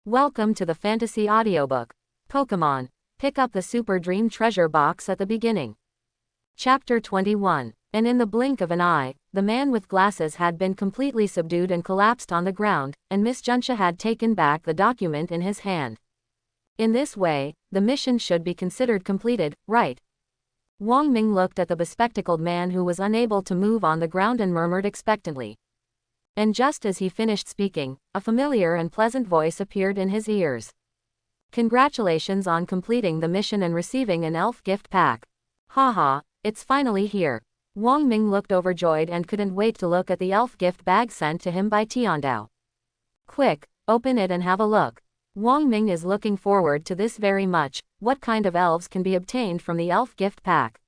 Welcome to the Fantasy Audiobook. Pokemon. Pick up the Super Dream Treasure box at the beginning. Chapter 21. And in the blink of an eye, the man with glasses had been completely subdued and collapsed on the ground, and Miss Juntia had taken back the document in his hand. In this way, the mission should be considered completed, right? Wang Ming looked at the bespectacled man who was unable to move on the ground and murmured expectantly. And just as he finished speaking, a familiar and pleasant voice appeared in his ears. Congratulations on completing the mission and receiving an elf gift pack. Haha, it's finally here. Wang Ming looked overjoyed and couldn't wait to look at the elf gift bag sent to him by Tiandao. Quick, open it and have a look. Wang Ming is looking forward to this very much. What kind of elves can be obtained from the elf gift pack?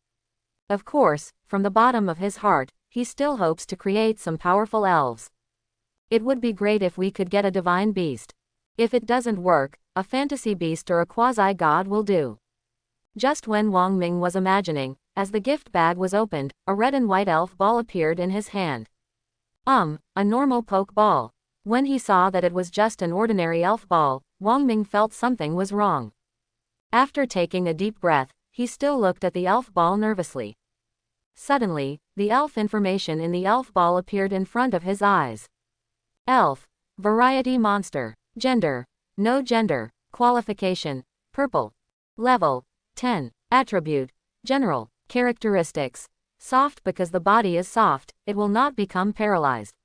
Of course, from the bottom of his heart, he still hopes to create some powerful elves. It would be great if we could get a divine beast. If it doesn't work, a fantasy beast or a quasi-god will do. Just when Wang Ming was imagining, as the gift bag was opened, a red and white elf ball appeared in his hand. A normal poke ball. When he saw that it was just an ordinary elf ball, Wang Ming felt something was wrong. After taking a deep breath, he still looked at the elf ball nervously. Suddenly, the elf information in the elf ball appeared in front of his eyes. Elf. Variety monster. Gender. No gender. Qualification. Purple. Level. 10. Attribute. General. Characteristics. Soft because the body is soft, it will not become paralyzed.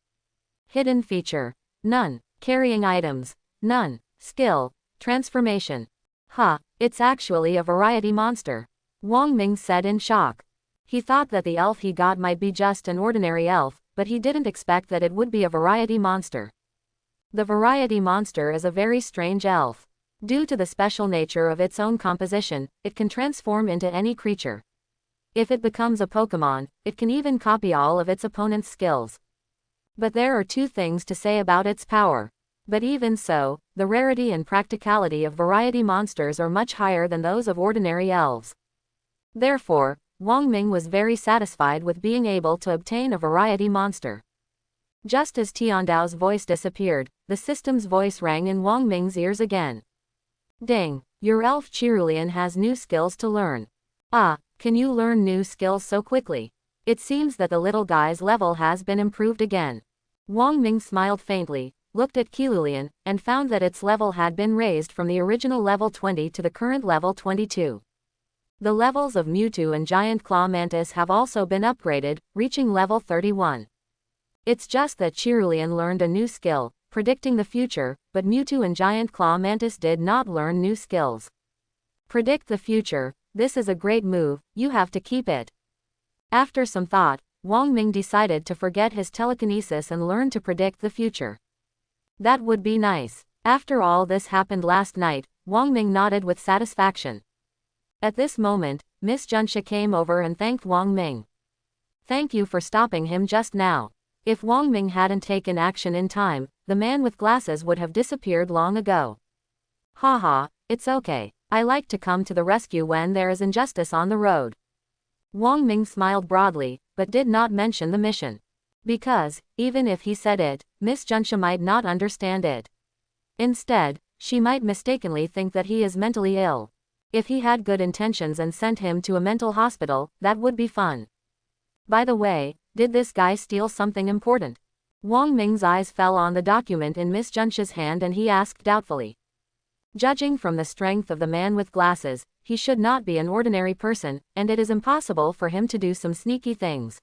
Hidden feature. None. Carrying items. None. Skill. Transformation. It's actually a variety monster. Wang Ming said in shock. He thought that the elf he got might be just an ordinary elf, but he didn't expect that it would be a variety monster. The variety monster is a very strange elf. Due to the special nature of its own composition, it can transform into any creature. If it becomes a Pokemon, it can even copy all of its opponent's skills. But there are two things to say about its power. But even so, the rarity and practicality of variety monsters are much higher than those of ordinary elves. Therefore, Wang Ming was very satisfied with being able to obtain a variety monster. Just as Tiandao's voice disappeared, the system's voice rang in Wang Ming's ears again. Ding, your elf Cerulean has new skills to learn. Can you learn new skills so quickly? It seems that the little guy's level has been improved again. Wang Ming smiled faintly, looked at Cerulean, and found that its level had been raised from the original level 20 to the current level 22. The levels of Mewtwo and Giant Claw Mantis have also been upgraded, reaching level 31. It's just that Cerulean learned a new skill, predicting the future, but Mewtwo and Giant Claw Mantis did not learn new skills. Predict the future, this is a great move, you have to keep it. After some thought, Wang Ming decided to forget his telekinesis and learn to predict the future. That would be nice. After all this happened last night, Wang Ming nodded with satisfaction. At this moment, Miss Juntia came over and thanked Wang Ming. Thank you for stopping him just now. If Wang Ming hadn't taken action in time, the man with glasses would have disappeared long ago. It's okay. I like to come to the rescue when there is injustice on the road. Wang Ming smiled broadly, but did not mention the mission. Because, even if he said it, Miss Juntia might not understand it. Instead, she might mistakenly think that he is mentally ill. If he had good intentions and sent him to a mental hospital, that would be fun. By the way, did this guy steal something important? Wang Ming's eyes fell on the document in Miss Juntia's hand and he asked doubtfully. Judging from the strength of the man with glasses, he should not be an ordinary person, and it is impossible for him to do some sneaky things.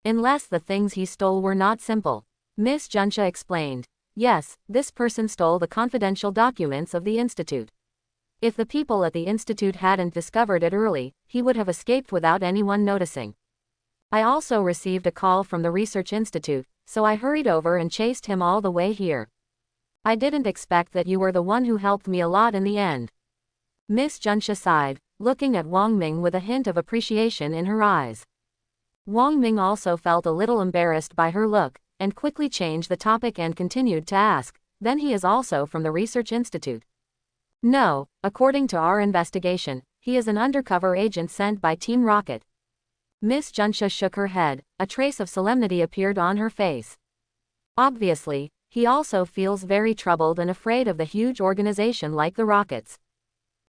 Unless the things he stole were not simple. Miss Juntia explained. Yes, this person stole the confidential documents of the Institute. If the people at the Institute hadn't discovered it early, he would have escaped without anyone noticing. I also received a call from the Research Institute, so I hurried over and chased him all the way here. I didn't expect that you were the one who helped me a lot in the end. Miss Juntia sighed, looking at Wang Ming with a hint of appreciation in her eyes. Wang Ming also felt a little embarrassed by her look, and quickly changed the topic and continued to ask, then he is also from the Research Institute? No, according to our investigation, he is an undercover agent sent by Team Rocket. Miss Juntia shook her head, a trace of solemnity appeared on her face. Obviously, He also feels very troubled and afraid of the huge organization like the Rockets.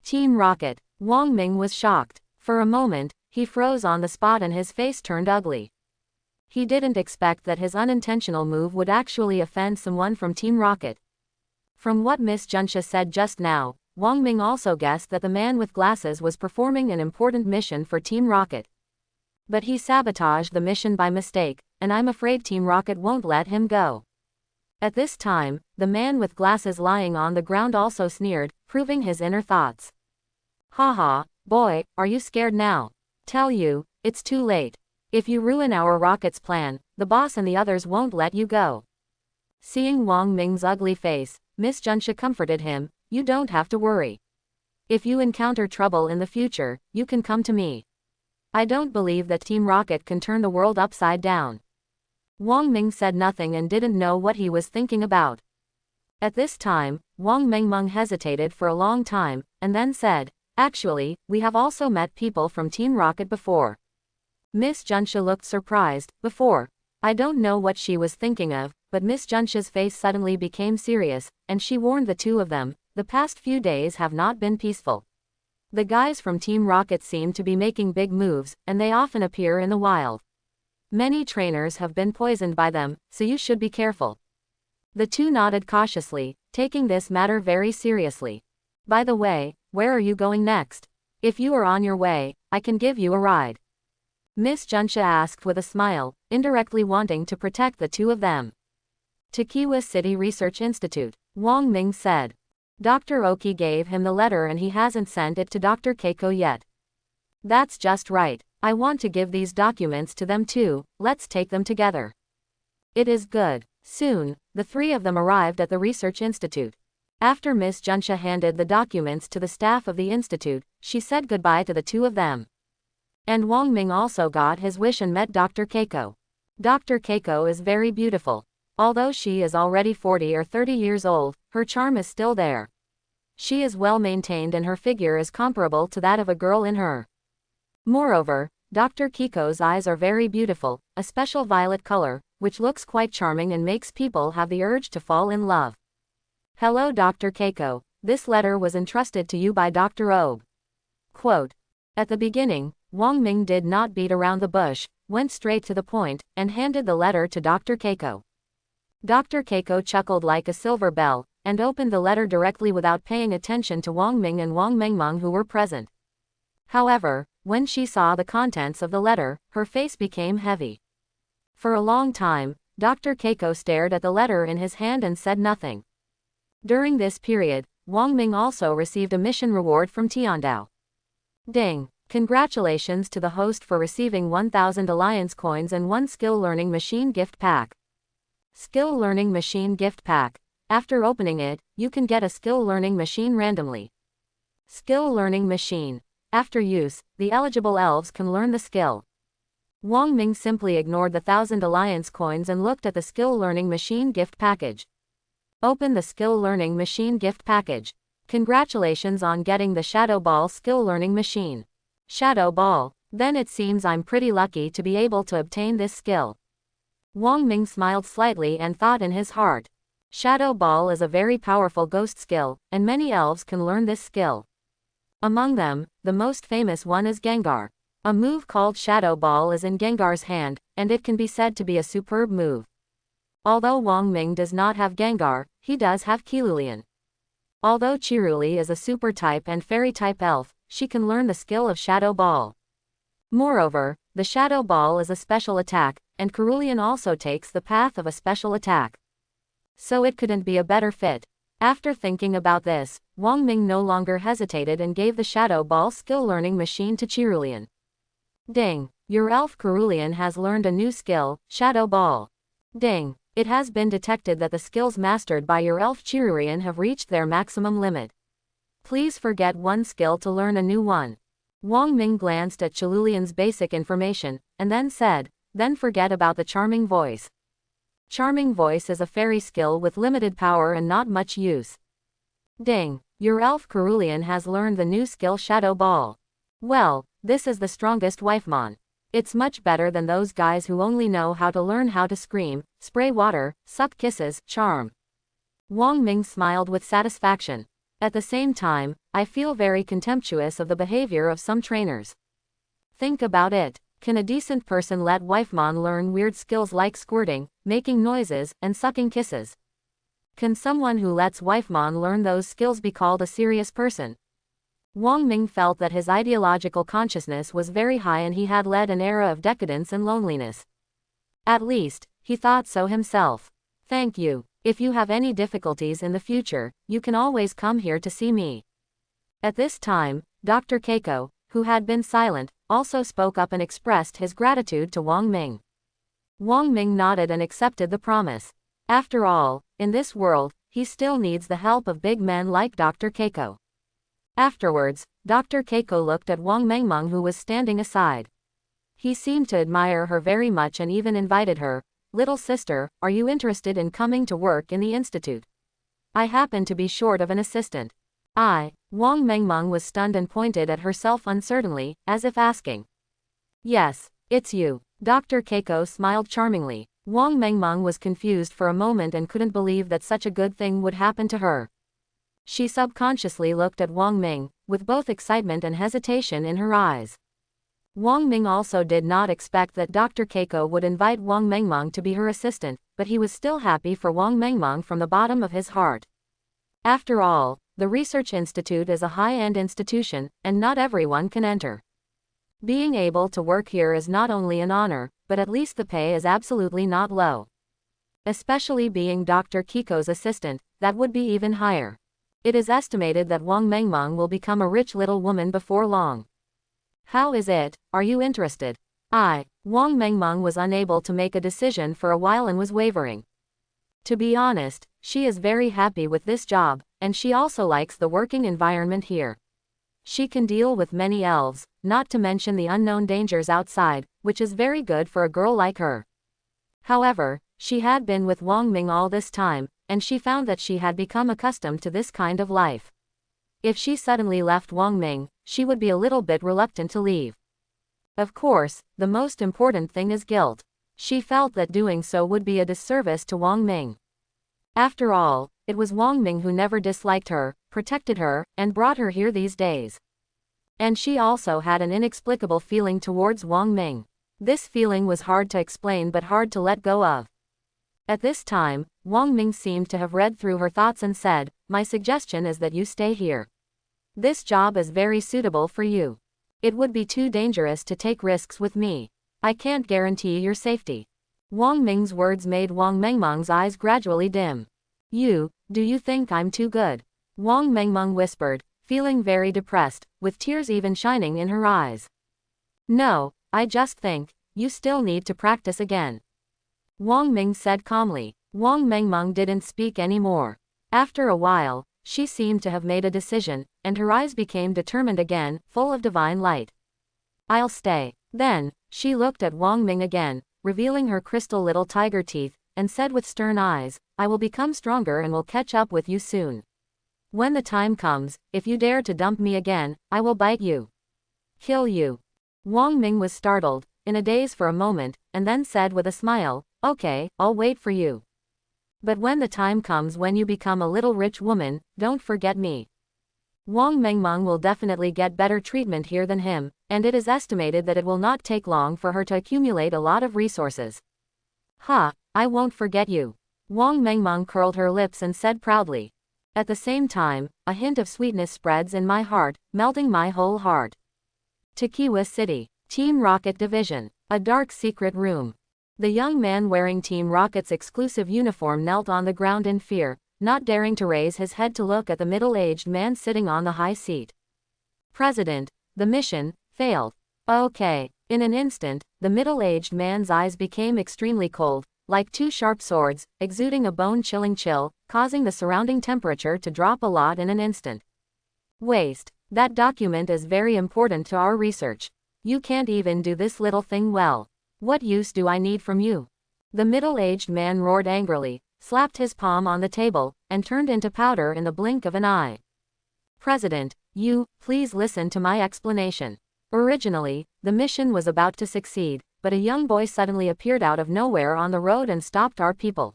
Team Rocket. Wang Ming was shocked. For a moment, he froze on the spot and his face turned ugly. He didn't expect that his unintentional move would actually offend someone from Team Rocket. From what Miss Junsha said just now, Wang Ming also guessed that the man with glasses was performing an important mission for Team Rocket. But he sabotaged the mission by mistake, and I'm afraid Team Rocket won't let him go. At this time, the man with glasses lying on the ground also sneered, proving his inner thoughts. Haha, boy, are you scared now? Tell you, it's too late. If you ruin our Rocket's plan, the boss and the others won't let you go. Seeing Wang Ming's ugly face, Miss Junsha comforted him, you don't have to worry. If you encounter trouble in the future, you can come to me. I don't believe that Team Rocket can turn the world upside down. Wang Ming said nothing and didn't know what he was thinking about. At this time, Wang Mengmeng hesitated for a long time, and then said, actually, we have also met people from Team Rocket before. Miss Junsha looked surprised. Before. I don't know what she was thinking of, but Miss Junsha's face suddenly became serious, and she warned the two of them, the past few days have not been peaceful. The guys from Team Rocket seem to be making big moves, and they often appear in the wild. Many trainers have been poisoned by them, so you should be careful. The two nodded cautiously, taking this matter very seriously. By the way, where are you going next? If you are on your way, I can give you a ride. Miss Junsha asked with a smile, indirectly wanting to protect the two of them. To Kiwa City Research Institute, Wang Ming said. Dr. Oki gave him the letter and he hasn't sent it to Dr. Keiko yet. That's just right. I want to give these documents to them too, let's take them together. It is good. Soon, the three of them arrived at the research institute. After Miss Junsha handed the documents to the staff of the institute, she said goodbye to the two of them. And Wang Ming also got his wish and met Dr. Keiko. Dr. Keiko is very beautiful. Although she is already 40 or 30 years old, her charm is still there. She is well maintained and her figure is comparable to that of a girl in her. Moreover, Dr. Keiko's eyes are very beautiful, a special violet color, which looks quite charming and makes people have the urge to fall in love. Hello Dr. Keiko, this letter was entrusted to you by Dr. Ob. Quote. At the beginning, Wang Ming did not beat around the bush, went straight to the point, and handed the letter to Dr. Keiko. Dr. Keiko chuckled like a silver bell, and opened the letter directly without paying attention to Wang Ming and Wang Mengmeng who were present. However, when she saw the contents of the letter, her face became heavy. For a long time, Dr. Keiko stared at the letter in his hand and said nothing. During this period, Wang Ming also received a mission reward from Tiandao. Ding! Congratulations to the host for receiving 1000 Alliance coins and 1 Skill Learning Machine gift pack. Skill Learning Machine gift pack. After opening it, you can get a Skill Learning Machine randomly. Skill Learning Machine. After use, the eligible elves can learn the skill. Wang Ming simply ignored the 1000 Alliance coins and looked at the Skill Learning Machine gift package. Open the Skill Learning Machine gift package. Congratulations on getting the Shadow Ball Skill Learning Machine. Shadow Ball. Then it seems I'm pretty lucky to be able to obtain this skill. Wang Ming smiled slightly and thought in his heart. Shadow Ball is a very powerful ghost skill, and many elves can learn this skill. Among them, the most famous one is Gengar. A move called Shadow Ball is in Gengar's hand, and it can be said to be a superb move. Although Wang Ming does not have Gengar, he does have Cerulean. Although Cherulee is a super type and fairy type elf, she can learn the skill of Shadow Ball. Moreover, the Shadow Ball is a special attack, and Cerulean also takes the path of a special attack. So it couldn't be a better fit. After thinking about this, Wang Ming no longer hesitated and gave the Shadow Ball skill learning machine to Cerulean. Ding! Your elf Cerulean has learned a new skill, Shadow Ball. Ding! It has been detected that the skills mastered by your elf Cerulean have reached their maximum limit. Please forget one skill to learn a new one. Wang Ming glanced at Cerulean's basic information, and then said, then forget about the Charming Voice. Charming Voice is a fairy skill with limited power and not much use. Ding! Your elf Cerulean has learned the new skill Shadow Ball. Well, this is the strongest Wifemon. It's much better than those guys who only know how to learn how to scream, spray water, suck kisses, charm. Wang Ming smiled with satisfaction. At the same time, I feel very contemptuous of the behavior of some trainers. Think about it. Can a decent person let Wifemon learn weird skills like squirting, making noises, and sucking kisses? Can someone who lets Wifemon learn those skills be called a serious person? Wang Ming felt that his ideological consciousness was very high and he had led an era of decadence and loneliness. At least, he thought so himself. Thank you. If you have any difficulties in the future, you can always come here to see me. At this time, Dr. Keiko, who had been silent, also spoke up and expressed his gratitude to Wang Ming. Wang Ming nodded and accepted the promise. After all, in this world, he still needs the help of big men like Dr. Keiko. Afterwards, Dr. Keiko looked at Wang Mengmeng, who was standing aside. He seemed to admire her very much and even invited her. Little sister, are you interested in coming to work in the institute? I happen to be short of an assistant. Wang Mengmeng was stunned and pointed at herself uncertainly, as if asking. Yes, it's you. Dr. Keiko smiled charmingly. Wang Mengmeng was confused for a moment and couldn't believe that such a good thing would happen to her. She subconsciously looked at Wang Ming, with both excitement and hesitation in her eyes. Wang Ming also did not expect that Dr. Keiko would invite Wang Mengmeng to be her assistant, but he was still happy for Wang Mengmeng from the bottom of his heart. After all, the research institute is a high-end institution, and not everyone can enter. Being able to work here is not only an honor, but at least the pay is absolutely not low. Especially being Dr. Keiko's assistant, that would be even higher. It is estimated that Wang Mengmeng will become a rich little woman before long. How is it, are you interested? Wang Mengmeng was unable to make a decision for a while and was wavering. To be honest, she is very happy with this job, and she also likes the working environment here. She can deal with many elves, not to mention the unknown dangers outside, which is very good for a girl like her. However, she had been with Wang Ming all this time, and she found that she had become accustomed to this kind of life. If she suddenly left Wang Ming, she would be a little bit reluctant to leave. Of course, the most important thing is guilt. She felt that doing so would be a disservice to Wang Ming. After all, it was Wang Ming who never disliked her, protected her, and brought her here these days. And she also had an inexplicable feeling towards Wang Ming. This feeling was hard to explain but hard to let go of. At this time, Wang Ming seemed to have read through her thoughts and said, "My suggestion is that you stay here. This job is very suitable for you. It would be too dangerous to take risks with me. I can't guarantee your safety." Wang Ming's words made Wang Mengmeng's eyes gradually dim. Do you think I'm too good? Wang Mengmeng whispered, feeling very depressed, with tears even shining in her eyes. No, I just think, you still need to practice again. Wang Ming said calmly. Wang Mengmeng didn't speak anymore. After a while, she seemed to have made a decision, and her eyes became determined again, full of divine light. I'll stay. Then, she looked at Wang Ming again, revealing her crystal little tiger teeth, and said with stern eyes, I will become stronger and will catch up with you soon. When the time comes, if you dare to dump me again, I will bite you. Kill you. Wang Ming was startled, in a daze for a moment, and then said with a smile, okay, I'll wait for you. But when the time comes when you become a little rich woman, don't forget me. Wang Mengmeng will definitely get better treatment here than him, and it is estimated that it will not take long for her to accumulate a lot of resources. I won't forget you. Wang Mengmeng curled her lips and said proudly. At the same time, a hint of sweetness spreads in my heart, melting my whole heart. Takiwa City, Team Rocket Division, a dark secret room. The young man wearing Team Rocket's exclusive uniform knelt on the ground in fear, not daring to raise his head to look at the middle-aged man sitting on the high seat. President, the mission failed. Okay. In an instant, the middle-aged man's eyes became extremely cold, like two sharp swords, exuding a bone-chilling chill, causing the surrounding temperature to drop a lot in an instant. Waste. That document is very important to our research. You can't even do this little thing well. What use do I need from you? The middle-aged man roared angrily, slapped his palm on the table, and turned into powder in the blink of an eye. President, please listen to my explanation. Originally, the mission was about to succeed, but a young boy suddenly appeared out of nowhere on the road and stopped our people.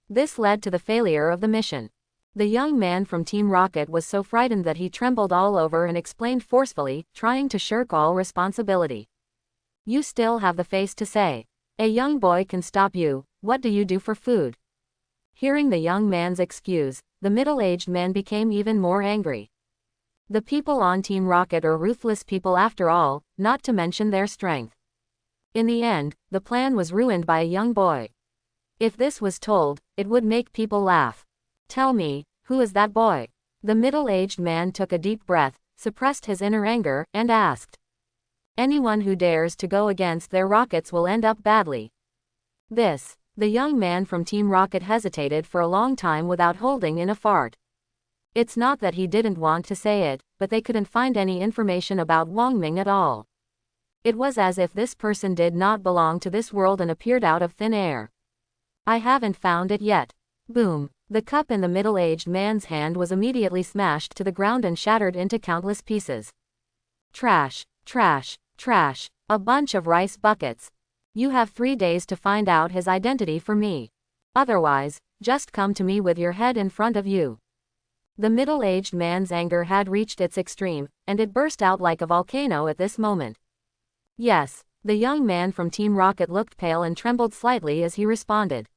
This led to the failure of the mission. The young man from Team Rocket was so frightened that he trembled all over and explained forcefully, trying to shirk all responsibility. You still have the face to say, a young boy can stop you, what do you do for food? Hearing the young man's excuse, the middle-aged man became even more angry. The people on Team Rocket are ruthless people after all, not to mention their strength. In the end, the plan was ruined by a young boy. If this was told, it would make people laugh. Tell me, who is that boy? The middle-aged man took a deep breath, suppressed his inner anger, and asked. Anyone who dares to go against their rockets will end up badly. The young man from Team Rocket hesitated for a long time without holding in a fart. It's not that he didn't want to say it, but they couldn't find any information about Wang Ming at all. It was as if this person did not belong to this world and appeared out of thin air. I haven't found it yet. Boom. The cup in the middle-aged man's hand was immediately smashed to the ground and shattered into countless pieces. Trash, trash, trash. A bunch of rice buckets. You have 3 days to find out his identity for me. Otherwise, just come to me with your head in front of you. The middle-aged man's anger had reached its extreme, and it burst out like a volcano at this moment. Yes, the young man from Team Rocket looked pale and trembled slightly as he responded.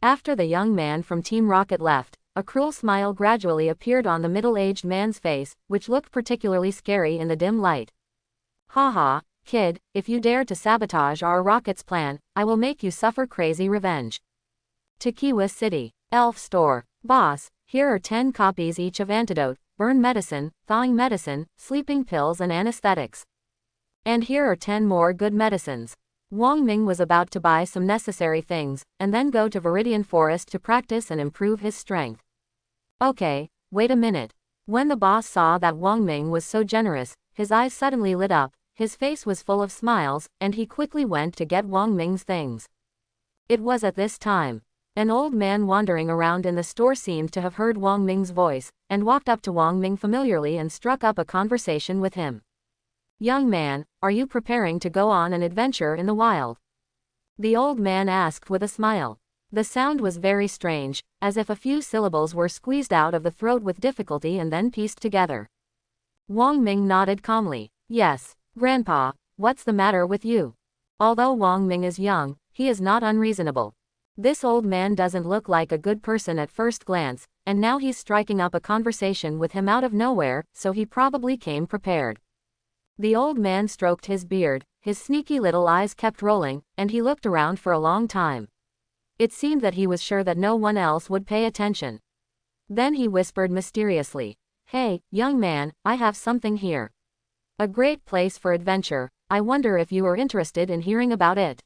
After the young man from Team Rocket left, a cruel smile gradually appeared on the middle-aged man's face, which looked particularly scary in the dim light. Haha, kid, if you dare to sabotage our rocket's plan, I will make you suffer crazy revenge. Tequila City, Elf Store. Boss, here are 10 copies each of antidote, burn medicine, thawing medicine, sleeping pills and anesthetics. And here are 10 more good medicines. Wang Ming was about to buy some necessary things, and then go to Viridian Forest to practice and improve his strength. Okay, wait a minute. When the boss saw that Wang Ming was so generous, his eyes suddenly lit up, his face was full of smiles, and he quickly went to get Wang Ming's things. It was at this time. An old man wandering around in the store seemed to have heard Wang Ming's voice, and walked up to Wang Ming familiarly and struck up a conversation with him. Young man, are you preparing to go on an adventure in the wild? The old man asked with a smile. The sound was very strange, as if a few syllables were squeezed out of the throat with difficulty and then pieced together. Wang Ming nodded calmly. Yes, Grandpa, what's the matter with you? Although Wang Ming is young, he is not unreasonable. This old man doesn't look like a good person at first glance, and now he's striking up a conversation with him out of nowhere, so he probably came prepared. The old man stroked his beard, his sneaky little eyes kept rolling, and he looked around for a long time. It seemed that he was sure that no one else would pay attention. Then he whispered mysteriously, Hey, young man, I have something here. A great place for adventure, I wonder if you are interested in hearing about it.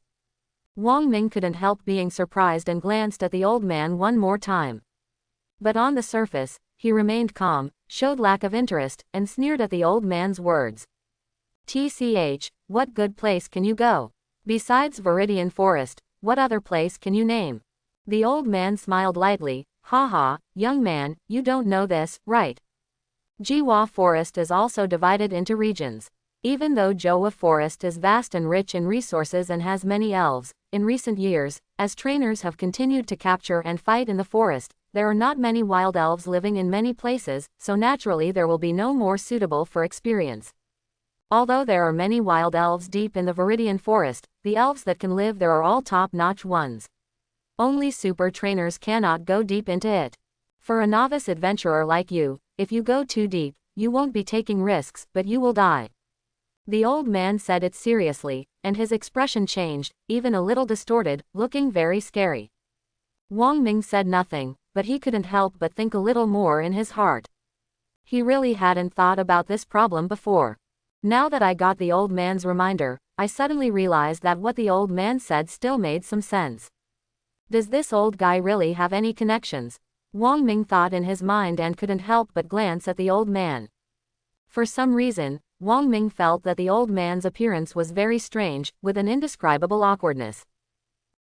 Wang Ming couldn't help being surprised and glanced at the old man one more time. But on the surface, he remained calm, showed lack of interest, and sneered at the old man's words. TCH, what good place can you go? Besides Viridian Forest, what other place can you name? The old man smiled lightly, Haha, young man, you don't know this, right? Jiwa Forest is also divided into regions. Even though Jowa Forest is vast and rich in resources and has many elves, in recent years, as trainers have continued to capture and fight in the forest, there are not many wild elves living in many places, so naturally there will be no more suitable for experience. Although there are many wild elves deep in the Viridian Forest, the elves that can live there are all top-notch ones. Only super trainers cannot go deep into it. For a novice adventurer like you, if you go too deep, you won't be taking risks, but you will die. The old man said it seriously, and his expression changed, even a little distorted, looking very scary. Wang Ming said nothing, but he couldn't help but think a little more in his heart. He really hadn't thought about this problem before. Now that I got the old man's reminder, I suddenly realized that what the old man said still made some sense. Does this old guy really have any connections? Wang Ming thought in his mind and couldn't help but glance at the old man. For some reason, Wang Ming felt that the old man's appearance was very strange, with an indescribable awkwardness.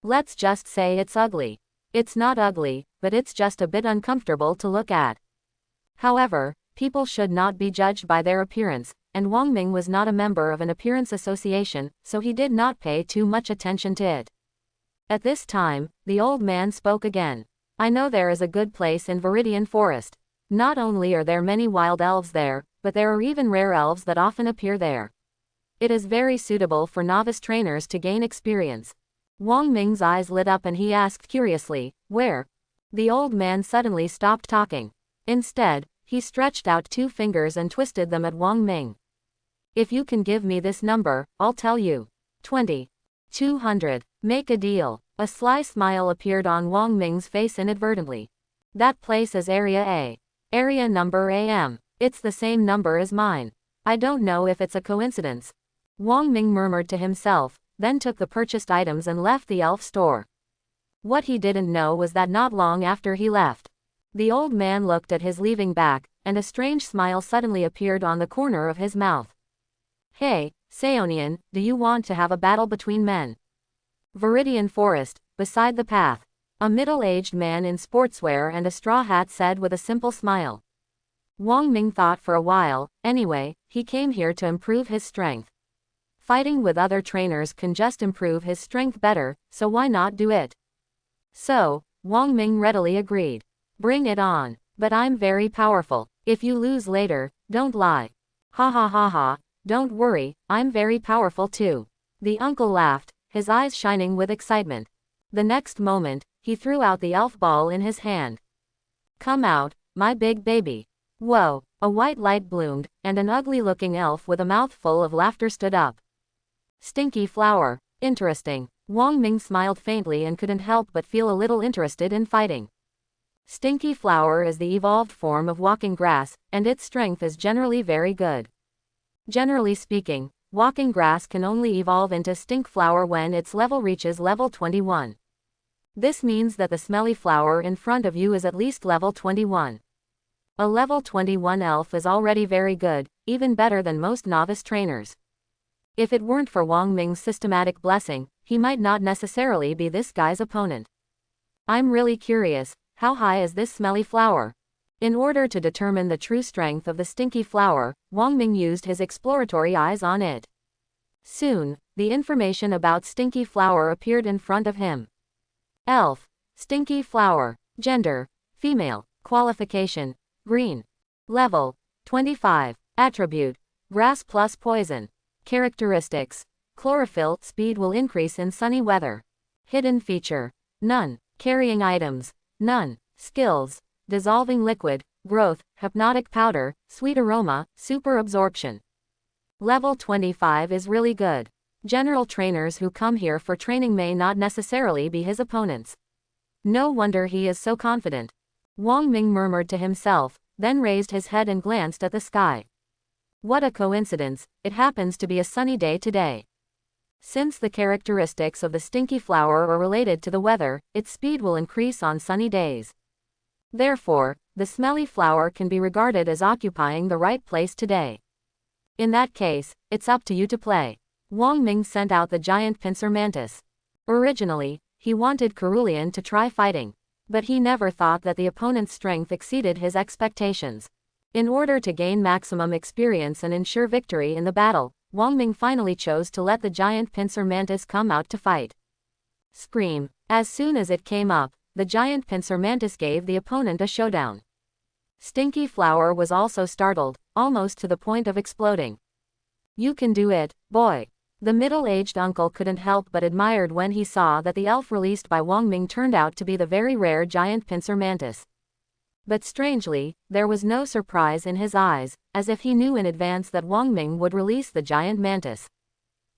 Let's just say it's ugly. It's not ugly, but it's just a bit uncomfortable to look at. However, people should not be judged by their appearance, and Wang Ming was not a member of an appearance association, so he did not pay too much attention to it. At this time, the old man spoke again. I know there is a good place in Viridian Forest. Not only are there many wild elves there, but there are even rare elves that often appear there. It is very suitable for novice trainers to gain experience. Wang Ming's eyes lit up and he asked curiously, where? The old man suddenly stopped talking. Instead, he stretched out 2 fingers and twisted them at Wang Ming. If you can give me this number, I'll tell you. 20. 200. Make a deal. A sly smile appeared on Wang Ming's face inadvertently. That place is Area A. Area number AM. It's the same number as mine. I don't know if it's a coincidence. Wang Ming murmured to himself, then took the purchased items and left the elf store. What he didn't know was that not long after he left, the old man looked at his leaving back, and a strange smile suddenly appeared on the corner of his mouth. Hey, Seonian, do you want to have a battle between men? Viridian Forest, beside the path. A middle-aged man in sportswear and a straw hat said with a simple smile. Wang Ming thought for a while. Anyway, he came here to improve his strength. Fighting with other trainers can just improve his strength better, so why not do it? So, Wang Ming readily agreed. Bring it on. But I'm very powerful. If you lose later, don't lie. Ha ha ha ha, don't worry, I'm very powerful too. The uncle laughed, his eyes shining with excitement. The next moment, he threw out the elf ball in his hand. Come out, my big baby. Whoa, a white light bloomed, and an ugly-looking elf with a mouthful of laughter stood up. Stinky flower. Interesting. Wang Ming smiled faintly and couldn't help but feel a little interested in fighting. Stinky flower is the evolved form of walking grass, and its strength is generally very good. Generally speaking, walking grass can only evolve into stink flower when its level reaches level 21. This means that the smelly flower in front of you is at least level 21. A level 21 elf is already very good, even better than most novice trainers. If it weren't for Wang Ming's systematic blessing, he might not necessarily be this guy's opponent. I'm really curious, how high is this smelly flower? In order to determine the true strength of the stinky flower, Wang Ming used his exploratory eyes on it. Soon, the information about stinky flower appeared in front of him. Elf. Stinky flower. Gender. Female. Qualification. Green. Level. 25. Attribute. Grass plus poison. Characteristics. Chlorophyll. Speed will increase in sunny weather. Hidden feature. None. Carrying items. None. Skills. Dissolving liquid. Growth. Hypnotic powder. Sweet aroma. Super absorption. Level 25 is really good. General trainers who come here for training may not necessarily be his opponents. No wonder he is so confident. Wang Ming murmured to himself, then raised his head and glanced at the sky. What a coincidence, it happens to be a sunny day today. Since the characteristics of the stinky flower are related to the weather, its speed will increase on sunny days. Therefore, the smelly flower can be regarded as occupying the right place today. In that case, it's up to you to play. Wang Ming sent out the giant pincer mantis. Originally, he wanted Cerulean to try fighting, but he never thought that the opponent's strength exceeded his expectations. In order to gain maximum experience and ensure victory in the battle, Wang Ming finally chose to let the giant pincer mantis come out to fight. Scream. As soon as it came up, the giant pincer mantis gave the opponent a showdown. Stinky flower was also startled, almost to the point of exploding. You can do it, boy. The middle-aged uncle couldn't help but admired when he saw that the elf released by Wang Ming turned out to be the very rare giant pincer mantis. But strangely, there was no surprise in his eyes, as if he knew in advance that Wang Ming would release the giant mantis.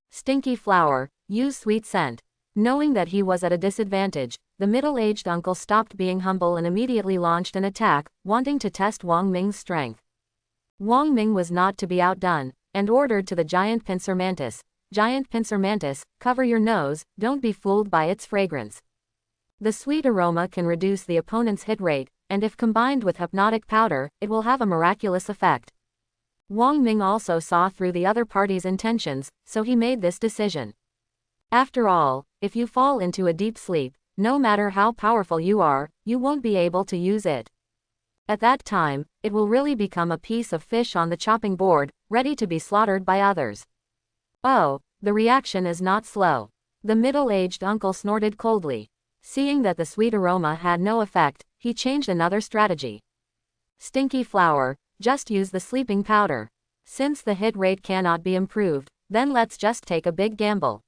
Stinky flower, use sweet scent. Knowing that he was at a disadvantage, the middle-aged uncle stopped being humble and immediately launched an attack, wanting to test Wang Ming's strength. Wang Ming was not to be outdone, and ordered to the giant pincer mantis, Giant pincer mantis, cover your nose, don't be fooled by its fragrance. The sweet aroma can reduce the opponent's hit rate, and if combined with hypnotic powder, it will have a miraculous effect. Wang Ming also saw through the other party's intentions, so he made this decision. After all, if you fall into a deep sleep, no matter how powerful you are, you won't be able to use it. At that time, it will really become a piece of fish on the chopping board, ready to be slaughtered by others. Oh, the reaction is not slow. The middle-aged uncle snorted coldly. Seeing that the sweet aroma had no effect, he changed another strategy. Stinky flower, just use the sleeping powder. Since the hit rate cannot be improved, then let's just take a big gamble.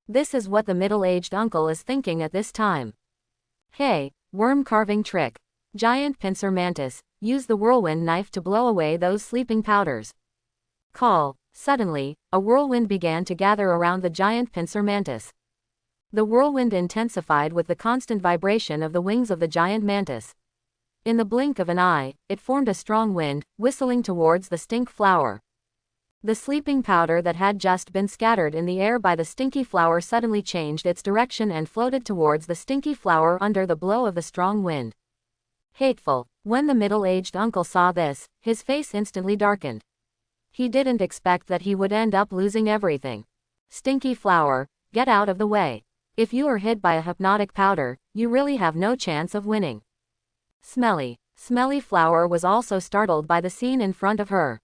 This is what the middle-aged uncle is thinking at this time. Hey, worm carving trick. Giant pincer mantis, use the whirlwind knife to blow away those sleeping powders. Call. Suddenly, a whirlwind began to gather around the giant pincer mantis. The whirlwind intensified with the constant vibration of the wings of the giant mantis. In the blink of an eye, it formed a strong wind, whistling towards the stink flower. The sleeping powder that had just been scattered in the air by the stinky flower suddenly changed its direction and floated towards the stinky flower under the blow of the strong wind. Hateful. When the middle-aged uncle saw this, his face instantly darkened. He didn't expect that he would end up losing everything. Stinky flower, get out of the way. If you are hit by a hypnotic powder, you really have no chance of winning. Smelly. Smelly flower was also startled by the scene in front of her.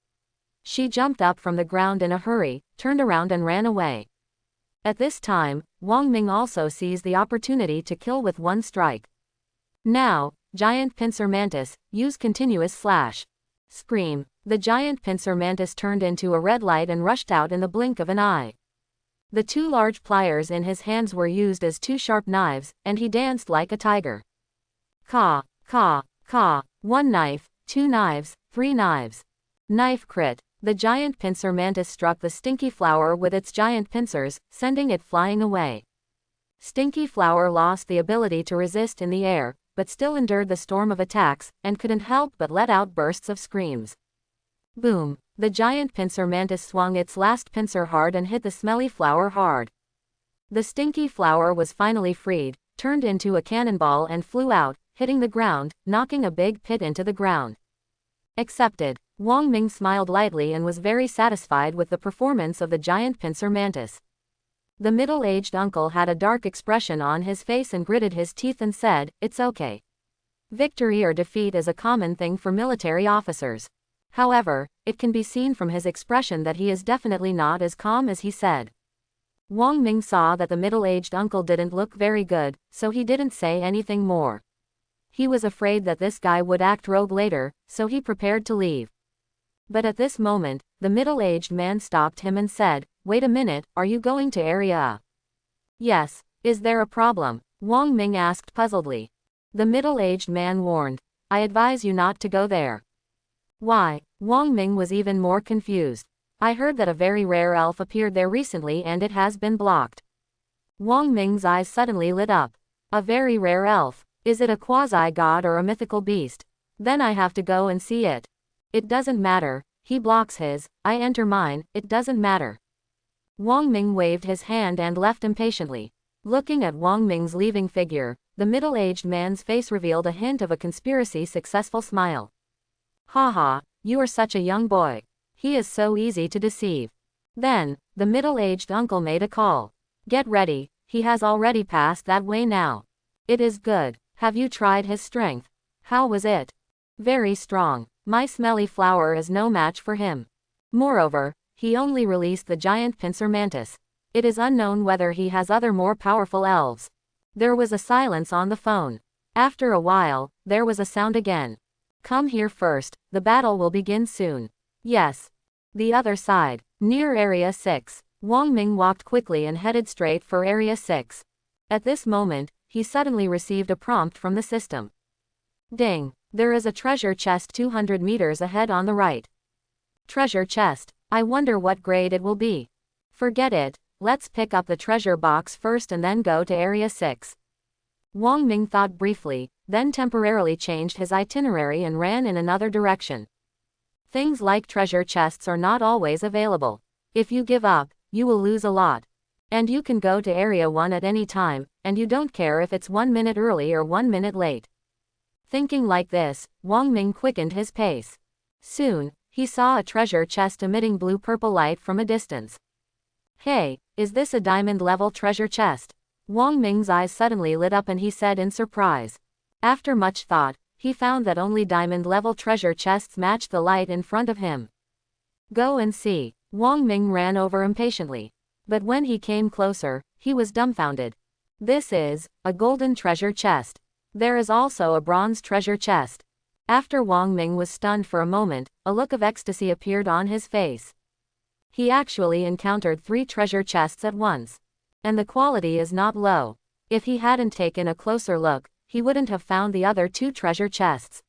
She jumped up from the ground in a hurry, turned around and ran away. At this time, Wang Ming also seized the opportunity to kill with one strike. Now, giant pincer mantis, use continuous slash. Scream. The giant pincer mantis turned into a red light and rushed out in the blink of an eye. The two large pliers in his hands were used as two sharp knives, and he danced like a tiger. Caw, caw, caw. 1 knife, 2 knives, 3 knives. Knife crit. The giant pincer mantis struck the stinky flower with its giant pincers, sending it flying away. Stinky flower lost the ability to resist in the air, but still endured the storm of attacks, and couldn't help but let out bursts of screams. Boom! The giant pincer mantis swung its last pincer hard and hit the smelly flower hard. The stinky flower was finally freed, turned into a cannonball and flew out, hitting the ground, knocking a big pit into the ground. Accepted. Wang Ming smiled lightly and was very satisfied with the performance of the giant pincer mantis. The middle-aged uncle had a dark expression on his face and gritted his teeth and said, "It's okay. Victory or defeat is a common thing for military officers." However, it can be seen from his expression that he is definitely not as calm as he said. Wang Ming saw that the middle-aged uncle didn't look very good, so he didn't say anything more. He was afraid that this guy would act rogue later, so he prepared to leave. But at this moment, the middle-aged man stopped him and said, "Wait a minute, are you going to Area A?" "Yes. Is there a problem?" Wang Ming asked puzzledly. The middle-aged man warned, "I advise you not to go there." "Why?" Wang Ming was even more confused. "I heard that a very rare elf appeared there recently and it has been blocked." Wang Ming's eyes suddenly lit up. "A very rare elf? Is it a quasi-god or a mythical beast? Then I have to go and see it." "It doesn't matter. He blocks his, I enter mine, it doesn't matter." Wang Ming waved his hand and left impatiently. Looking at Wang Ming's leaving figure, the middle-aged man's face revealed a hint of a conspiracy-successful smile. "Ha ha, you are such a young boy. He is so easy to deceive." Then, the middle-aged uncle made a call. "Get ready, he has already passed that way now. It is good. Have you tried his strength? How was it?" "Very strong. My smelly flower is no match for him. Moreover, he only released the giant pincer mantis. It is unknown whether he has other more powerful elves." There was a silence on the phone. After a while, there was a sound again. "Come here first, the battle will begin soon." "Yes." The other side. Near Area 6. Wang Ming walked quickly and headed straight for Area 6. At this moment, he suddenly received a prompt from the system. Ding! There is a treasure chest 200 meters ahead on the right. Treasure chest. I wonder what grade it will be. Forget it, let's pick up the treasure box first and then go to Area 6. Wang Ming thought briefly, then temporarily changed his itinerary and ran in another direction. Things like treasure chests are not always available. If you give up, you will lose a lot. And you can go to Area 1 at any time, and you don't care if it's 1 minute early or 1 minute late. Thinking like this, Wang Ming quickened his pace. Soon, he saw a treasure chest emitting blue-purple light from a distance. "Hey, is this a diamond-level treasure chest?" Wang Ming's eyes suddenly lit up and he said in surprise. After much thought, he found that only diamond-level treasure chests matched the light in front of him. "Go and see." Wang Ming ran over impatiently. But when he came closer, he was dumbfounded. This is a golden treasure chest. There is also a bronze treasure chest. After Wang Ming was stunned for a moment, a look of ecstasy appeared on his face. He actually encountered 3 treasure chests at once. And the quality is not low. If he hadn't taken a closer look, he wouldn't have found the other 2 treasure chests.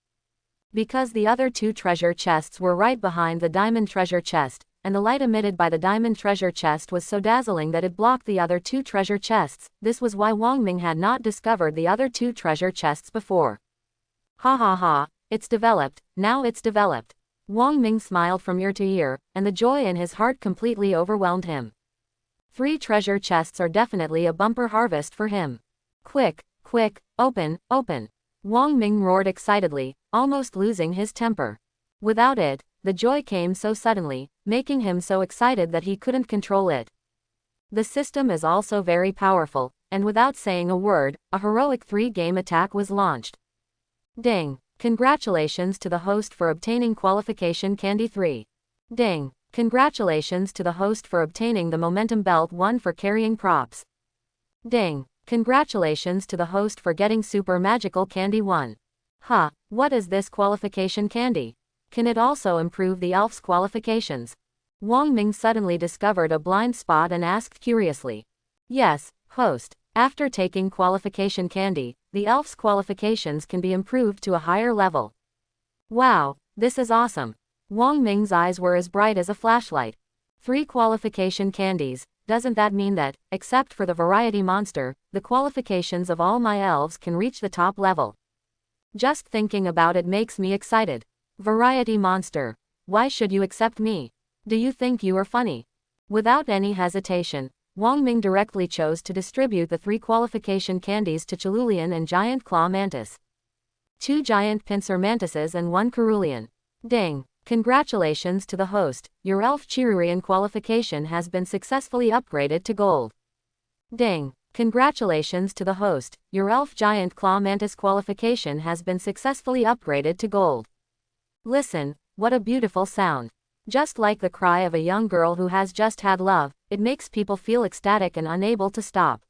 Because the other 2 treasure chests were right behind the diamond treasure chest, and the light emitted by the diamond treasure chest was so dazzling that it blocked the other 2 treasure chests. This was why Wang Ming had not discovered the other 2 treasure chests before. Ha ha ha, it's developed, now it's developed. Wang Ming smiled from ear to ear, and the joy in his heart completely overwhelmed him. 3 treasure chests are definitely a bumper harvest for him. Quick, quick, open, open. Wang Ming roared excitedly, almost losing his temper. Without it, the joy came so suddenly, making him so excited that he couldn't control it. The system is also very powerful, and without saying a word, a heroic 3-game attack was launched. Ding! Congratulations to the host for obtaining qualification candy 3. Ding! Congratulations to the host for obtaining the momentum belt 1 for carrying props. Ding! Congratulations to the host for getting super magical candy 1. Huh, what is this qualification candy? Can it also improve the elf's qualifications? Wang Ming suddenly discovered a blind spot and asked curiously. Yes, host. After taking qualification candy, the elf's qualifications can be improved to a higher level. Wow, this is awesome. Wang Ming's eyes were as bright as a flashlight. 3 qualification candies, doesn't that mean that, except for the variety monster, the qualifications of all my elves can reach the top level? Just thinking about it makes me excited. Variety monster. Why should you accept me? Do you think you are funny? Without any hesitation, Wang Ming directly chose to distribute the 3 qualification candies to Cerulean and Giant Claw Mantis. 2 giant pincer mantises and 1 cerulean. Ding! Congratulations to the host, your elf Cerulean qualification has been successfully upgraded to gold. Ding! Congratulations to the host, your elf Giant Claw Mantis qualification has been successfully upgraded to gold. Listen, what a beautiful sound. Just like the cry of a young girl who has just had love, it makes people feel ecstatic and unable to stop.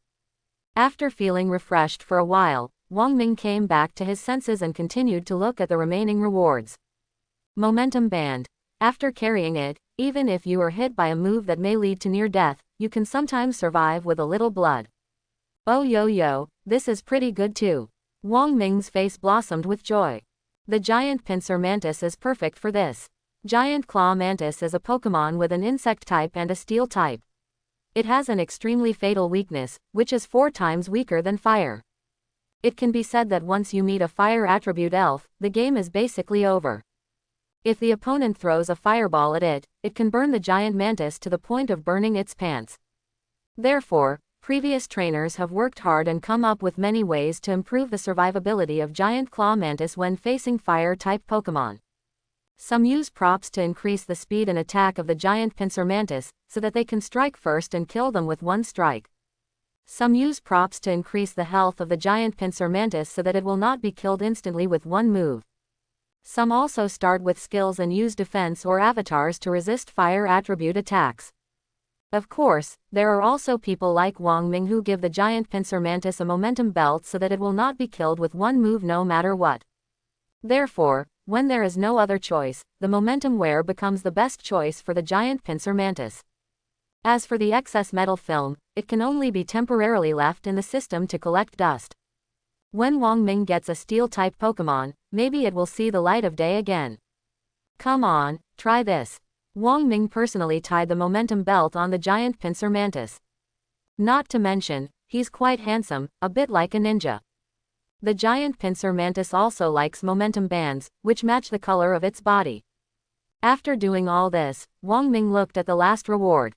After feeling refreshed for a while, Wang Ming came back to his senses and continued to look at the remaining rewards. Momentum Band. After carrying it, even if you are hit by a move that may lead to near death, you can sometimes survive with a little blood. Oh yo, this is pretty good too. Wang Ming's face blossomed with joy. The giant pincer mantis is perfect for this. Giant Claw Mantis is a Pokemon with an insect type and a steel type. It has an extremely fatal weakness, which is 4 times weaker than fire. It can be said that once you meet a fire attribute elf, the game is basically over. If the opponent throws a fireball at it, it can burn the giant mantis to the point of burning its pants. Therefore, previous trainers have worked hard and come up with many ways to improve the survivability of Giant Claw Mantis when facing fire-type Pokemon. Some use props to increase the speed and attack of the giant pincer mantis, so that they can strike first and kill them with 1 strike. Some use props to increase the health of the giant pincer mantis so that it will not be killed instantly with 1 move. Some also start with skills and use defense or avatars to resist fire attribute attacks. Of course, there are also people like Wang Ming who give the giant pincer mantis a momentum belt so that it will not be killed with 1 move no matter what. Therefore, when there is no other choice, the momentum wear becomes the best choice for the giant pincer mantis. As for the excess metal film, it can only be temporarily left in the system to collect dust. When Wang Ming gets a steel-type Pokemon, maybe it will see the light of day again. Come on, try this. Wang Ming personally tied the momentum belt on the giant pincer mantis. Not to mention, he's quite handsome, a bit like a ninja. The giant pincer mantis also likes momentum bands, which match the color of its body. After doing all this, Wang Ming looked at the last reward.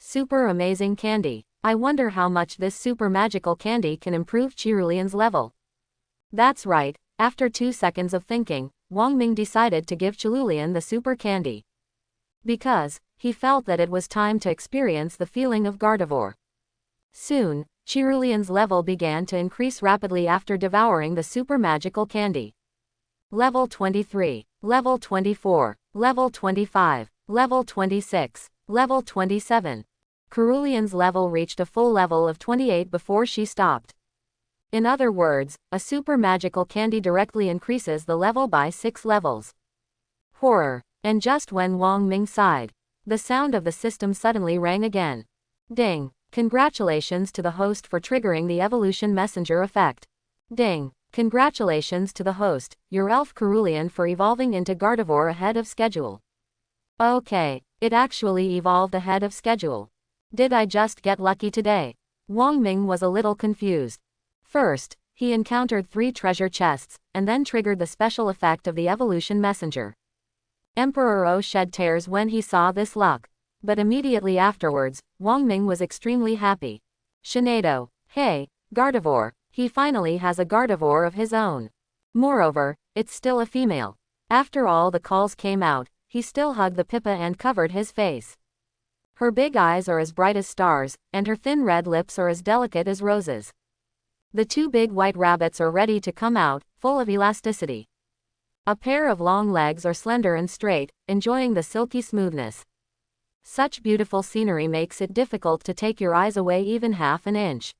Super amazing candy. I wonder how much this super magical candy can improve Cerulean's level. That's right, after 2 seconds of thinking, Wang Ming decided to give Cerulean the super candy. Because, he felt that it was time to experience the feeling of Gardevoir. Soon, Cerulean's level began to increase rapidly after devouring the super magical candy. Level 23, Level 24, Level 25, Level 26, Level 27. Cerulean's level reached a full level of 28 before she stopped. In other words, a super magical candy directly increases the level by 6 levels. Horror. And just when Wang Ming sighed, the sound of the system suddenly rang again. Ding. Congratulations to the host for triggering the evolution messenger effect. Ding. Congratulations to the host, your elf Cerulean, for evolving into Gardevoir ahead of schedule. Okay, it actually evolved ahead of schedule. Did I just get lucky today? Wang Ming was a little confused. First, he encountered 3 treasure chests, and then triggered the special effect of the evolution messenger. Emperor O shed tears when he saw this luck. But immediately afterwards, Wang Ming was extremely happy. Shenado, hey, Gardevoir, he finally has a Gardevoir of his own. Moreover, it's still a female. After all the calls came out, he still hugged the Pippa and covered his face. Her big eyes are as bright as stars, and her thin red lips are as delicate as roses. The 2 big white rabbits are ready to come out, full of elasticity. A pair of long legs are slender and straight, enjoying the silky smoothness. Such beautiful scenery makes it difficult to take your eyes away even half an inch.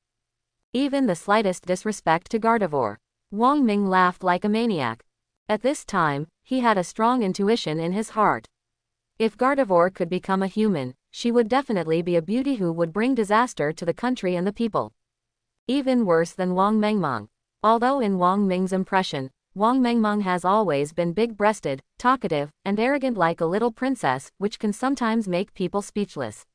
Even the slightest disrespect to Gardevoir. Wang Ming laughed like a maniac. At this time, he had a strong intuition in his heart. If Gardevoir could become a human, she would definitely be a beauty who would bring disaster to the country and the people. Even worse than Wang Mengmeng. Although in Wang Ming's impression, Wang Mengmeng has always been big-breasted, talkative, and arrogant like a little princess, which can sometimes make people speechless.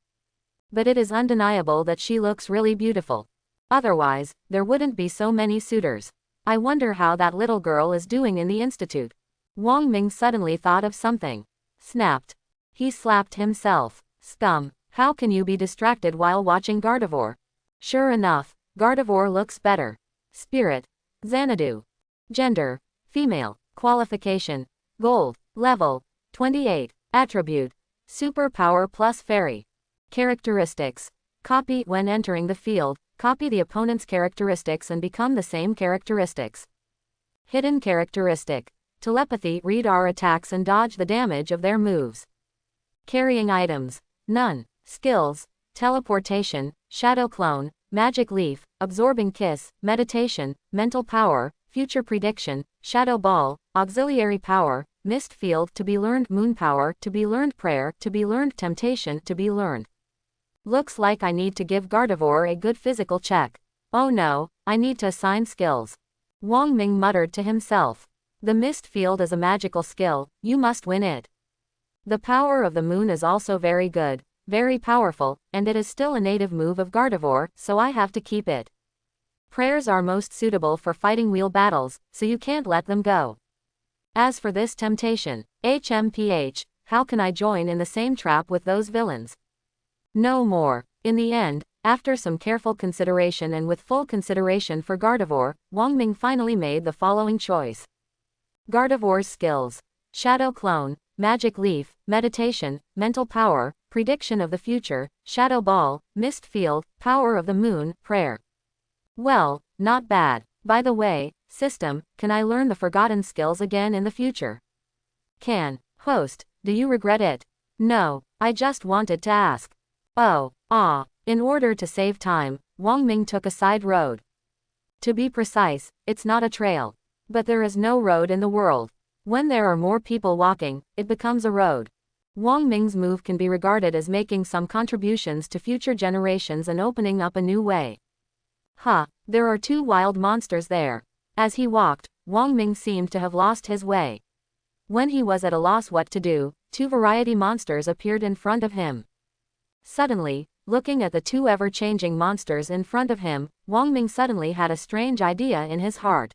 But it is undeniable that she looks really beautiful. Otherwise, there wouldn't be so many suitors. I wonder how that little girl is doing in the institute. Wang Ming suddenly thought of something. Snapped. He slapped himself. Scum, how can you be distracted while watching Gardevoir? Sure enough, Gardevoir looks better. Spirit. Xanadu. Gender. Female. Qualification. Gold. Level. 28. Attribute. Superpower plus fairy. Characteristics. Copy. When entering the field, copy the opponent's characteristics and become the same characteristics. Hidden characteristic. Telepathy. Read our attacks and dodge the damage of their moves. Carrying items. None. Skills. Teleportation. Shadow clone. Magic leaf. Absorbing kiss. Meditation. Mental power. Future prediction. Shadow ball. Auxiliary power. Mist field. To be learned. Moon power. To be learned. Prayer. To be learned. Temptation. To be learned. Looks like I need to give Gardevoir a good physical check. Oh no, I need to assign skills. Wang Ming muttered to himself. The mist field is a magical skill, you must win it. The power of the moon is also very good, very powerful, and it is still a native move of Gardevoir, so I have to keep it. Prayers are most suitable for fighting wheel battles, so you can't let them go. As for this temptation, HMPH, how can I join in the same trap with those villains? No more. In the end, after some careful consideration and with full consideration for Gardevoir, Wang Ming finally made the following choice. Gardevoir's skills. Shadow clone, magic leaf, meditation, mental power, prediction of the future, shadow ball, mist field, power of the moon, prayer. Well, not bad. By the way, system, can I learn the forgotten skills again in the future? Can. Host, do you regret it? No, I just wanted to ask. Oh, In order to save time, Wang Ming took a side road. To be precise, it's not a trail. But there is no road in the world. When there are more people walking, it becomes a road. Wang Ming's move can be regarded as making some contributions to future generations and opening up a new way. There are 2 wild monsters there. As he walked, Wang Ming seemed to have lost his way. When he was at a loss what to do, 2 variety monsters appeared in front of him. Suddenly, looking at the 2 ever-changing monsters in front of him, Wang Ming suddenly had a strange idea in his heart.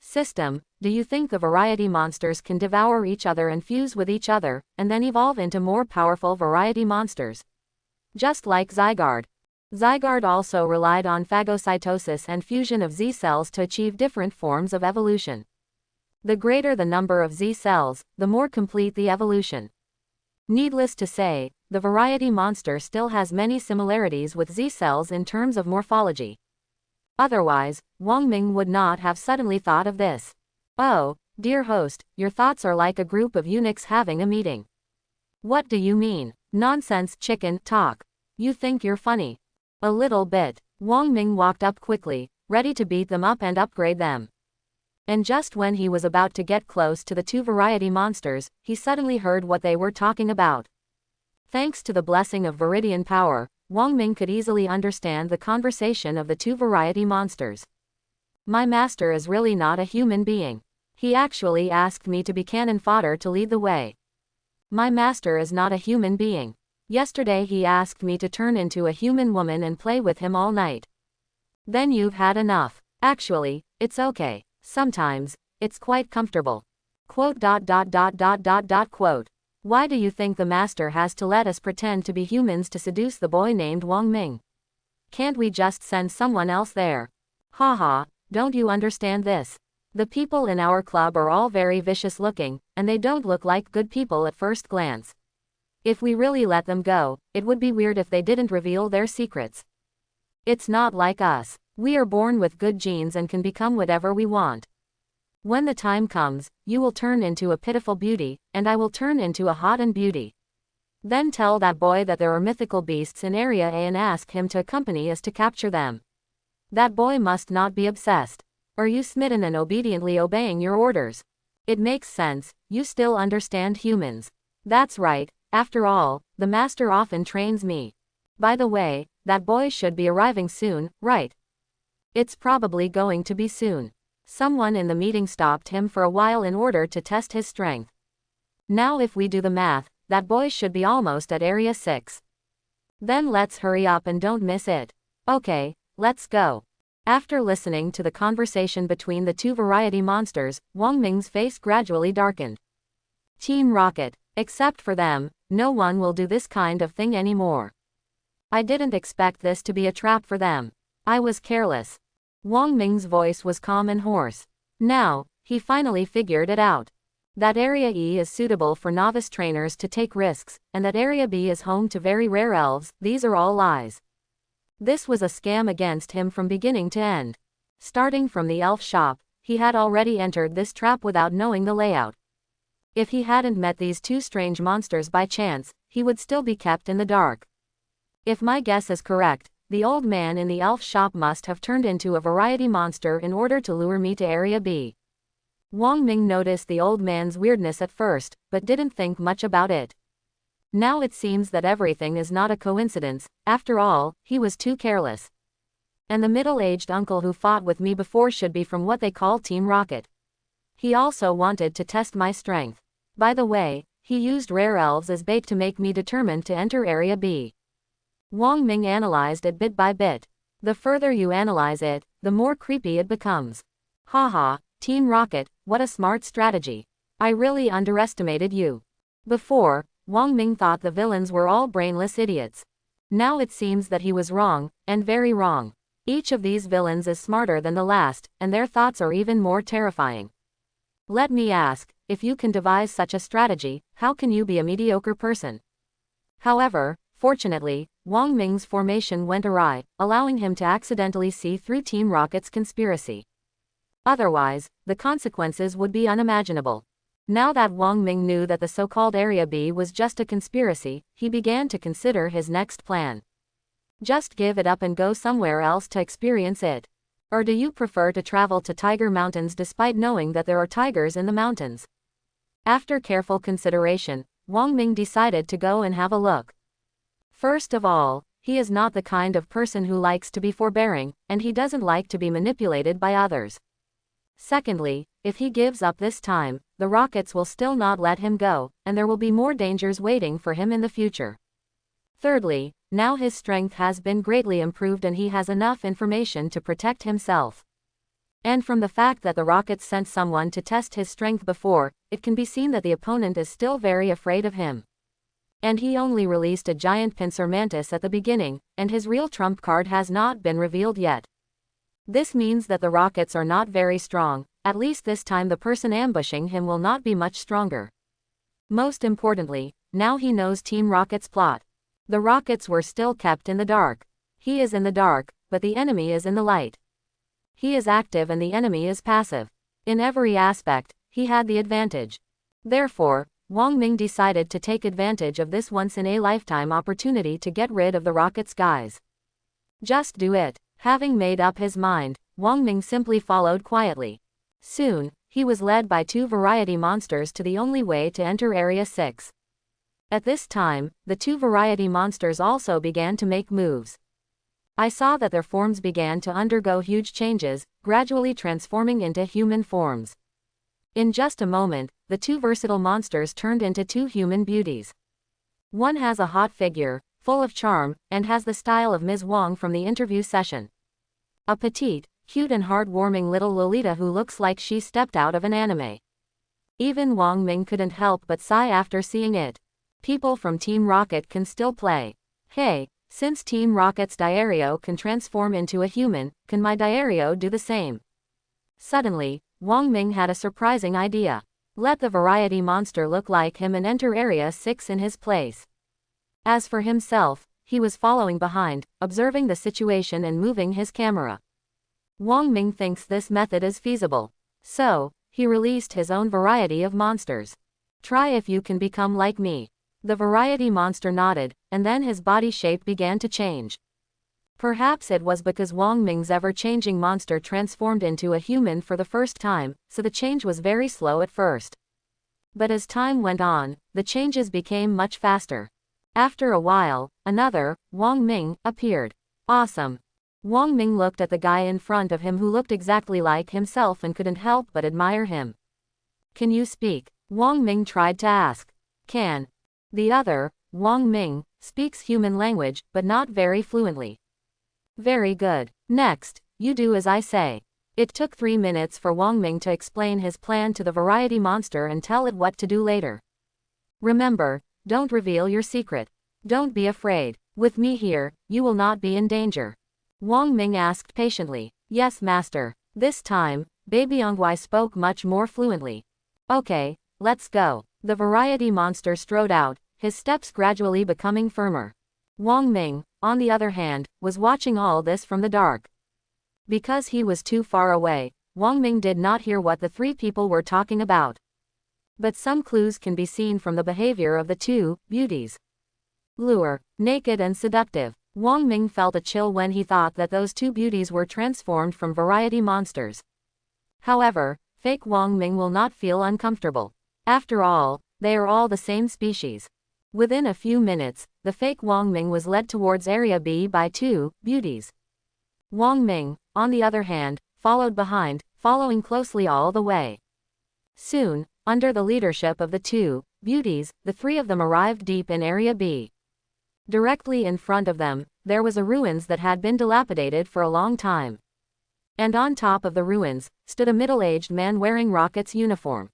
System, do you think the variety monsters can devour each other and fuse with each other, and then evolve into more powerful variety monsters? Just like Zygarde. Zygarde also relied on phagocytosis and fusion of Z cells to achieve different forms of evolution. The greater the number of Z cells, the more complete the evolution. Needless to say, the variety monster still has many similarities with Z cells in terms of morphology. Otherwise, Wang Ming would not have suddenly thought of this. Oh, dear host, your thoughts are like a group of eunuchs having a meeting. What do you mean? Nonsense chicken talk. You think you're funny? A little bit. Wang Ming walked up quickly, ready to beat them up and upgrade them. And just when he was about to get close to the two variety monsters, he suddenly heard what they were talking about. Thanks to the blessing of Viridian power, Wang Ming could easily understand the conversation of the two variety monsters. My master is really not a human being. He actually asked me to be cannon fodder to lead the way. My master is not a human being. Yesterday he asked me to turn into a human woman and play with him all night. Then you've had enough. Actually, it's okay. Sometimes, it's quite comfortable. Quote. Why do you think the master has to let us pretend to be humans to seduce the boy named Wang Ming? Can't we just send someone else there? Haha, don't you understand this? The people in our club are all very vicious looking, and they don't look like good people at first glance. If we really let them go, it would be weird if they didn't reveal their secrets. It's not like us. We are born with good genes and can become whatever we want. When the time comes, you will turn into a pitiful beauty, and I will turn into a hot and beauty. Then tell that boy that there are mythical beasts in Area A and ask him to accompany us to capture them. That boy must not be obsessed. Are you smitten and obediently obeying your orders? It makes sense, you still understand humans. That's right, after all, the master often trains me. By the way, that boy should be arriving soon, right? It's probably going to be soon. Someone in the meeting stopped him for a while in order to test his strength. Now if we do the math, that boy should be almost at Area 6. Then let's hurry up and don't miss it. Okay, let's go. After listening to the conversation between the two variety monsters, Wang Ming's face gradually darkened. Team Rocket. Except for them, no one will do this kind of thing anymore. I didn't expect this to be a trap for them. I was careless. Wang Ming's voice was calm and hoarse. Now, he finally figured it out. That Area E is suitable for novice trainers to take risks, and that Area B is home to very rare elves, these are all lies. This was a scam against him from beginning to end. Starting from the elf shop, he had already entered this trap without knowing the layout. If he hadn't met these two strange monsters by chance, he would still be kept in the dark. If my guess is correct, the old man in the elf shop must have turned into a variety monster in order to lure me to Area B. Wang Ming noticed the old man's weirdness at first, but didn't think much about it. Now it seems that everything is not a coincidence, after all, he was too careless. And the middle-aged uncle who fought with me before should be from what they call Team Rocket. He also wanted to test my strength. By the way, he used rare elves as bait to make me determined to enter Area B. Wang Ming analyzed it bit by bit. The further you analyze it, the more creepy it becomes. Haha, Team Rocket, what a smart strategy. I really underestimated you. Before, Wang Ming thought the villains were all brainless idiots. Now it seems that he was wrong, and very wrong. Each of these villains is smarter than the last, and their thoughts are even more terrifying. Let me ask, if you can devise such a strategy, how can you be a mediocre person? However, fortunately, Wang Ming's formation went awry, allowing him to accidentally see through Team Rocket's conspiracy. Otherwise, the consequences would be unimaginable. Now that Wang Ming knew that the so-called Area B was just a conspiracy, he began to consider his next plan. Just give it up and go somewhere else to experience it. Or do you prefer to travel to Tiger Mountains despite knowing that there are tigers in the mountains? After careful consideration, Wang Ming decided to go and have a look. First of all, he is not the kind of person who likes to be forbearing, and he doesn't like to be manipulated by others. Secondly, if he gives up this time, the Rockets will still not let him go, and there will be more dangers waiting for him in the future. Thirdly, now his strength has been greatly improved and he has enough information to protect himself. And from the fact that the Rockets sent someone to test his strength before, it can be seen that the opponent is still very afraid of him. And he only released a giant pincer mantis at the beginning, and his real trump card has not been revealed yet. This means that the Rockets are not very strong, at least this time the person ambushing him will not be much stronger. Most importantly, now he knows Team Rocket's plot. The Rockets were still kept in the dark. He is in the dark, but the enemy is in the light. He is active and the enemy is passive. In every aspect, he had the advantage. Therefore, Wang Ming decided to take advantage of this once-in-a-lifetime opportunity to get rid of the rocket's guys. Just do it. Having made up his mind, Wang Ming simply followed quietly. Soon, he was led by 2 variety monsters to the only way to enter Area 6. At this time, the 2 variety monsters also began to make moves. I saw that their forms began to undergo huge changes, gradually transforming into human forms. In just a moment, the 2 versatile monsters turned into 2 human beauties. One has a hot figure, full of charm, and has the style of Ms. Wang from the interview session. A petite, cute and heartwarming little Lolita who looks like she stepped out of an anime. Even Wang Ming couldn't help but sigh after seeing it. People from Team Rocket can still play. Hey, since Team Rocket's Diario can transform into a human, can my Diario do the same? Suddenly, Wang Ming had a surprising idea. Let the variety monster look like him and enter Area 6 in his place. As for himself, he was following behind, observing the situation and moving his camera. Wang Ming thinks this method is feasible. So, he released his own variety of monsters. Try if you can become like me. The variety monster nodded, and then his body shape began to change. Perhaps it was because Wang Ming's ever-changing monster transformed into a human for the first time, so the change was very slow at first. But as time went on, the changes became much faster. After a while, another, Wang Ming, appeared. Awesome. Wang Ming looked at the guy in front of him who looked exactly like himself and couldn't help but admire him. Can you speak? Wang Ming tried to ask. Can. The other, Wang Ming, speaks human language, but not very fluently. Very good. Next, you do as I say. It took 3 minutes for Wang Ming to explain his plan to the variety monster and tell it what to do later. Remember, don't reveal your secret. Don't be afraid. With me here, you will not be in danger. Wang Ming asked patiently. Yes, master. This time, Baby Yongwei spoke much more fluently. Okay, let's go. The variety monster strode out, his steps gradually becoming firmer. Wang Ming, on the other hand, was watching all this from the dark. Because he was too far away, Wang Ming did not hear what the 3 people were talking about. But some clues can be seen from the behavior of the 2 beauties. Lure, naked and seductive. Wang Ming felt a chill when he thought that those 2 beauties were transformed from variety monsters. However, fake Wang Ming will not feel uncomfortable. After all, they are all the same species. Within a few minutes, the fake Wang Ming was led towards Area B by 2 beauties. Wang Ming, on the other hand, followed behind, following closely all the way. Soon, under the leadership of the 2 beauties, the 3 of them arrived deep in Area B. Directly in front of them, there was a ruins that had been dilapidated for a long time. And on top of the ruins, stood a middle-aged man wearing Rocket's uniform.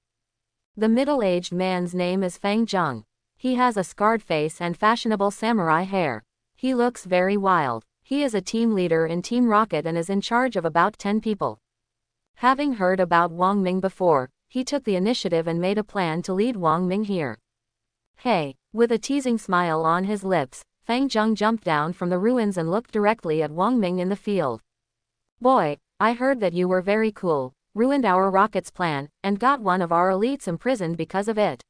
The middle-aged man's name is Fang Zheng. He has a scarred face and fashionable samurai hair. He looks very wild. He is a team leader in Team Rocket and is in charge of about 10 people. Having heard about Wang Ming before, he took the initiative and made a plan to lead Wang Ming here. Hey, with a teasing smile on his lips, Fang Zheng jumped down from the ruins and looked directly at Wang Ming in the field. Boy, I heard that you were very cool, ruined our rocket's plan, and got one of our elites imprisoned because of it.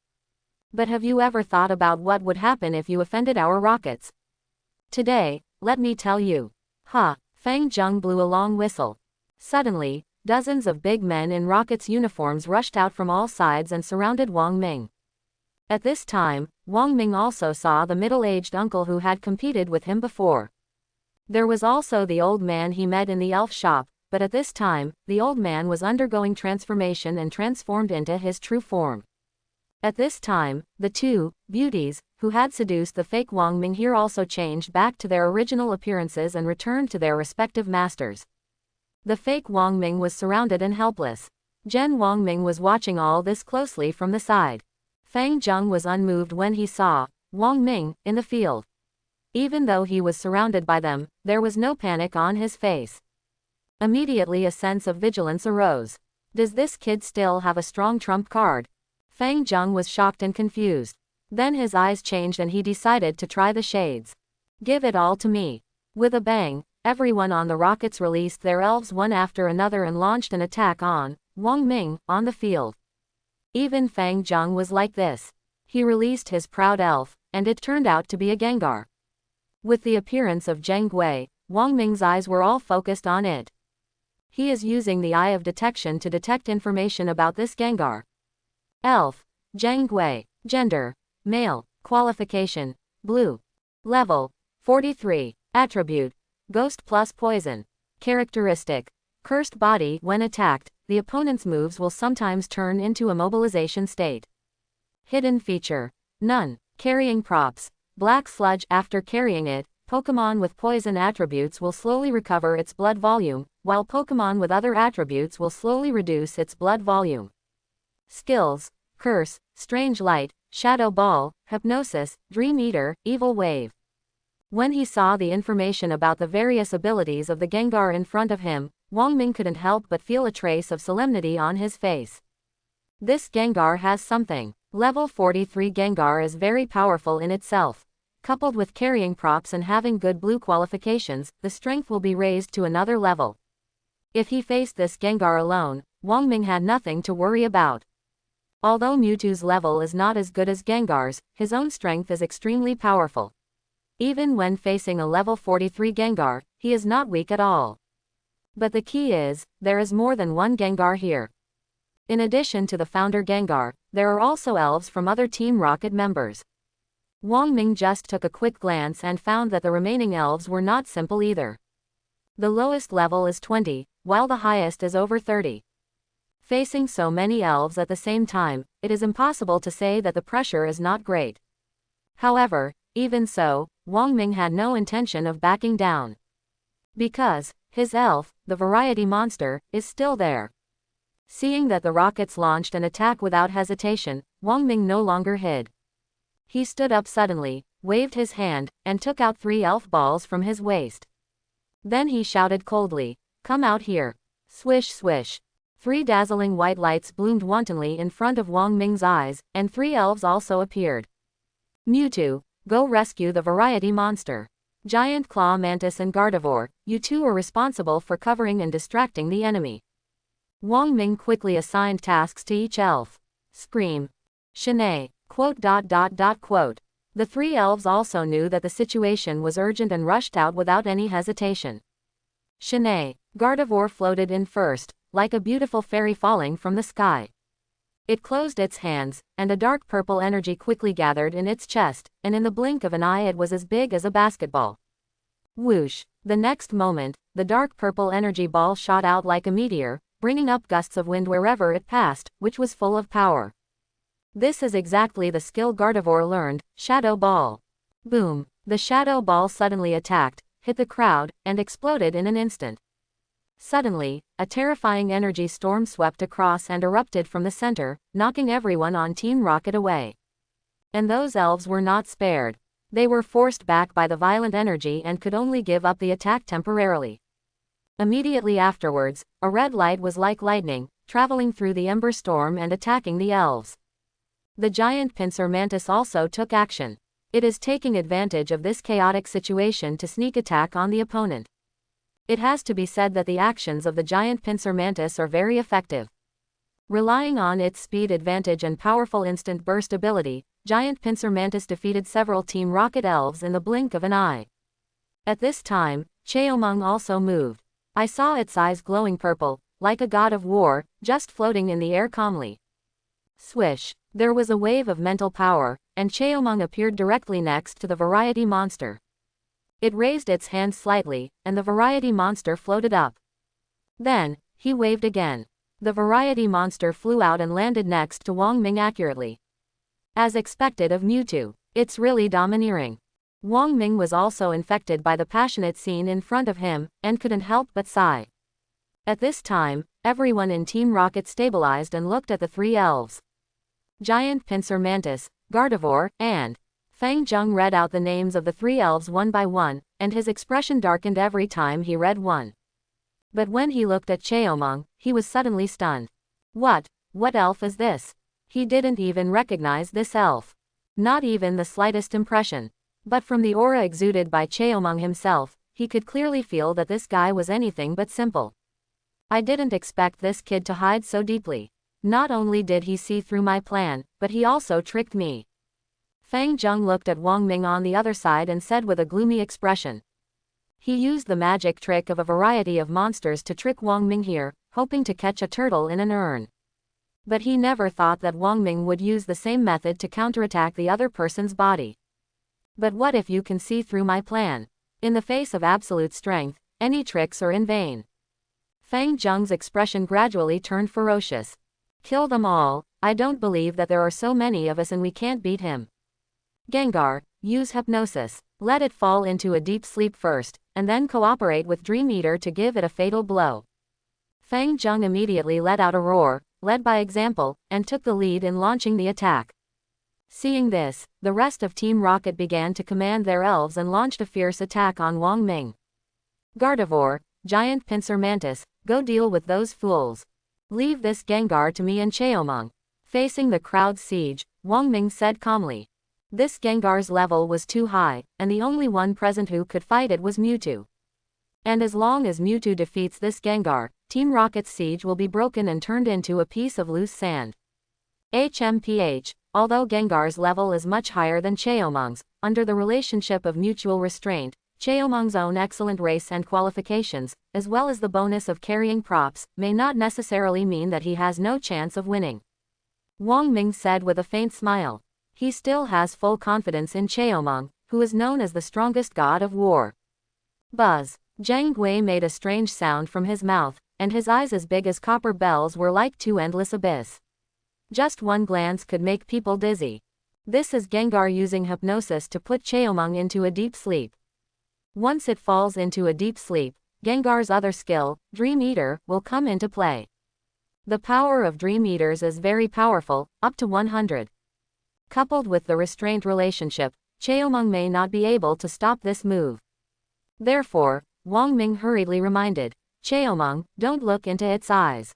But have you ever thought about what would happen if you offended our rockets? Today, let me tell you. Ha, Fang Zheng blew a long whistle. Suddenly, dozens of big men in rockets' uniforms rushed out from all sides and surrounded Wang Ming. At this time, Wang Ming also saw the middle-aged uncle who had competed with him before. There was also the old man he met in the elf shop, but at this time, the old man was undergoing transformation and transformed into his true form. At this time, the 2 beauties, who had seduced the fake Wang Ming here also changed back to their original appearances and returned to their respective masters. The fake Wang Ming was surrounded and helpless. Gen Wang Ming was watching all this closely from the side. Fang Zheng was unmoved when he saw Wang Ming in the field. Even though he was surrounded by them, there was no panic on his face. Immediately a sense of vigilance arose. Does this kid still have a strong trump card? Fang Zheng was shocked and confused. Then his eyes changed and he decided to try the shades. Give it all to me. With a bang, everyone on the rockets released their elves one after another and launched an attack on Wang Ming on the field. Even Fang Zheng was like this. He released his proud elf, and it turned out to be a Gengar. With the appearance of Zheng Gui, Wang Ming's eyes were all focused on it. He is using the eye of detection to detect information about this Gengar. Elf. Zheng Gui. Gender. Male. Qualification. Blue. Level. 43. Attribute. Ghost plus poison. Characteristic. Cursed body. When attacked, the opponent's moves will sometimes turn into a mobilization state. Hidden feature. None. Carrying props. Black sludge. After carrying it, Pokémon with poison attributes will slowly recover its blood volume, while Pokémon with other attributes will slowly reduce its blood volume. Skills. Curse, Strange Light, Shadow Ball, Hypnosis, Dream Eater, Evil Wave. When he saw the information about the various abilities of the Gengar in front of him, Wang Ming couldn't help but feel a trace of solemnity on his face. This Gengar has something. Level 43 Gengar is very powerful in itself. Coupled with carrying props and having good blue qualifications, the strength will be raised to another level. If he faced this Gengar alone, Wang Ming had nothing to worry about. Although Mewtwo's level is not as good as Gengar's, his own strength is extremely powerful. Even when facing a level 43 Gengar, he is not weak at all. But the key is, there is more than one Gengar here. In addition to the founder Gengar, there are also elves from other Team Rocket members. Wang Ming just took a quick glance and found that the remaining elves were not simple either. The lowest level is 20, while the highest is over 30. Facing so many elves at the same time, it is impossible to say that the pressure is not great. However, even so, Wang Ming had no intention of backing down. Because his elf, the variety monster, is still there. Seeing that the rockets launched an attack without hesitation, Wang Ming no longer hid. He stood up suddenly, waved his hand, and took out 3 elf balls from his waist. Then he shouted coldly, "Come out here." Swish swish. 3 dazzling white lights bloomed wantonly in front of Wang Ming's eyes, and 3 elves also appeared. Mewtwo, go rescue the variety monster. Giant Claw Mantis and Gardevoir, you two are responsible for covering and distracting the enemy. Wang Ming quickly assigned tasks to each elf. Scream. Shanae. ... The 3 elves also knew that the situation was urgent and rushed out without any hesitation. Shanae. Gardevoir floated in first, like a beautiful fairy falling from the sky. It closed its hands, and a dark purple energy quickly gathered in its chest, and in the blink of an eye it was as big as a basketball. Whoosh! The next moment, the dark purple energy ball shot out like a meteor, bringing up gusts of wind wherever it passed, which was full of power. This is exactly the skill Gardevoir learned, Shadow Ball. Boom! The Shadow Ball suddenly attacked, hit the crowd, and exploded in an instant. Suddenly, a terrifying energy storm swept across and erupted from the center, knocking everyone on Team Rocket away. And those elves were not spared. They were forced back by the violent energy and could only give up the attack temporarily. Immediately afterwards, a red light was like lightning, traveling through the ember storm and attacking the elves. The giant pincer mantis also took action. It is taking advantage of this chaotic situation to sneak attack on the opponent. It has to be said that the actions of the giant pincer mantis are very effective. Relying on its speed advantage and powerful instant burst ability, giant pincer mantis defeated several Team Rocket elves in the blink of an eye. At this time, Cheomung also moved. I saw its eyes glowing purple, like a god of war, just floating in the air calmly. Swish! There was a wave of mental power, and Cheomung appeared directly next to the variety monster. It raised its hand slightly, and the variety monster floated up. Then, he waved again. The variety monster flew out and landed next to Wang Ming accurately. As expected of Mewtwo, it's really domineering. Wang Ming was also infected by the passionate scene in front of him, and couldn't help but sigh. At this time, everyone in Team Rocket stabilized and looked at the 3 elves. Giant Pincer Mantis, Gardevoir, and Fang Zheng read out the names of the 3 elves one by one, and his expression darkened every time he read one. But when he looked at Cheomung, he was suddenly stunned. What elf is this? He didn't even recognize this elf. Not even the slightest impression. But from the aura exuded by Cheomung himself, he could clearly feel that this guy was anything but simple. I didn't expect this kid to hide so deeply. Not only did he see through my plan, but he also tricked me. Fang Zheng looked at Wang Ming on the other side and said with a gloomy expression. He used the magic trick of a variety of monsters to trick Wang Ming here, hoping to catch a turtle in an urn. But he never thought that Wang Ming would use the same method to counterattack the other person's body. But what if you can see through my plan? In the face of absolute strength, any tricks are in vain. Fang Zheng's expression gradually turned ferocious. Kill them all, I don't believe that there are so many of us and we can't beat him. Gengar, use hypnosis. Let it fall into a deep sleep first, and then cooperate with Dream Eater to give it a fatal blow. Fang Zheng immediately let out a roar, led by example, and took the lead in launching the attack. Seeing this, the rest of Team Rocket began to command their elves and launched a fierce attack on Wang Ming. Gardevoir, Giant Pincer Mantis, go deal with those fools. Leave this Gengar to me and Cheomong. Facing the crowd's siege, Wang Ming said calmly. This Gengar's level was too high, and the only one present who could fight it was Mewtwo. And as long as Mewtwo defeats this Gengar, Team Rocket's siege will be broken and turned into a piece of loose sand. HMPH, although Gengar's level is much higher than Cheomong's, under the relationship of mutual restraint, Cheomong's own excellent race and qualifications, as well as the bonus of carrying props, may not necessarily mean that he has no chance of winning. Wang Ming said with a faint smile. He still has full confidence in Cheomong, who is known as the strongest god of war. Buzz. Zhang Gui made a strange sound from his mouth, and his eyes as big as copper bells were like two endless abyss. Just one glance could make people dizzy. This is Gengar using hypnosis to put Cheomong into a deep sleep. Once it falls into a deep sleep, Gengar's other skill, Dream Eater, will come into play. The power of Dream Eaters is very powerful, up to 100. Coupled with the restraint relationship, Cheomong may not be able to stop this move. Therefore, Wang Ming hurriedly reminded, Cheomong, don't look into its eyes.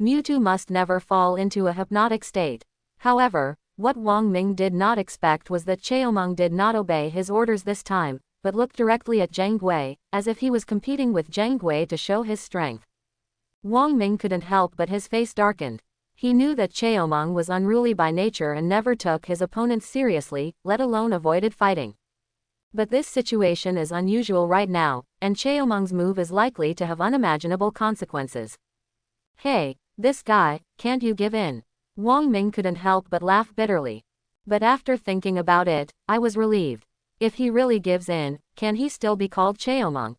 Mewtwo must never fall into a hypnotic state. However, what Wang Ming did not expect was that Cheomong did not obey his orders this time, but looked directly at Zhang Gui, as if he was competing with Zhang Gui to show his strength. Wang Ming couldn't help but his face darkened. He knew that Cheomong was unruly by nature and never took his opponents seriously, let alone avoided fighting. But this situation is unusual right now, and Cheomong's move is likely to have unimaginable consequences. Hey, this guy, can't you give in? Wang Ming couldn't help but laugh bitterly. But after thinking about it, I was relieved. If he really gives in, can he still be called Cheomong?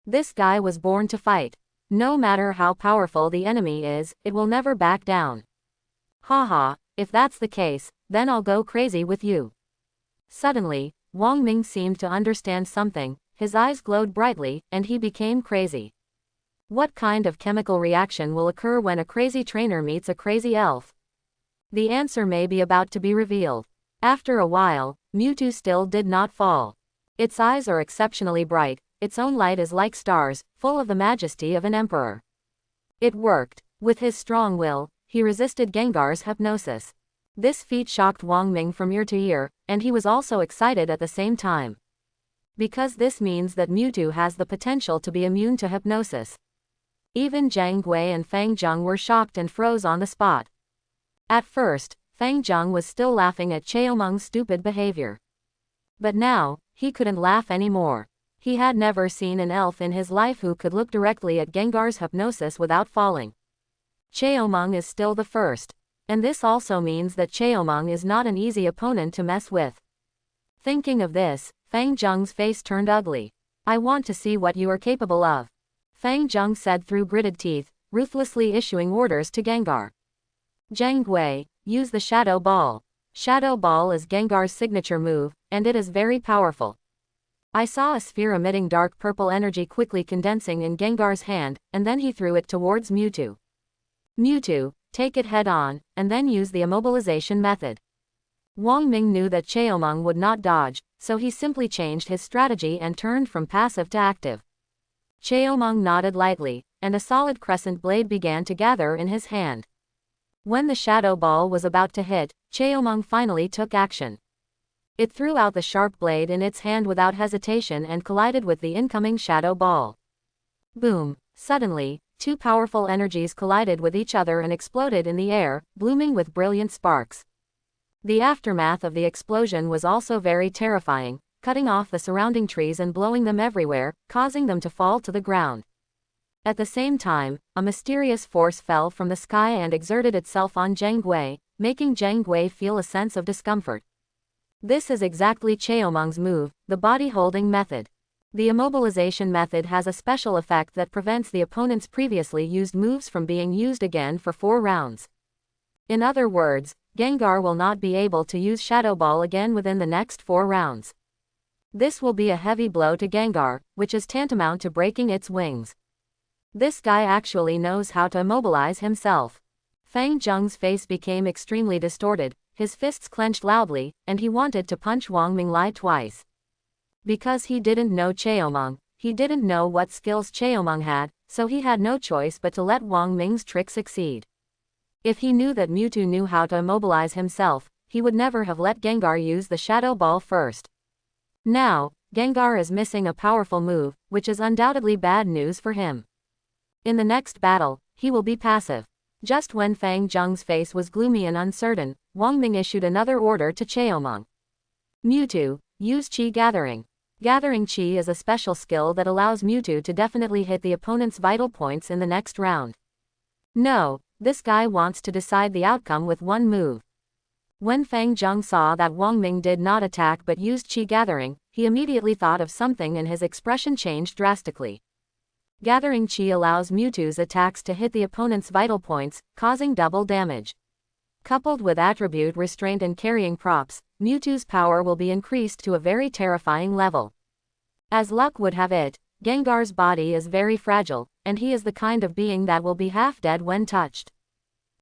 This guy was born to fight. No matter how powerful the enemy is, it will never back down. Haha, if that's the case, then I'll go crazy with you. Suddenly, Wang Ming seemed to understand something, his eyes glowed brightly, and he became crazy. What kind of chemical reaction will occur when a crazy trainer meets a crazy elf? The answer may be about to be revealed. After a while, Mewtwo still did not fall. Its eyes are exceptionally bright, its own light is like stars, full of the majesty of an emperor. It worked. With his strong will, he resisted Gengar's hypnosis. This feat shocked Wang Ming from ear to ear, and he was also excited at the same time. Because this means that Mewtwo has the potential to be immune to hypnosis. Even Zhang Gui and Fang Zheng were shocked and froze on the spot. At first, Fang Zheng was still laughing at Cheomong's stupid behavior. But now, he couldn't laugh anymore. He had never seen an elf in his life who could look directly at Gengar's hypnosis without falling. Cheomong is still the first. And this also means that Cheomong is not an easy opponent to mess with. Thinking of this, Fang Zheng's face turned ugly. I want to see what you are capable of. Fang Zheng said through gritted teeth, ruthlessly issuing orders to Gengar. Zhang Gui, use the Shadow Ball. Shadow Ball is Gengar's signature move, and it is very powerful. I saw a sphere emitting dark purple energy quickly condensing in Gengar's hand, and then he threw it towards Mewtwo. Mewtwo, take it head on, and then use the immobilization method. Wang Ming knew that Cheomong would not dodge, so he simply changed his strategy and turned from passive to active. Cheomong nodded lightly, and a solid crescent blade began to gather in his hand. When the shadow ball was about to hit, Cheomong finally took action. It threw out the sharp blade in its hand without hesitation and collided with the incoming shadow ball. Boom! Suddenly, two powerful energies collided with each other and exploded in the air, blooming with brilliant sparks. The aftermath of the explosion was also very terrifying, cutting off the surrounding trees and blowing them everywhere, causing them to fall to the ground. At the same time, a mysterious force fell from the sky and exerted itself on Zhang Gui, making Zhang Gui feel a sense of discomfort. This is exactly Cheomeng's move, the body-holding method. The immobilization method has a special effect that prevents the opponent's previously used moves from being used again for 4 rounds. In other words, Gengar will not be able to use Shadow Ball again within the next 4 rounds. This will be a heavy blow to Gengar, which is tantamount to breaking its wings. This guy actually knows how to immobilize himself. Fang Zheng's face became extremely distorted, his fists clenched loudly, and he wanted to punch Wang Minglai twice. Because he didn't know Cheomeng, he didn't know what skills Cheomeng had, so he had no choice but to let Wang Ming's trick succeed. If he knew that Mewtwo knew how to immobilize himself, he would never have let Gengar use the Shadow Ball first. Now, Gengar is missing a powerful move, which is undoubtedly bad news for him. In the next battle, he will be passive. Just when Fang Zheng's face was gloomy and uncertain, Wang Ming issued another order to Cheomeng. Mewtwo, use Chi Gathering. Gathering Chi is a special skill that allows Mewtwo to definitely hit the opponent's vital points in the next round. No, this guy wants to decide the outcome with one move. When Fang Zheng saw that Wang Ming did not attack but used Chi Gathering, he immediately thought of something and his expression changed drastically. Gathering Chi allows Mewtwo's attacks to hit the opponent's vital points, causing double damage. Coupled with attribute restraint and carrying props, Mewtwo's power will be increased to a very terrifying level. As luck would have it, Gengar's body is very fragile, and he is the kind of being that will be half dead when touched.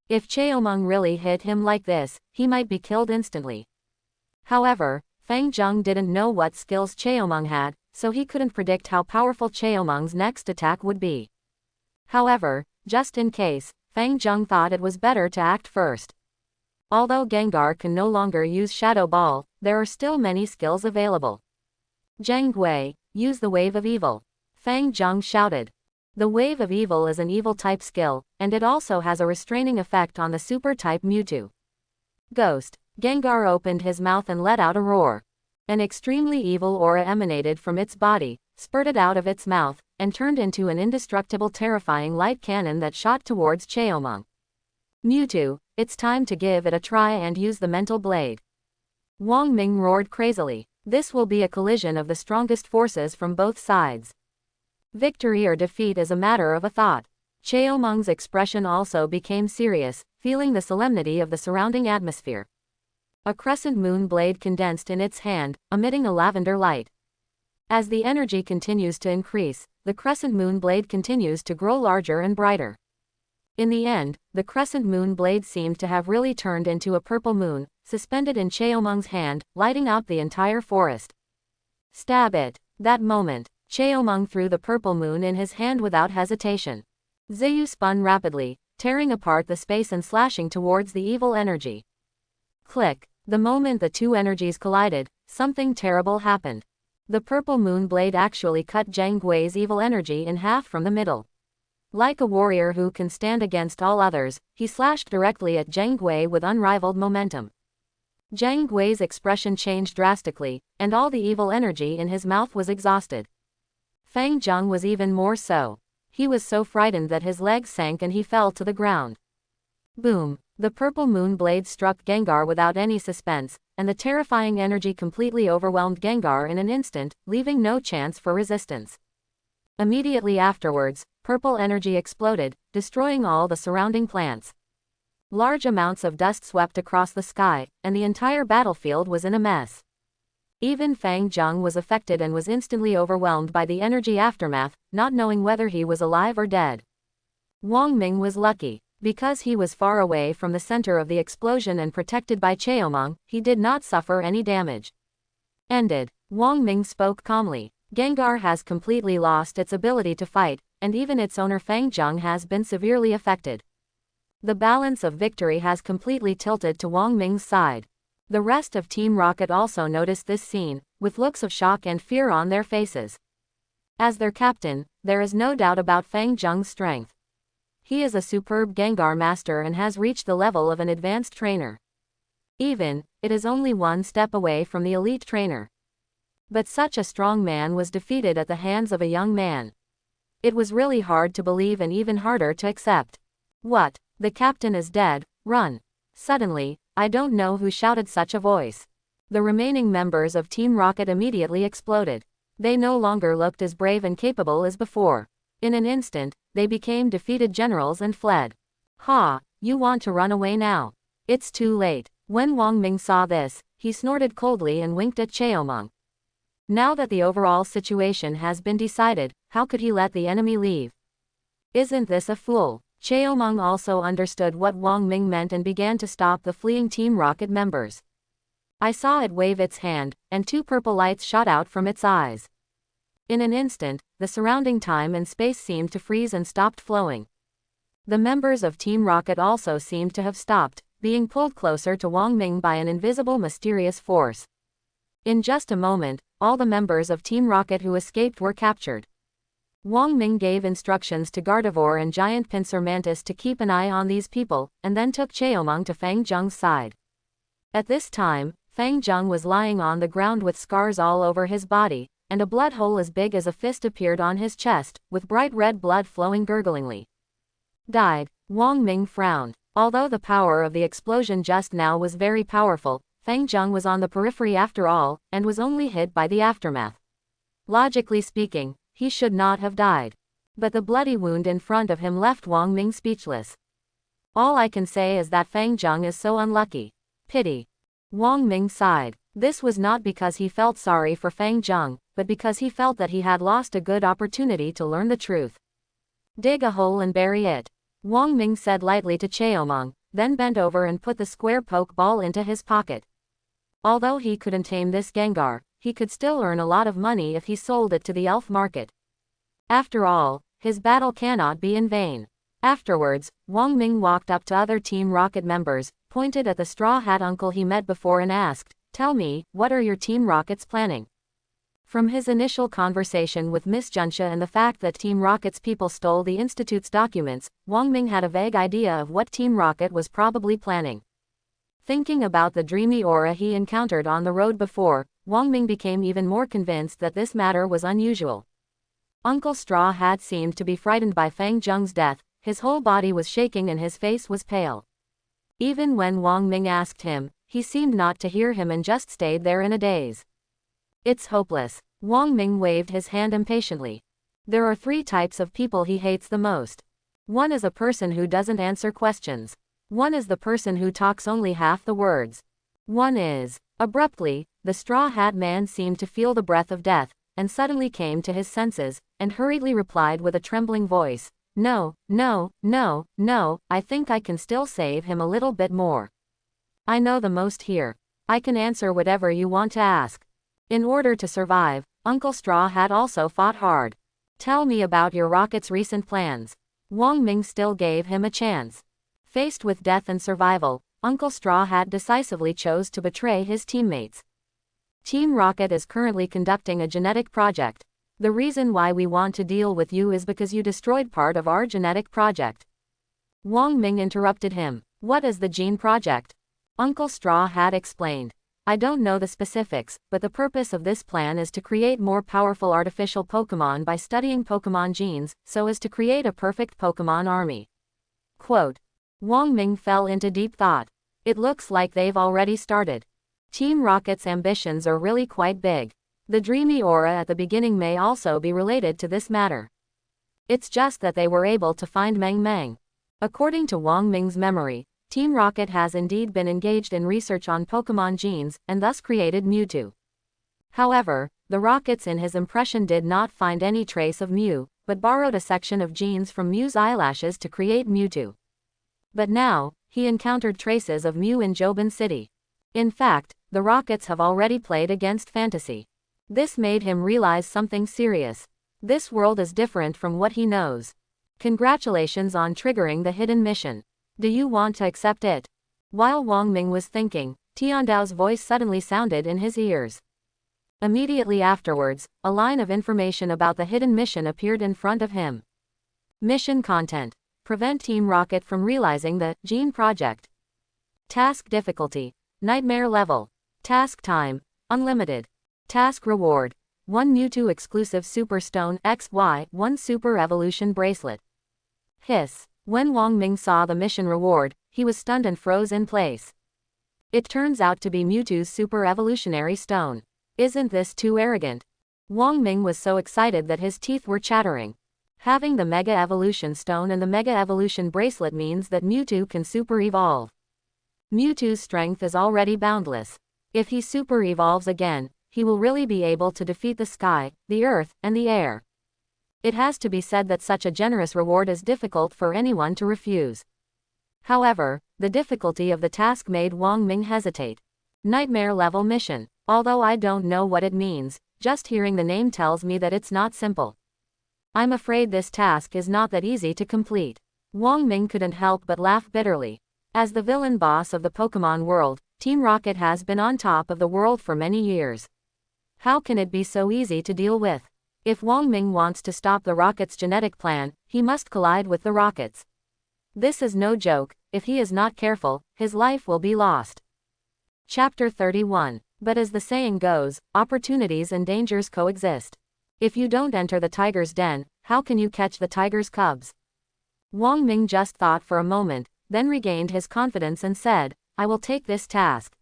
If Cheomeng really hit him like this, he might be killed instantly. However, Fang Zheng didn't know what skills Cheomeng had, so he couldn't predict how powerful Cheomeng's next attack would be. However, just in case, Fang Zheng thought it was better to act first. Although Gengar can no longer use Shadow Ball, there are still many skills available. Zhang Gui, use the Wave of Evil. Fang Zheng shouted. The Wave of Evil is an evil-type skill, and it also has a restraining effect on the super-type Mewtwo. Ghost. Gengar opened his mouth and let out a roar. An extremely evil aura emanated from its body, spurted out of its mouth, and turned into an indestructible terrifying light cannon that shot towards Cheomeng. Mewtwo, it's time to give it a try and use the mental blade. Wang Ming roared crazily. This will be a collision of the strongest forces from both sides. Victory or defeat is a matter of a thought. Cheomeng's expression also became serious, feeling the solemnity of the surrounding atmosphere. A crescent moon blade condensed in its hand, emitting a lavender light. As the energy continues to increase, the crescent moon blade continues to grow larger and brighter. In the end, the crescent moon blade seemed to have really turned into a purple moon, suspended in Cheomeng's hand, lighting up the entire forest. Stab it! That moment, Cheomeng threw the purple moon in his hand without hesitation. Ziyu spun rapidly, tearing apart the space and slashing towards the evil energy. Click! The moment the two energies collided, something terrible happened. The purple moon blade actually cut Zhang Gui's evil energy in half from the middle. Like a warrior who can stand against all others, he slashed directly at Zhang Gui with unrivaled momentum. Zhang Gui's expression changed drastically, and all the evil energy in his mouth was exhausted. Fang Zheng was even more so. He was so frightened that his legs sank and he fell to the ground. Boom! The purple moon blade struck Gengar without any suspense, and the terrifying energy completely overwhelmed Gengar in an instant, leaving no chance for resistance. Immediately afterwards, purple energy exploded, destroying all the surrounding plants. Large amounts of dust swept across the sky, and the entire battlefield was in a mess. Even Fang Zheng was affected and was instantly overwhelmed by the energy aftermath, not knowing whether he was alive or dead. Wang Ming was lucky. Because he was far away from the center of the explosion and protected by Cheomeng, he did not suffer any damage. Ended. Wang Ming spoke calmly. Gengar has completely lost its ability to fight, and even its owner Fang Zheng has been severely affected. The balance of victory has completely tilted to Wang Ming's side. The rest of Team Rocket also noticed this scene, with looks of shock and fear on their faces. As their captain, there is no doubt about Fang Zheng's strength. He is a superb Gengar master and has reached the level of an advanced trainer. Even, it is only one step away from the elite trainer. But such a strong man was defeated at the hands of a young man. It was really hard to believe and even harder to accept. What? The captain is dead, run. Suddenly, I don't know who shouted such a voice. The remaining members of Team Rocket immediately exploded. They no longer looked as brave and capable as before. In an instant, they became defeated generals and fled. Ha, you want to run away now? It's too late. When Wang Ming saw this, he snorted coldly and winked at Cheomeng. Now that the overall situation has been decided, how could he let the enemy leave? Isn't this a fool? Cheomeng also understood what Wang Ming meant and began to stop the fleeing Team Rocket members. I saw it wave its hand, and two purple lights shot out from its eyes. In an instant, the surrounding time and space seemed to freeze and stopped flowing. The members of Team Rocket also seemed to have stopped, being pulled closer to Wang Ming by an invisible mysterious force. In just a moment, all the members of Team Rocket who escaped were captured. Wang Ming gave instructions to Gardevoir and Giant Pincer Mantis to keep an eye on these people, and then took Cheomeng to Fang Zheng's side. At this time, Fang Zheng was lying on the ground with scars all over his body, and a blood hole as big as a fist appeared on his chest, with bright red blood flowing gurglingly. Died. Wang Ming frowned. Although the power of the explosion just now was very powerful, Fang Zheng was on the periphery after all, and was only hit by the aftermath. Logically speaking, he should not have died. But the bloody wound in front of him left Wang Ming speechless. All I can say is that Fang Zheng is so unlucky. Pity. Wang Ming sighed. This was not because he felt sorry for Fang Zheng, but because he felt that he had lost a good opportunity to learn the truth. Dig a hole and bury it. Wang Ming said lightly to Cheomeng, then bent over and put the square poke ball into his pocket. Although he couldn't tame this Gengar, he could still earn a lot of money if he sold it to the elf market. After all, his battle cannot be in vain. Afterwards, Wang Ming walked up to other Team Rocket members, pointed at the Straw Hat uncle he met before and asked, "Tell me, what are your Team Rockets planning?" From his initial conversation with Miss Junsha and the fact that Team Rocket's people stole the Institute's documents, Wang Ming had a vague idea of what Team Rocket was probably planning. Thinking about the dreamy aura he encountered on the road before, Wang Ming became even more convinced that this matter was unusual. Uncle Straw Hat seemed to be frightened by Fang Zheng's death, his whole body was shaking and his face was pale. Even when Wang Ming asked him, he seemed not to hear him and just stayed there in a daze. It's hopeless. Wang Ming waved his hand impatiently. There are three types of people he hates the most. One is a person who doesn't answer questions. One is the person who talks only half the words. One is, abruptly, the Straw Hat man seemed to feel the breath of death, and suddenly came to his senses, and hurriedly replied with a trembling voice, "No, no, no, no, I think I can still save him a little bit more. I know the most here. I can answer whatever you want to ask." In order to survive, Uncle Straw Hat also fought hard. "Tell me about your rocket's recent plans." Wang Ming still gave him a chance. Faced with death and survival, Uncle Straw Hat decisively chose to betray his teammates. Team Rocket is currently conducting a genetic project. The reason why we want to deal with you is because you destroyed part of our genetic project. Wang Ming interrupted him. What is the gene project? Uncle Straw Hat explained. I don't know the specifics, but the purpose of this plan is to create more powerful artificial Pokemon by studying Pokemon genes, so as to create a perfect Pokemon army. Quote. Wang Ming fell into deep thought. It looks like they've already started. Team Rocket's ambitions are really quite big. The dreamy aura at the beginning may also be related to this matter. It's just that they were able to find Meng Meng. According to Wang Ming's memory, Team Rocket has indeed been engaged in research on Pokemon genes, and thus created Mewtwo. However, the Rockets in his impression did not find any trace of Mew, but borrowed a section of genes from Mew's eyelashes to create Mewtwo. But now, he encountered traces of Mew in Jobin City. In fact, the Rockets have already played against fantasy. This made him realize something serious. This world is different from what he knows. Congratulations on triggering the hidden mission. Do you want to accept it? While Wang Ming was thinking, Tiandao's voice suddenly sounded in his ears. Immediately afterwards, a line of information about the hidden mission appeared in front of him. Mission content. Prevent Team Rocket from realizing the gene project. Task difficulty. Nightmare level. Task time. Unlimited. Task reward. 1 Mewtwo exclusive Super Stone XY 1 Super Evolution Bracelet. Hiss. When Wang Ming saw the mission reward, he was stunned and froze in place. It turns out to be Mewtwo's Super Evolutionary Stone. Isn't this too arrogant? Wang Ming was so excited that his teeth were chattering. Having the Mega Evolution Stone and the Mega Evolution Bracelet means that Mewtwo can Super Evolve. Mewtwo's strength is already boundless. If he Super Evolves again, he will really be able to defeat the sky, the earth, and the air. It has to be said that such a generous reward is difficult for anyone to refuse. However, the difficulty of the task made Wang Ming hesitate. Nightmare level mission. Although I don't know what it means, just hearing the name tells me that it's not simple. I'm afraid this task is not that easy to complete. Wang Ming couldn't help but laugh bitterly. As the villain boss of the Pokemon world, Team Rocket has been on top of the world for many years. How can it be so easy to deal with? If Wang Ming wants to stop the Rocket's genetic plan, he must collide with the Rockets. This is no joke. If he is not careful, his life will be lost. Chapter 31. But as the saying goes, opportunities and dangers coexist. If you don't enter the tiger's den, how can you catch the tiger's cubs? Wang Ming just thought for a moment, then regained his confidence and said, I will take this task.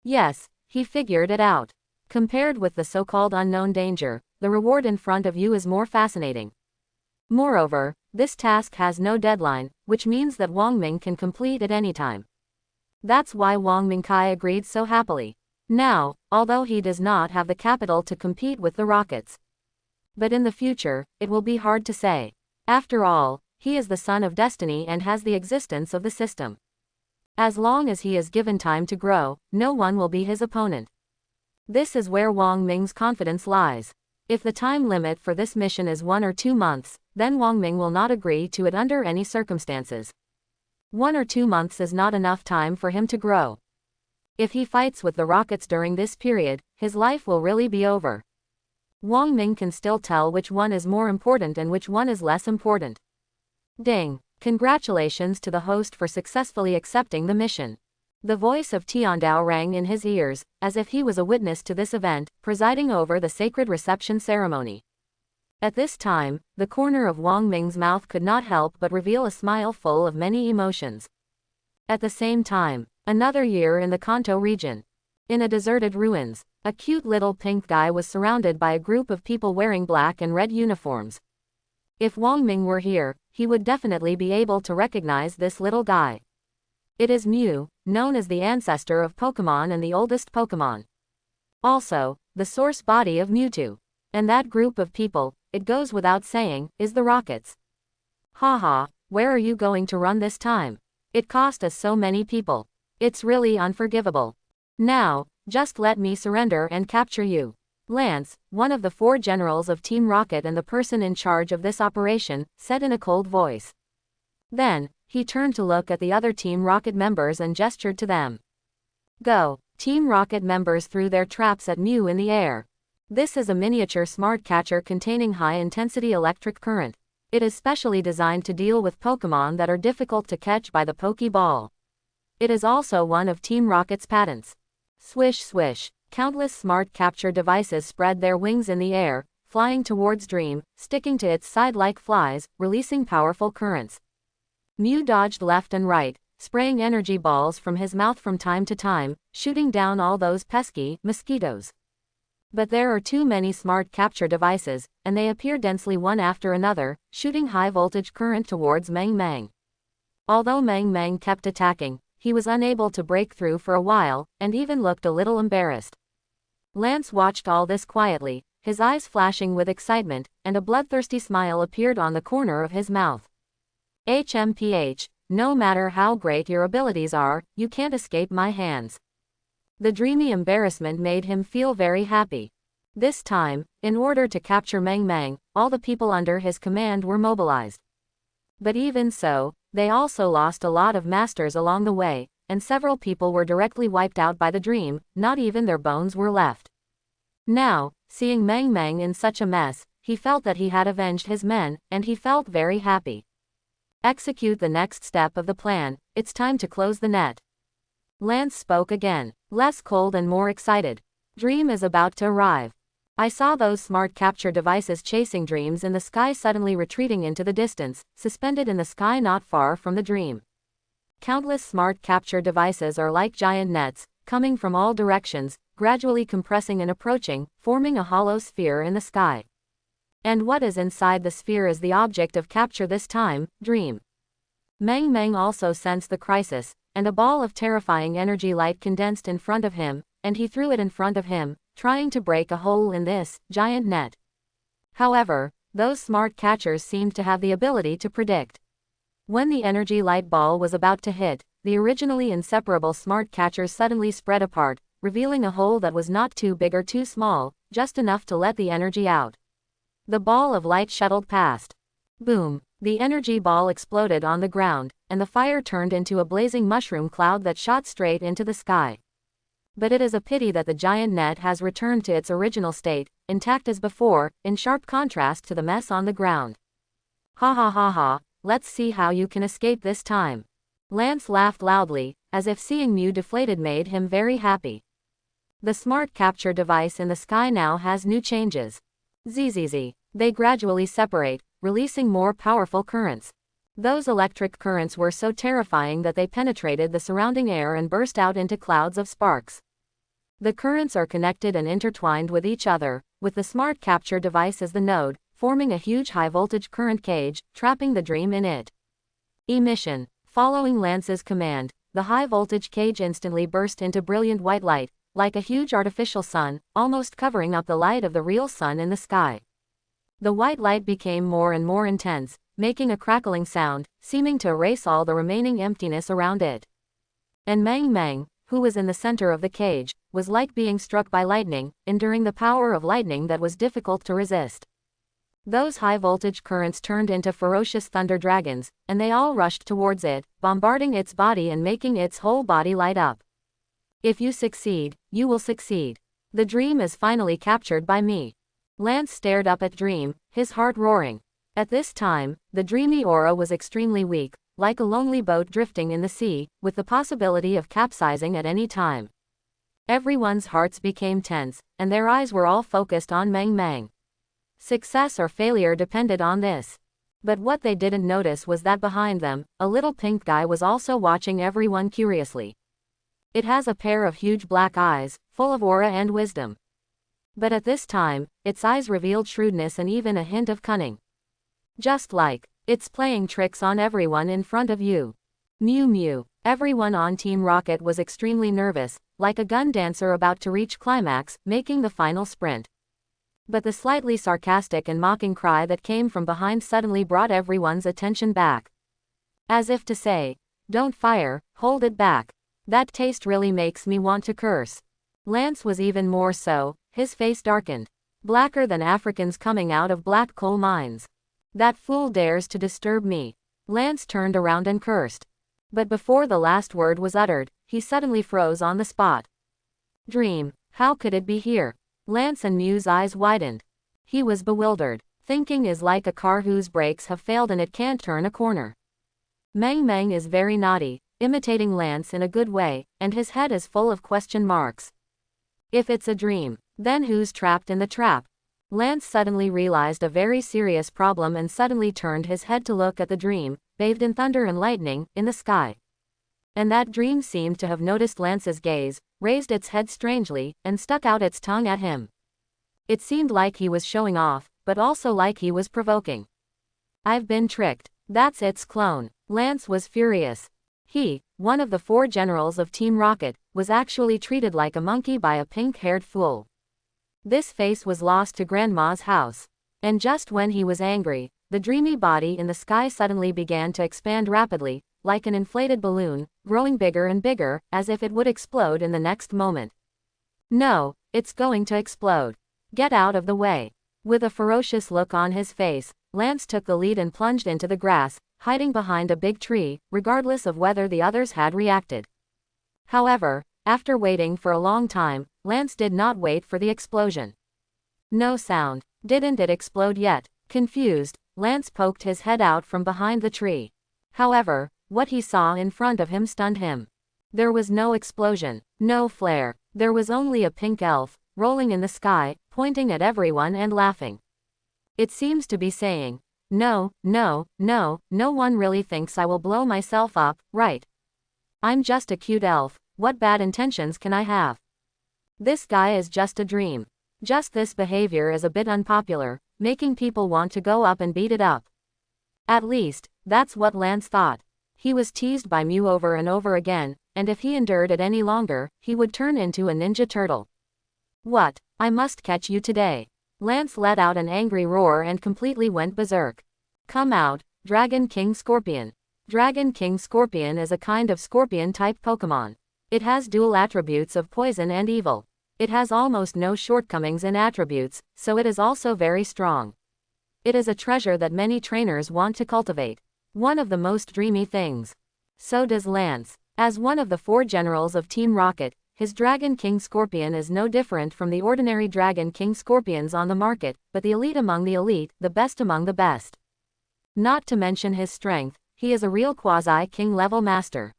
Yes, he figured it out. Compared with the so-called unknown danger, the reward in front of you is more fascinating. Moreover, this task has no deadline, which means that Wang Ming can complete at any time. That's why Wang Mingkai agreed so happily. Now, although he does not have the capital to compete with the Rockets. But in the future, it will be hard to say. After all, he is the son of destiny and has the existence of the system. As long as he is given time to grow, no one will be his opponent. This is where Wang Ming's confidence lies. If the time limit for this mission is 1 or 2 months, then Wang Ming will not agree to it under any circumstances. 1 or 2 months is not enough time for him to grow. If he fights with the Rockets during this period, his life will really be over. Wang Ming can still tell which one is more important and which one is less important. Ding! Congratulations to the host for successfully accepting the mission. The voice of Tiandao rang in his ears, as if he was a witness to this event, presiding over the sacred reception ceremony. At this time, the corner of Wang Ming's mouth could not help but reveal a smile full of many emotions. At the same time, another year in the Kanto region. In a deserted ruins, a cute little pink guy was surrounded by a group of people wearing black and red uniforms. If Wang Ming were here, he would definitely be able to recognize this little guy. It is Mew, known as the ancestor of Pokemon and the oldest Pokemon. Also, the source body of Mewtwo. And that group of people, it goes without saying, is the Rockets. Haha, where are you going to run this time? It cost us so many people. It's really unforgivable. Now, just let me surrender and capture you. Lance, one of the 4 generals of Team Rocket and the person in charge of this operation, said in a cold voice. Then, he turned to look at the other Team Rocket members and gestured to them. Go! Team Rocket members threw their traps at Mew in the air. This is a miniature smart catcher containing high-intensity electric current. It is specially designed to deal with Pokemon that are difficult to catch by the Pokeball. It is also one of Team Rocket's patents. Swish swish, countless smart capture devices spread their wings in the air, flying towards Dream, sticking to its side like flies, releasing powerful currents. Mew dodged left and right, spraying energy balls from his mouth from time to time, shooting down all those pesky mosquitoes. But there are too many smart capture devices, and they appear densely one after another, shooting high-voltage current towards Mang Mang. Although Mang Mang kept attacking, he was unable to break through for a while, and even looked a little embarrassed. Lance watched all this quietly, his eyes flashing with excitement, and a bloodthirsty smile appeared on the corner of his mouth. HMPH, no matter how great your abilities are, you can't escape my hands. The dreamy embarrassment made him feel very happy. This time, in order to capture Mang Mang, all the people under his command were mobilized. But even so, they also lost a lot of masters along the way, and several people were directly wiped out by the dream, not even their bones were left. Now, seeing Mang Mang in such a mess, he felt that he had avenged his men, and he felt very happy. Execute the next step of the plan, it's time to close the net. Lance spoke again, less cold and more excited. Dream is about to arrive. I saw those smart capture devices chasing dreams in the sky, suddenly retreating into the distance, suspended in the sky not far from the dream. Countless smart capture devices are like giant nets, coming from all directions, gradually compressing and approaching, forming a hollow sphere in the sky. And what is inside the sphere is the object of capture this time, Dream. Meng Meng also sensed the crisis, and a ball of terrifying energy light condensed in front of him, and he threw it in front of him, trying to break a hole in this giant net. However, those smart catchers seemed to have the ability to predict. When the energy light ball was about to hit, the originally inseparable smart catchers suddenly spread apart, revealing a hole that was not too big or too small, just enough to let the energy out. The ball of light shuttled past. Boom! The energy ball exploded on the ground, and the fire turned into a blazing mushroom cloud that shot straight into the sky. But it is a pity that the giant net has returned to its original state, intact as before, in sharp contrast to the mess on the ground. Ha ha ha ha, let's see how you can escape this time. Lance laughed loudly, as if seeing Mew deflated made him very happy. The smart capture device in the sky now has new changes. Zzz. They gradually separate, releasing more powerful currents. Those electric currents were so terrifying that they penetrated the surrounding air and burst out into clouds of sparks. The currents are connected and intertwined with each other, with the smart capture device as the node, forming a huge high-voltage current cage, trapping the dream in it. Emission. Following Lance's command, the high-voltage cage instantly burst into brilliant white light, like a huge artificial sun, almost covering up the light of the real sun in the sky. The white light became more and more intense, making a crackling sound, seeming to erase all the remaining emptiness around it. And Meng Meng, who was in the center of the cage, was like being struck by lightning, enduring the power of lightning that was difficult to resist. Those high-voltage currents turned into ferocious thunder dragons, and they all rushed towards it, bombarding its body and making its whole body light up. If you succeed, you will succeed. The dream is finally captured by me. Lance stared up at Dream, his heart roaring. At this time, the dreamy aura was extremely weak, like a lonely boat drifting in the sea, with the possibility of capsizing at any time. Everyone's hearts became tense, and their eyes were all focused on Meng Meng. Success or failure depended on this. But what they didn't notice was that behind them, a little pink guy was also watching everyone curiously. It has a pair of huge black eyes, full of aura and wisdom. But at this time, its eyes revealed shrewdness and even a hint of cunning. Just like, it's playing tricks on everyone in front of you. Mew mew. Everyone on Team Rocket was extremely nervous, like a gun dancer about to reach climax, making the final sprint. But the slightly sarcastic and mocking cry that came from behind suddenly brought everyone's attention back. As if to say, don't fire, hold it back. That taste really makes me want to curse. Lance was even more so, his face darkened. Blacker than Africans coming out of black coal mines. That fool dares to disturb me. Lance turned around and cursed. But before the last word was uttered, he suddenly froze on the spot. Dream, how could it be here? Lance and Mew's eyes widened. He was bewildered. Thinking is like a car whose brakes have failed and it can't turn a corner. Meng Meng is very naughty, imitating Lance in a good way, and his head is full of question marks. If it's a dream, then who's trapped in the trap? Lance suddenly realized a very serious problem and suddenly turned his head to look at the dream, bathed in thunder and lightning, in the sky. And that dream seemed to have noticed Lance's gaze, raised its head strangely, and stuck out its tongue at him. It seemed like he was showing off, but also like he was provoking. I've been tricked. That's its clone. Lance was furious. He, one of the 4 generals of Team Rocket, was actually treated like a monkey by a pink-haired fool. This face was lost to Grandma's house. And just when he was angry, the dreamy body in the sky suddenly began to expand rapidly, like an inflated balloon, growing bigger and bigger, as if it would explode in the next moment. No, it's going to explode. Get out of the way. With a ferocious look on his face, Lance took the lead and plunged into the grass, hiding behind a big tree, regardless of whether the others had reacted. However, after waiting for a long time, Lance did not wait for the explosion. No sound. Didn't it explode yet? Confused, Lance poked his head out from behind the tree. However, what he saw in front of him stunned him. There was no explosion, no flare. There was only a pink elf, rolling in the sky, pointing at everyone and laughing. It seems to be saying, no, no, no, no one really thinks I will blow myself up, right? I'm just a cute elf, what bad intentions can I have? This guy is just a dream. Just this behavior is a bit unpopular, making people want to go up and beat it up. At least, that's what Lance thought. He was teased by Mew over and over again, and if he endured it any longer, he would turn into a ninja turtle. What? I must catch you today. Lance let out an angry roar and completely went berserk. Come out, Dragon King Scorpion. Dragon King Scorpion is a kind of scorpion-type Pokemon. It has dual attributes of poison and evil. It has almost no shortcomings in attributes, so it is also very strong. It is a treasure that many trainers want to cultivate. One of the most dreamy things. So does Lance. As one of the 4 generals of Team Rocket, his Dragon King Scorpion is no different from the ordinary Dragon King Scorpions on the market, but the elite among the elite, the best among the best. Not to mention his strength, he is a real quasi-king level master.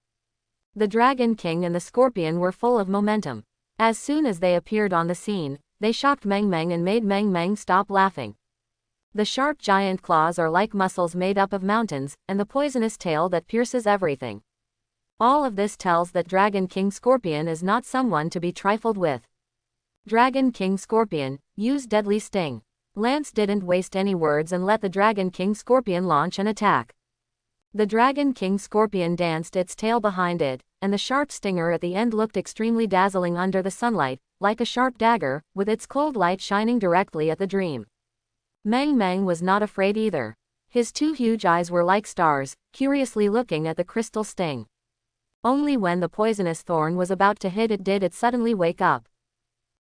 The Dragon King and the Scorpion were full of momentum. As soon as they appeared on the scene, they shocked Meng Meng and made Meng Meng stop laughing. The sharp giant claws are like muscles made up of mountains, and the poisonous tail that pierces everything. All of this tells that Dragon King Scorpion is not someone to be trifled with. Dragon King Scorpion, use Deadly Sting. Lance didn't waste any words and let the Dragon King Scorpion launch an attack. The Dragon King Scorpion danced its tail behind it, and the sharp stinger at the end looked extremely dazzling under the sunlight, like a sharp dagger, with its cold light shining directly at the dream. Meng Meng was not afraid either. His 2 huge eyes were like stars, curiously looking at the crystal sting. Only when the poisonous thorn was about to hit it did it suddenly wake up.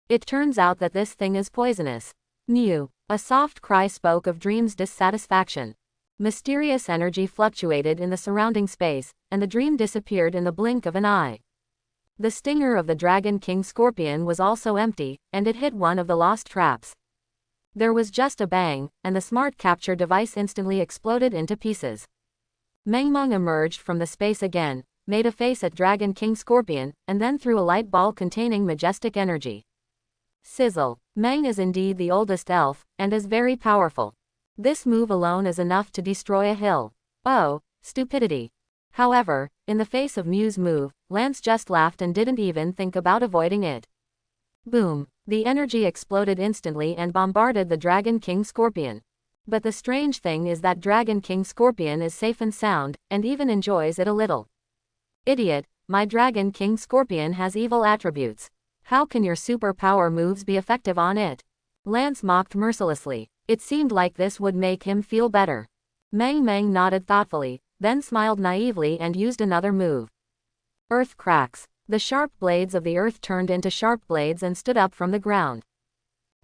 It turns out that this thing is poisonous. Mew. A soft cry spoke of Dream's dissatisfaction. Mysterious energy fluctuated in the surrounding space, and the dream disappeared in the blink of an eye. The stinger of the Dragon King Scorpion was also empty, and it hit one of the lost traps. There was just a bang, and the smart capture device instantly exploded into pieces. Meng Meng emerged from the space again, made a face at Dragon King Scorpion, and then threw a light ball containing majestic energy. Sizzle. Meng is indeed the oldest elf, and is very powerful. This move alone is enough to destroy a hill. Oh, stupidity. However, in the face of Mew's move, Lance just laughed and didn't even think about avoiding it. Boom. The energy exploded instantly and bombarded the Dragon King Scorpion. But the strange thing is that Dragon King Scorpion is safe and sound, and even enjoys it a little. Idiot, my Dragon King Scorpion has evil attributes. How can your superpower moves be effective on it? Lance mocked mercilessly. It seemed like this would make him feel better. Meng Meng nodded thoughtfully, then smiled naively and used another move. Earth cracks. The sharp blades of the earth turned into sharp blades and stood up from the ground.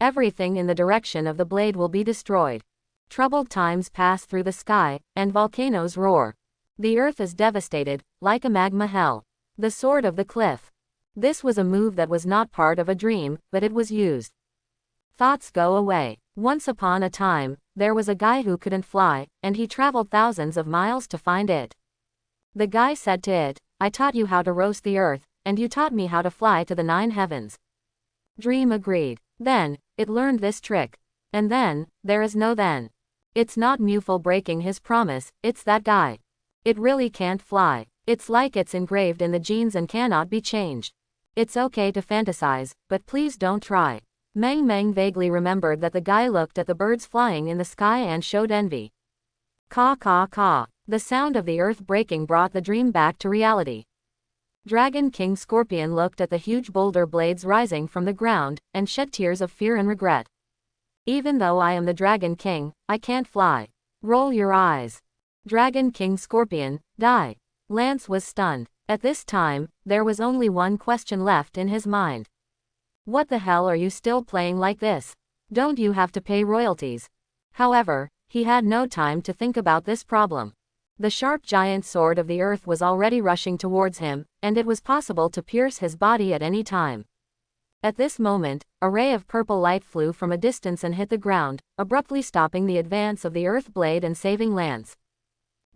Everything in the direction of the blade will be destroyed. Troubled times pass through the sky, and volcanoes roar. The earth is devastated, like a magma hell. The sword of the cliff. This was a move that was not part of a dream, but it was used. Thoughts go away. Once upon a time, there was a guy who couldn't fly, and he traveled thousands of miles to find it. The guy said to it, I taught you how to roast the earth, and you taught me how to fly to the 9 heavens. Dream agreed. Then, it learned this trick. And then, there is no then. It's not Mewful breaking his promise, it's that guy. It really can't fly. It's like it's engraved in the genes and cannot be changed. It's okay to fantasize, but please don't try. Meng Meng vaguely remembered that the guy looked at the birds flying in the sky and showed envy. Caw caw caw. The sound of the earth breaking brought the dream back to reality. Dragon King Scorpion looked at the huge boulder blades rising from the ground, and shed tears of fear and regret. Even though I am the Dragon King, I can't fly. Roll your eyes. Dragon King Scorpion, die. Lance was stunned. At this time, there was only one question left in his mind. What the hell are you still playing like this? Don't you have to pay royalties? However, he had no time to think about this problem. The sharp giant sword of the earth was already rushing towards him, and it was possible to pierce his body at any time. At this moment, a ray of purple light flew from a distance and hit the ground, abruptly stopping the advance of the earth blade and saving Lance.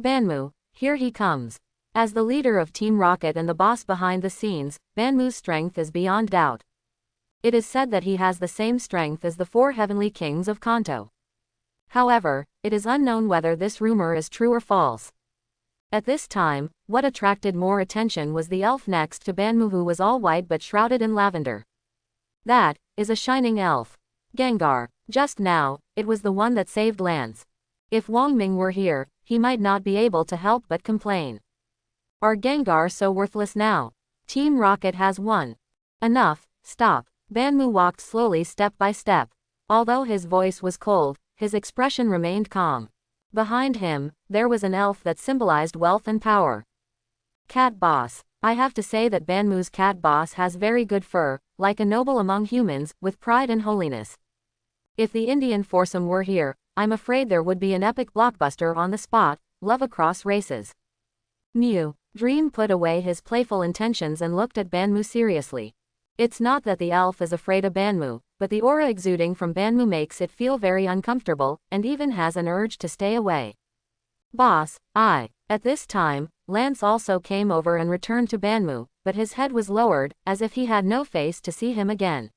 Banmu, here he comes. As the leader of Team Rocket and the boss behind the scenes, Banmu's strength is beyond doubt. It is said that he has the same strength as the 4 heavenly kings of Kanto. However, it is unknown whether this rumor is true or false. At this time, what attracted more attention was the elf next to Banmu, who was all white but shrouded in lavender. That is a shining elf. Gengar. Just now, it was the one that saved Lance. If Wang Ming were here, he might not be able to help but complain. Are Gengar so worthless now? Team Rocket has won. Enough, stop. Banmu walked slowly step by step. Although his voice was cold, his expression remained calm. Behind him, there was an elf that symbolized wealth and power. Cat Boss. I have to say that Banmu's cat boss has very good fur, like a noble among humans, with pride and holiness. If the Indian foursome were here, I'm afraid there would be an epic blockbuster on the spot, love across races. Mew. Dream put away his playful intentions and looked at Banmu seriously. It's not that the elf is afraid of Banmu, but the aura exuding from Banmu makes it feel very uncomfortable, and even has an urge to stay away. Boss, At this time, Lance also came over and returned to Banmu, but his head was lowered, as if he had no face to see him again.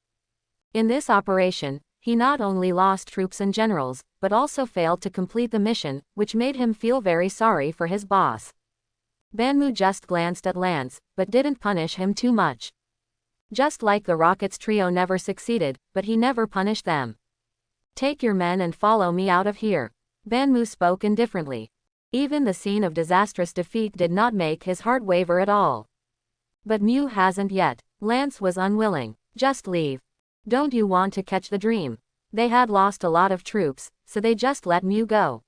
In this operation, he not only lost troops and generals, but also failed to complete the mission, which made him feel very sorry for his boss. Banmu just glanced at Lance, but didn't punish him too much. Just like the Rockets trio never succeeded, but he never punished them. Take your men and follow me out of here. Banmu spoke indifferently. Even the scene of disastrous defeat did not make his heart waver at all. But Mew hasn't yet. Lance was unwilling. Just leave. Don't you want to catch the dream? They had lost a lot of troops, so they just let Mew go.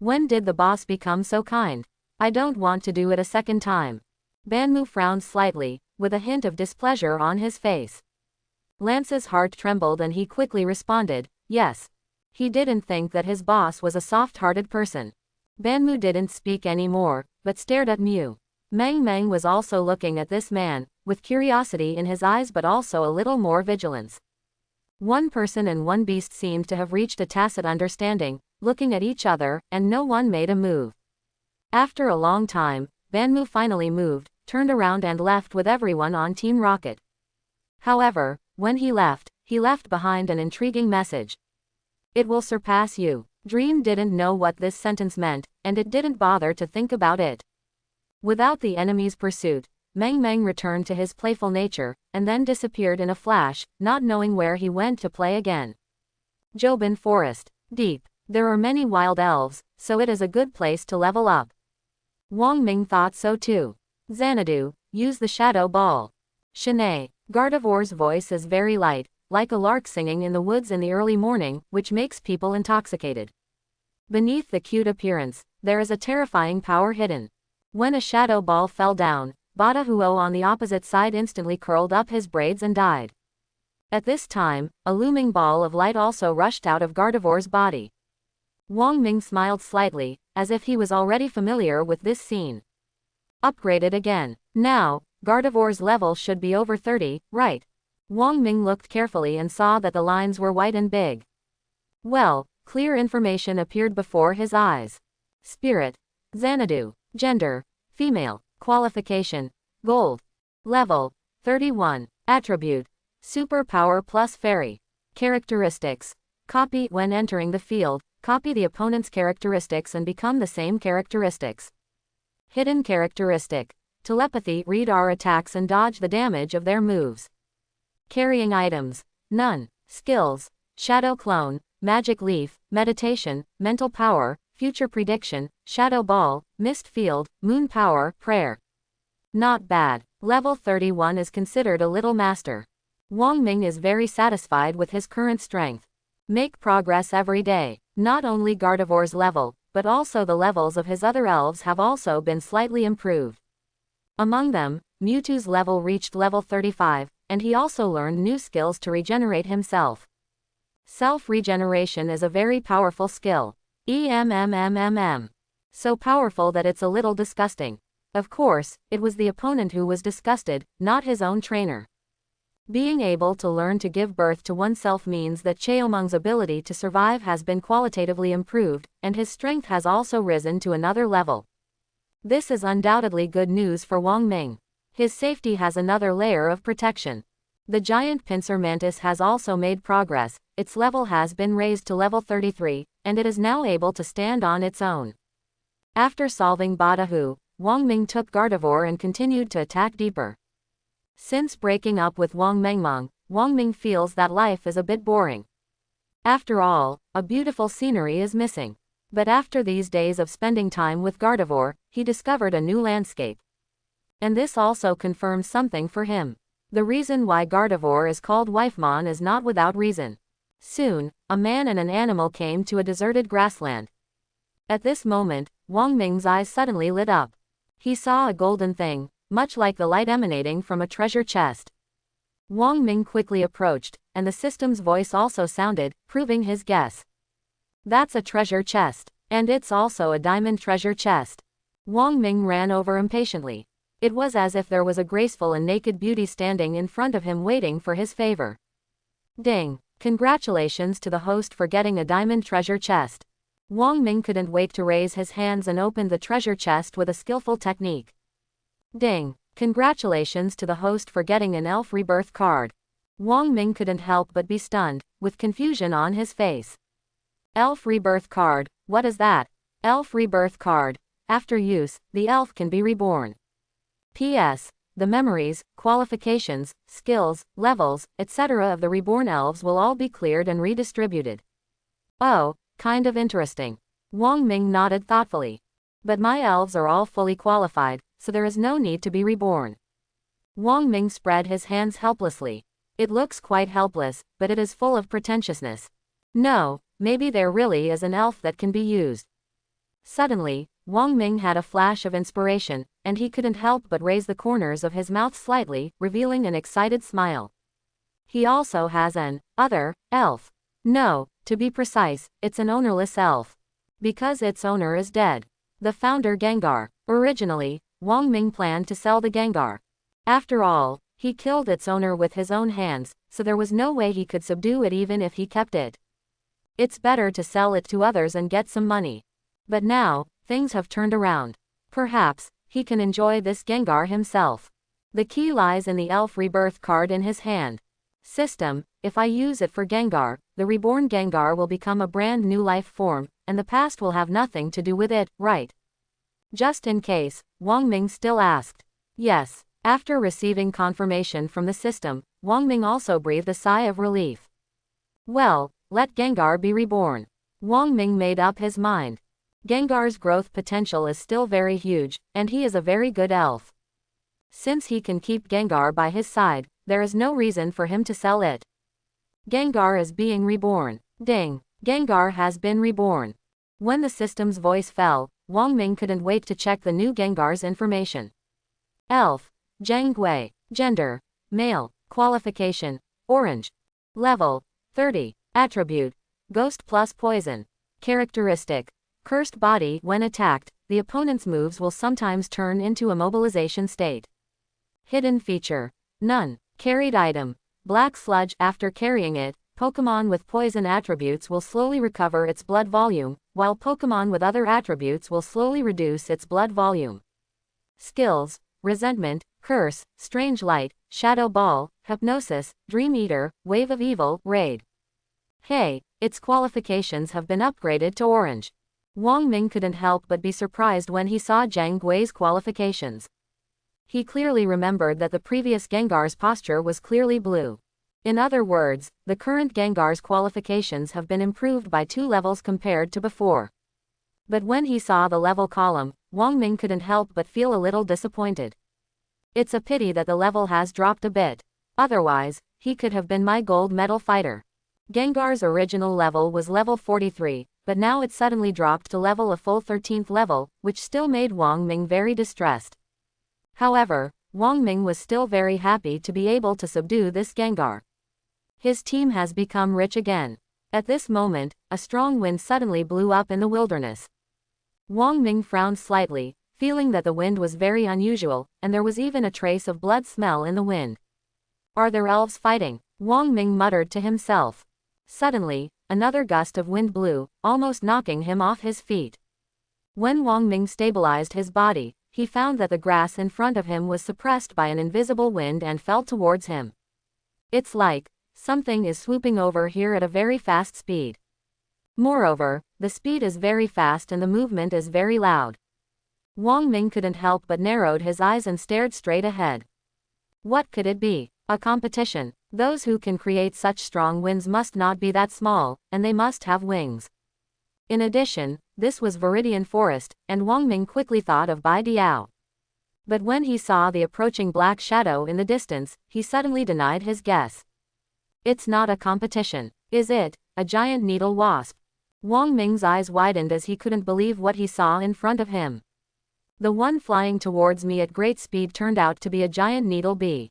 When did the boss become so kind? I don't want to do it a second time. Banmu frowned slightly, with a hint of displeasure on his face. Lance's heart trembled and he quickly responded, yes. He didn't think that his boss was a soft-hearted person. Banmu didn't speak anymore, but stared at Mew. Meng Meng was also looking at this man, with curiosity in his eyes but also a little more vigilance. One person and one beast seemed to have reached a tacit understanding, looking at each other, and no one made a move. After a long time, Banmu finally moved, turned around and left with everyone on Team Rocket. However, when he left behind an intriguing message. It will surpass you. Dream didn't know what this sentence meant, and it didn't bother to think about it. Without the enemy's pursuit, Meng Meng returned to his playful nature, and then disappeared in a flash, not knowing where he went to play again. Jobin Forest. Deep. There are many wild elves, so it is a good place to level up. Wang Ming thought so too. Xanadu, use the shadow ball. Shanae. Gardevoir's voice is very light, like a lark singing in the woods in the early morning, which makes people intoxicated. Beneath the cute appearance, there is a terrifying power hidden. When a shadow ball fell down, Badahuo on the opposite side instantly curled up his braids and died. At this time, a looming ball of light also rushed out of Gardevoir's body. Wang Ming smiled slightly, as if he was already familiar with this scene. Upgraded again. Now, Gardevoir's level should be over 30, right? Wang Ming looked carefully and saw that the lines were white and big. Well, clear information appeared before his eyes. Spirit. Xanadu. Gender. Female. Qualification. Gold. Level. 31. Attribute. Superpower plus fairy. Characteristics. Copy. When entering the field, copy the opponent's characteristics and become the same characteristics. Hidden characteristic. Telepathy. Read our attacks and dodge the damage of their moves. Carrying items. None. Skills. Shadow Clone. Magic Leaf. Meditation. Mental Power. Future Prediction. Shadow Ball. Mist Field. Moon Power. Prayer. Not bad. Level 31 is considered a little master. Wang Ming is very satisfied with his current strength. Make progress every day. Not only Gardevoir's level, but also the levels of his other elves have also been slightly improved. Among them, Mewtwo's level reached level 35, and he also learned new skills to regenerate himself. Self-regeneration is a very powerful skill. So powerful that it's a little disgusting. Of course, it was the opponent who was disgusted, not his own trainer. Being able to learn to give birth to oneself means that Cheomung's ability to survive has been qualitatively improved, and his strength has also risen to another level. This is undoubtedly good news for Wang Ming. His safety has another layer of protection. The giant pincer mantis has also made progress, its level has been raised to level 33, and it is now able to stand on its own. After solving Badahu, Wang Ming took Gardevoir and continued to attack deeper. Since breaking up with Wang Mengmeng, Wang Ming feels that life is a bit boring. After all, a beautiful scenery is missing. But after these days of spending time with Gardevoir, he discovered a new landscape. And this also confirms something for him. The reason why Gardevoir is called Wifemon is not without reason. Soon, a man and an animal came to a deserted grassland. At this moment, Wang Ming's eyes suddenly lit up. He saw a golden thing, much like the light emanating from a treasure chest. Wang Ming quickly approached, and the system's voice also sounded, proving his guess. That's a treasure chest. And it's also a diamond treasure chest. Wang Ming ran over impatiently. It was as if there was a graceful and naked beauty standing in front of him waiting for his favor. Ding! Congratulations to the host for getting a diamond treasure chest. Wang Ming couldn't wait to raise his hands and open the treasure chest with a skillful technique. Ding! Congratulations to the host for getting an elf rebirth card. Wang Ming couldn't help but be stunned, with confusion on his face. Elf rebirth card, what is that? Elf rebirth card. After use, the elf can be reborn. P.S. The memories, qualifications, skills, levels, etc. of the reborn elves will all be cleared and redistributed. Oh, kind of interesting. Wang Ming nodded thoughtfully. But my elves are all fully qualified, so there is no need to be reborn. Wang Ming spread his hands helplessly. It looks quite helpless, but it is full of pretentiousness. No, maybe there really is an elf that can be used. Suddenly, Wang Ming had a flash of inspiration, and he couldn't help but raise the corners of his mouth slightly, revealing an excited smile. He also has an other elf. No, to be precise, it's an ownerless elf. Because its owner is dead. The founder Gengar. Originally, Wang Ming planned to sell the Gengar. After all, he killed its owner with his own hands, so there was no way he could subdue it even if he kept it. It's better to sell it to others and get some money. But now, things have turned around. Perhaps, he can enjoy this Gengar himself. The key lies in the elf rebirth card in his hand. System, if I use it for Gengar, the reborn Gengar will become a brand new life form, and the past will have nothing to do with it, right? Just in case, Wang Ming still asked. Yes. After receiving confirmation from the system, Wang Ming also breathed a sigh of relief. Well, let Gengar be reborn. Wang Ming made up his mind. Gengar's growth potential is still very huge, and he is a very good elf. Since he can keep Gengar by his side, there is no reason for him to sell it. Gengar is being reborn. Ding! Gengar has been reborn. When the system's voice fell, Wang Ming couldn't wait to check the new Gengar's information. Elf. Zheng Gui. Gender. Male. Qualification. Orange. Level. 30. Attribute. Ghost plus poison. Characteristic. Cursed body. When attacked, the opponent's moves will sometimes turn into a mobilization state. Hidden feature. None. Carried item. Black sludge. After carrying it, Pokémon with poison attributes will slowly recover its blood volume, while Pokémon with other attributes will slowly reduce its blood volume. Skills. Resentment, Curse, Strange Light, Shadow Ball, Hypnosis, Dream Eater, Wave of Evil, Raid. Hey, its qualifications have been upgraded to orange. Wang Ming couldn't help but be surprised when he saw Zheng Gui's qualifications. He clearly remembered that the previous Gengar's posture was clearly blue. In other words, the current Gengar's qualifications have been improved by 2 levels compared to before. But when he saw the level column, Wang Ming couldn't help but feel a little disappointed. It's a pity that the level has dropped a bit. Otherwise, he could have been my gold medal fighter. Gengar's original level was level 43, but now it suddenly dropped to level a full 13th level, which still made Wang Ming very distressed. However, Wang Ming was still very happy to be able to subdue this Gengar. His team has become rich again. At this moment, a strong wind suddenly blew up in the wilderness. Wang Ming frowned slightly, feeling that the wind was very unusual, and there was even a trace of blood smell in the wind. Are there elves fighting? Wang Ming muttered to himself. Suddenly, another gust of wind blew, almost knocking him off his feet. When Wang Ming stabilized his body, he found that the grass in front of him was suppressed by an invisible wind and fell towards him. It's like something is swooping over here at a very fast speed. Moreover, the speed is very fast and the movement is very loud. Wang Ming couldn't help but narrowed his eyes and stared straight ahead. What could it be? A competition. Those who can create such strong winds must not be that small, and they must have wings. In addition, this was Viridian Forest, and Wang Ming quickly thought of Bai Diao. But when he saw the approaching black shadow in the distance, he suddenly denied his guess. It's not a competition. Is it a giant needle wasp? Wang Ming's eyes widened as he couldn't believe what he saw in front of him. The one flying towards me at great speed turned out to be a giant needle bee.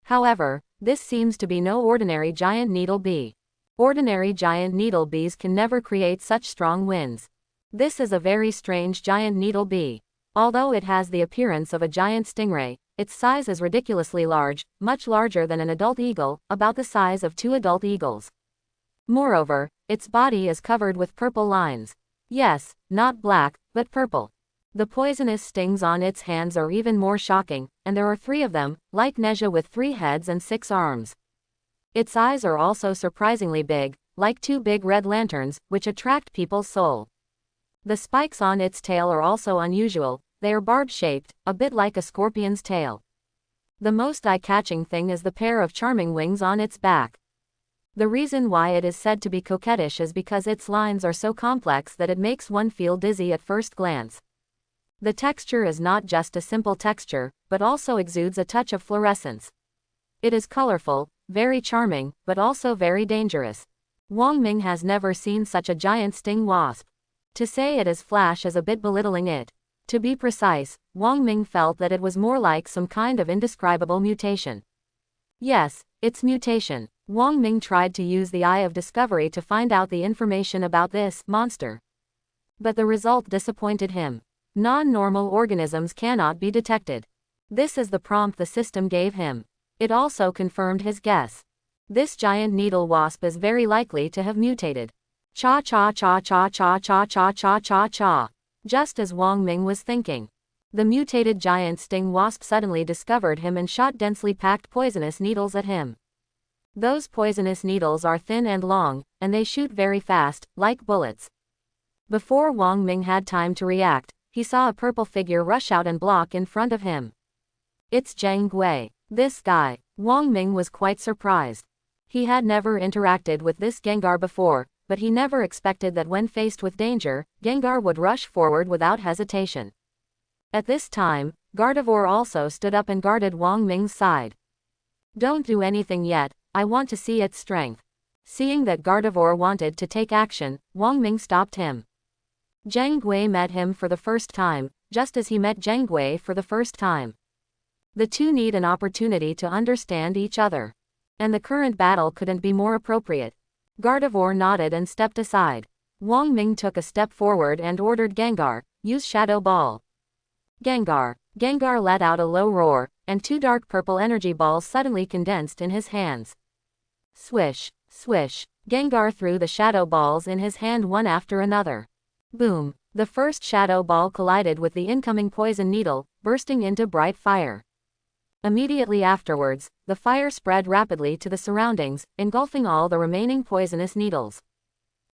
However, this seems to be no ordinary giant needle bee. Ordinary giant needle bees can never create such strong winds. This is a very strange giant needle bee. Although it has the appearance of a giant stingray, its size is ridiculously large, much larger than an adult eagle, about the size of 2 adult eagles. Moreover, its body is covered with purple lines. Yes, not black, but purple. The poisonous stings on its hands are even more shocking, and there are 3 of them, like Neja with 3 heads and 6 arms. Its eyes are also surprisingly big, like 2 big red lanterns, which attract people's soul. The spikes on its tail are also unusual, they are barb-shaped, a bit like a scorpion's tail. The most eye-catching thing is the pair of charming wings on its back. The reason why it is said to be coquettish is because its lines are so complex that it makes one feel dizzy at first glance. The texture is not just a simple texture, but also exudes a touch of fluorescence. It is colorful, very charming, but also very dangerous. Wang Ming has never seen such a giant sting wasp. To say it is flash is a bit belittling it. To be precise, Wang Ming felt that it was more like some kind of indescribable mutation. Yes, it's mutation. Wang Ming tried to use the eye of discovery to find out the information about this monster. But the result disappointed him. Non-normal organisms cannot be detected. This is the prompt the system gave him. It also confirmed his guess. This giant needle wasp is very likely to have mutated. Cha cha cha cha cha cha cha cha cha cha. Just as Wang Ming was thinking, the mutated giant sting wasp suddenly discovered him and shot densely packed poisonous needles at him. Those poisonous needles are thin and long, and they shoot very fast, like bullets. Before Wang Ming had time to react, he saw a purple figure rush out and block in front of him. It's Zhang Gui. This guy. Wang Ming was quite surprised. He had never interacted with this Gengar before, but he never expected that when faced with danger, Gengar would rush forward without hesitation. At this time, Gardevoir also stood up and guarded Wang Ming's side. Don't do anything yet, I want to see its strength. Seeing that Gardevoir wanted to take action, Wang Ming stopped him. Zhang Gui met him for the first time, just as he met Zhang Gui for the first time. The two need an opportunity to understand each other. And the current battle couldn't be more appropriate. Gardevoir nodded and stepped aside. Wang Ming took a step forward and ordered Gengar, use Shadow Ball. Gengar. Gengar let out a low roar, and 2 dark purple energy balls suddenly condensed in his hands. Swish, swish. Gengar threw the shadow balls in his hand one after another. Boom. The first shadow ball collided with the incoming poison needle, bursting into bright fire. Immediately afterwards, the fire spread rapidly to the surroundings, engulfing all the remaining poisonous needles.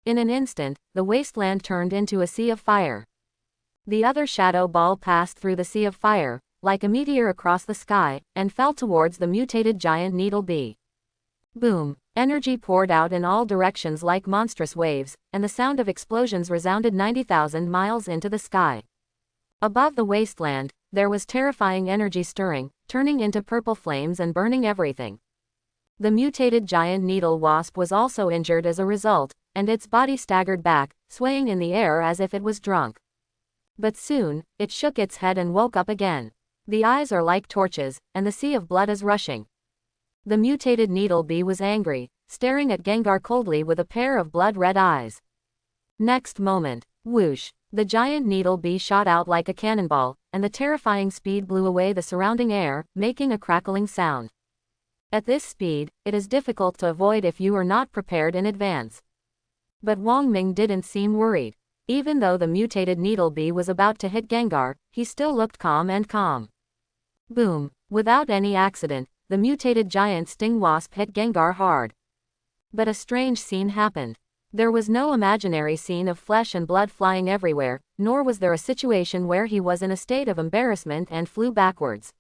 In an instant, the wasteland turned into a sea of fire. The other shadow ball passed through the sea of fire, like a meteor across the sky, and fell towards the mutated giant needle bee. Boom. Energy poured out in all directions like monstrous waves, and the sound of explosions resounded 90,000 miles into the sky. Above the wasteland, there was terrifying energy stirring, turning into purple flames and burning everything. The mutated giant needle wasp was also injured as a result, and its body staggered back, swaying in the air as if it was drunk. But soon, it shook its head and woke up again. The eyes are like torches, and the sea of blood is rushing. The mutated needle bee was angry, staring at Gengar coldly with a pair of blood-red eyes. Next moment, whoosh, the giant needle bee shot out like a cannonball, and the terrifying speed blew away the surrounding air, making a crackling sound. At this speed, it is difficult to avoid if you are not prepared in advance. But Wang Ming didn't seem worried. Even though the mutated needle bee was about to hit Gengar, he still looked calm and calm. Boom! Without any accident, the mutated giant sting wasp hit Gengar hard. But a strange scene happened. There was no imaginary scene of flesh and blood flying everywhere, nor was there a situation where he was in a state of embarrassment and flew backwards.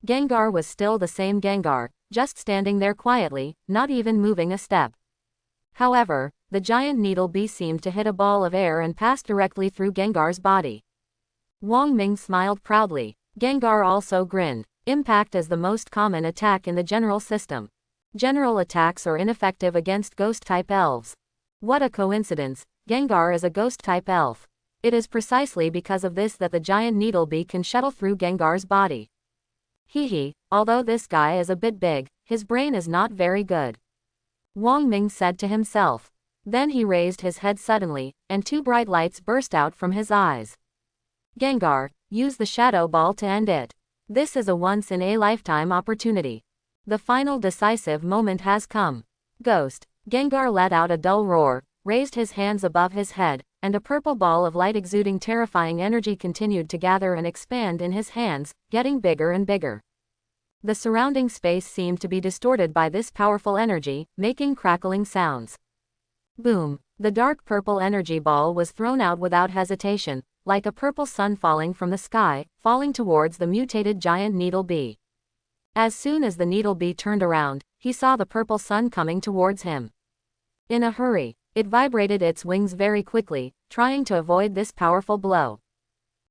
Gengar was still the same Gengar, just standing there quietly, not even moving a step. However, the giant needle bee seemed to hit a ball of air and pass directly through Gengar's body. Wang Ming smiled proudly. Gengar also grinned. Impact is the most common attack in the general system. General attacks are ineffective against ghost-type elves. What a coincidence, Gengar is a ghost-type elf. It is precisely because of this that the giant needle bee can shuttle through Gengar's body. Hee, although this guy is a bit big, his brain is not very good. Wang Ming said to himself. Then he raised his head suddenly, and two bright lights burst out from his eyes. Gengar, use the shadow ball to end it. This is a once-in-a-lifetime opportunity. The final decisive moment has come. Ghost. Gengar let out a dull roar, raised his hands above his head, and a purple ball of light exuding terrifying energy continued to gather and expand in his hands, getting bigger and bigger. The surrounding space seemed to be distorted by this powerful energy, making crackling sounds. Boom! The dark purple energy ball was thrown out without hesitation, like a purple sun falling from the sky, falling towards the mutated giant needle bee. As soon as the needle bee turned around, he saw the purple sun coming towards him. In a hurry, it vibrated its wings very quickly, trying to avoid this powerful blow.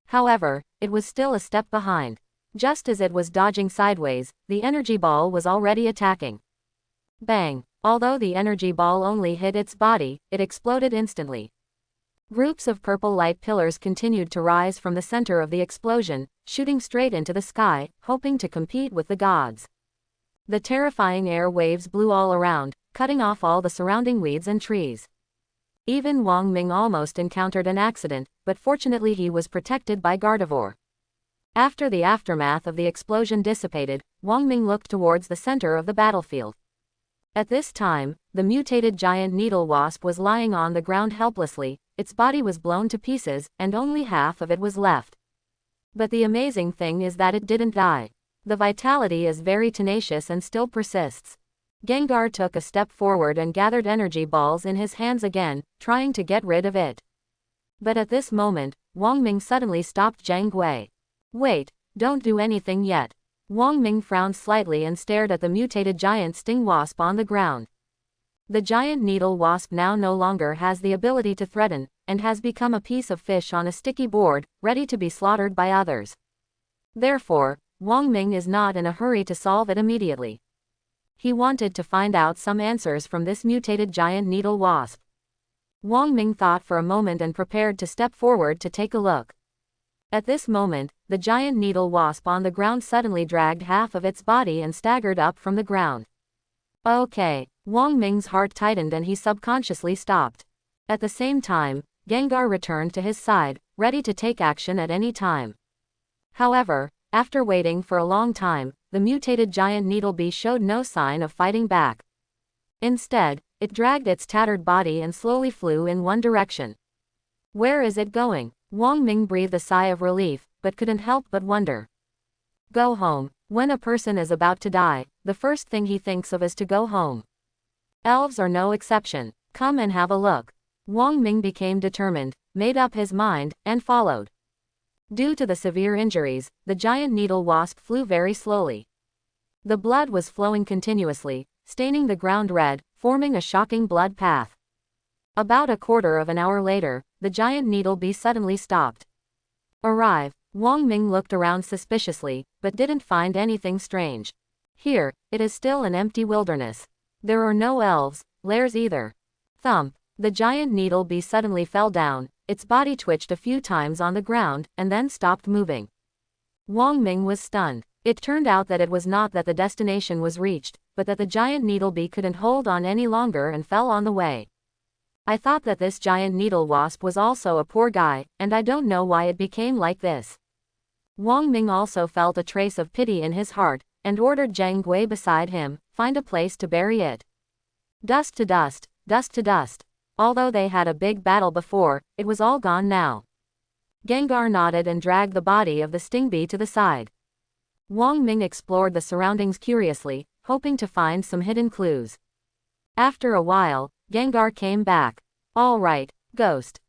However, it was still a step behind. Just as it was dodging sideways, the energy ball was already attacking. Bang! Although the energy ball only hit its body, it exploded instantly. Groups of purple light pillars continued to rise from the center of the explosion, shooting straight into the sky, hoping to compete with the gods. The terrifying air waves blew all around, cutting off all the surrounding weeds and trees. Even Wang Ming almost encountered an accident, but fortunately he was protected by Gardevoir. After the aftermath of the explosion dissipated, Wang Ming looked towards the center of the battlefield. At this time, the mutated giant needle wasp was lying on the ground helplessly, its body was blown to pieces, and only half of it was left. But the amazing thing is that it didn't die. The vitality is very tenacious and still persists. Gengar took a step forward and gathered energy balls in his hands again, trying to get rid of it. But at this moment, Wang Ming suddenly stopped Zhang Gui. Wait, don't do anything yet. Wang Ming frowned slightly and stared at the mutated giant sting wasp on the ground. The giant needle wasp now no longer has the ability to threaten, and has become a piece of fish on a sticky board, ready to be slaughtered by others. Therefore, Wang Ming is not in a hurry to solve it immediately. He wanted to find out some answers from this mutated giant needle wasp. Wang Ming thought for a moment and prepared to step forward to take a look. At this moment, the giant needle wasp on the ground suddenly dragged half of its body and staggered up from the ground. Okay, Wang Ming's heart tightened and he subconsciously stopped. At the same time, Gengar returned to his side, ready to take action at any time. However, after waiting for a long time, the mutated giant needle bee showed no sign of fighting back. Instead, it dragged its tattered body and slowly flew in one direction. Where is it going? Wang Ming breathed a sigh of relief, but couldn't help but wonder. Go home. When a person is about to die, the first thing he thinks of is to go home. Elves are no exception. Come and have a look. Wang Ming became determined, made up his mind, and followed. Due to the severe injuries, the giant needle wasp flew very slowly. The blood was flowing continuously, staining the ground red, forming a shocking blood path. About a quarter of an hour later, the giant needle bee suddenly stopped. Arrive. Wang Ming looked around suspiciously, but didn't find anything strange. Here, it is still an empty wilderness. There are no elves, lairs either. Thump. The giant needle bee suddenly fell down, its body twitched a few times on the ground, and then stopped moving. Wang Ming was stunned. It turned out that it was not that the destination was reached, but that the giant needle bee couldn't hold on any longer and fell on the way. I thought that this giant needle wasp was also a poor guy, and I don't know why it became like this. Wang Ming also felt a trace of pity in his heart, and ordered Zhang Gui beside him, find a place to bury it. Dust to dust, dust to dust. Although they had a big battle before, it was all gone now. Gengar nodded and dragged the body of the stingbee to the side. Wang Ming explored the surroundings curiously, hoping to find some hidden clues. After a while, Gengar came back. All right, Ghost.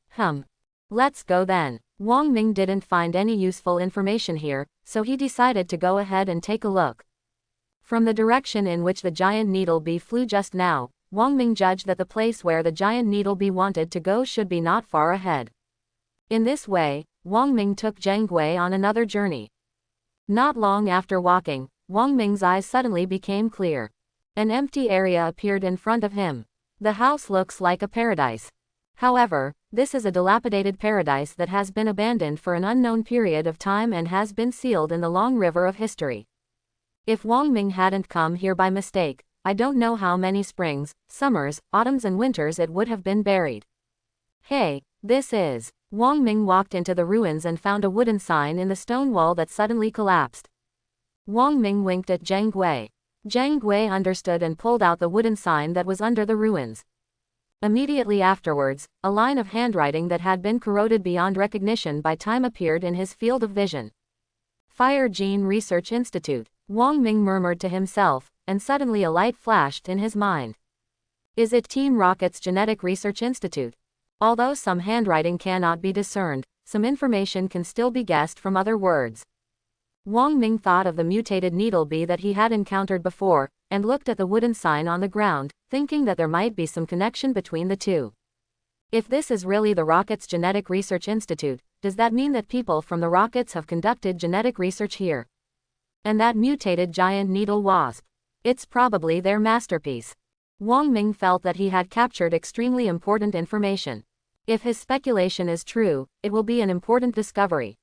Let's go then. Wang Ming didn't find any useful information here, so he decided to go ahead and take a look. From the direction in which the giant needlebee flew just now, Wang Ming judged that the place where the giant needlebee wanted to go should be not far ahead. In this way, Wang Ming took Zhang Gui on another journey. Not long after walking, Wang Ming's eyes suddenly became clear. An empty area appeared in front of him. The house looks like a paradise. However, this is a dilapidated paradise that has been abandoned for an unknown period of time and has been sealed in the long river of history. If Wang Ming hadn't come here by mistake, I don't know how many springs, summers, autumns and winters it would have been buried. Hey, this is... Wang Ming walked into the ruins and found a wooden sign in the stone wall that suddenly collapsed. Wang Ming winked at Zhang Gui. Zhang Gui understood and pulled out the wooden sign that was under the ruins. Immediately afterwards, a line of handwriting that had been corroded beyond recognition by time appeared in his field of vision. Fire Gene Research Institute. Wang Ming murmured to himself, and suddenly a light flashed in his mind. Is it Team Rocket's Genetic Research Institute? Although some handwriting cannot be discerned, some information can still be guessed from other words. Wang Ming thought of the mutated needlebee that he had encountered before, and looked at the wooden sign on the ground, thinking that there might be some connection between the two. If this is really the Rocket's Genetic Research Institute, does that mean that people from the Rockets have conducted genetic research here? And that mutated giant needle wasp? It's probably their masterpiece. Wang Ming felt that he had captured extremely important information. If his speculation is true, it will be an important discovery.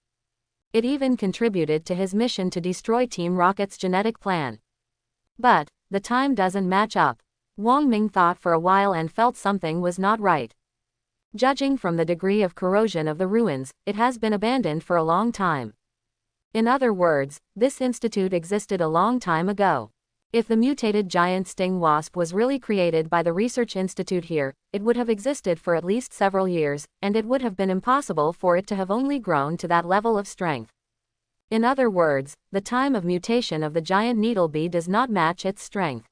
It even contributed to his mission to destroy Team Rocket's genetic plan. But the time doesn't match up. Wang Ming thought for a while and felt something was not right. Judging from the degree of corrosion of the ruins, it has been abandoned for a long time. In other words, this institute existed a long time ago. If the mutated giant sting wasp was really created by the research institute here, it would have existed for at least several years, and it would have been impossible for it to have only grown to that level of strength. In other words, the time of mutation of the giant needlebee does not match its strength.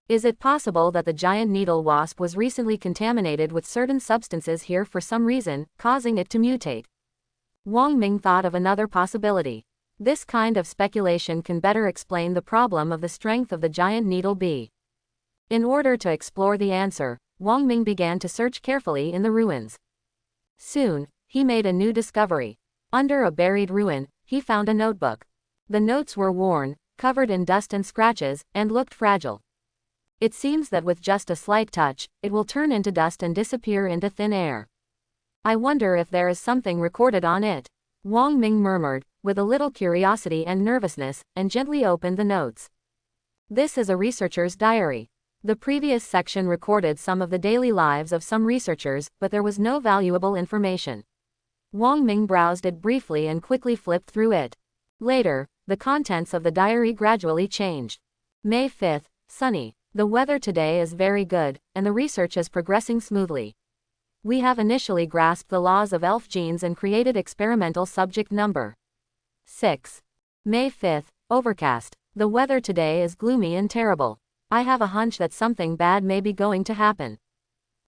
Is it possible that the giant needle wasp was recently contaminated with certain substances here for some reason, causing it to mutate? Wang Ming thought of another possibility. This kind of speculation can better explain the problem of the strength of the giant needlebee. In order to explore the answer, Wang Ming began to search carefully in the ruins. Soon, he made a new discovery. Under a buried ruin, he found a notebook. The notes were worn, covered in dust and scratches, and looked fragile. It seems that with just a slight touch, it will turn into dust and disappear into thin air. I wonder if there is something recorded on it. Wang Ming murmured, with a little curiosity and nervousness, and gently opened the notes. This is a researcher's diary. The previous section recorded some of the daily lives of some researchers, but there was no valuable information. Wang Ming browsed it briefly and quickly flipped through it. Later, the contents of the diary gradually changed. May 5th, sunny. The weather today is very good, and the research is progressing smoothly. We have initially grasped the laws of elf genes and created experimental subject number 6. May 5th, overcast. The weather today is gloomy and terrible. I have a hunch that something bad may be going to happen.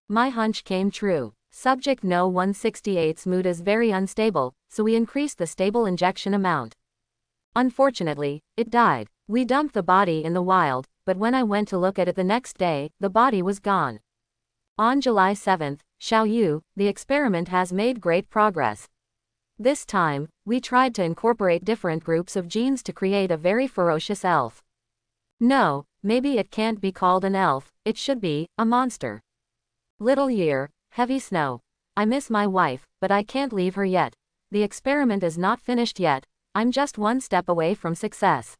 My hunch came true. Subject No. 168's mood is very unstable, so we increased the stable injection amount. Unfortunately, it died. We dumped the body in the wild, but when I went to look at it the next day, the body was gone. On July 7th, Xiao Yu, the experiment has made great progress. This time, we tried to incorporate different groups of genes to create a very ferocious elf. No, maybe it can't be called an elf, it should be a monster. Little year, heavy snow. I miss my wife, but I can't leave her yet. The experiment is not finished yet, I'm just one step away from success.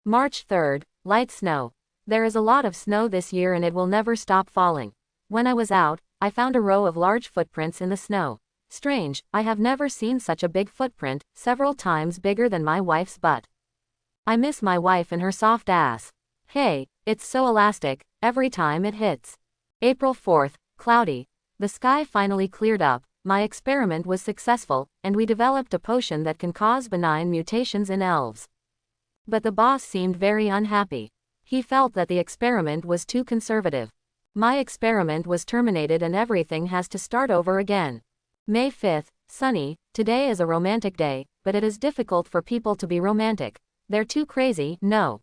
March 3rd, light snow. There is a lot of snow this year and it will never stop falling. When I was out, I found a row of large footprints in the snow. Strange, I have never seen such a big footprint, several times bigger than my wife's butt. I miss my wife and her soft ass. Hey, it's so elastic, every time it hits. April 4th, cloudy. the sky finally cleared up, my experiment was successful, and we developed a potion that can cause benign mutations in elves. But the boss seemed very unhappy. He felt that the experiment was too conservative. My experiment was terminated and everything has to start over again. May 5th, sunny, today is a romantic day, but it is difficult for people to be romantic. They're too crazy, no.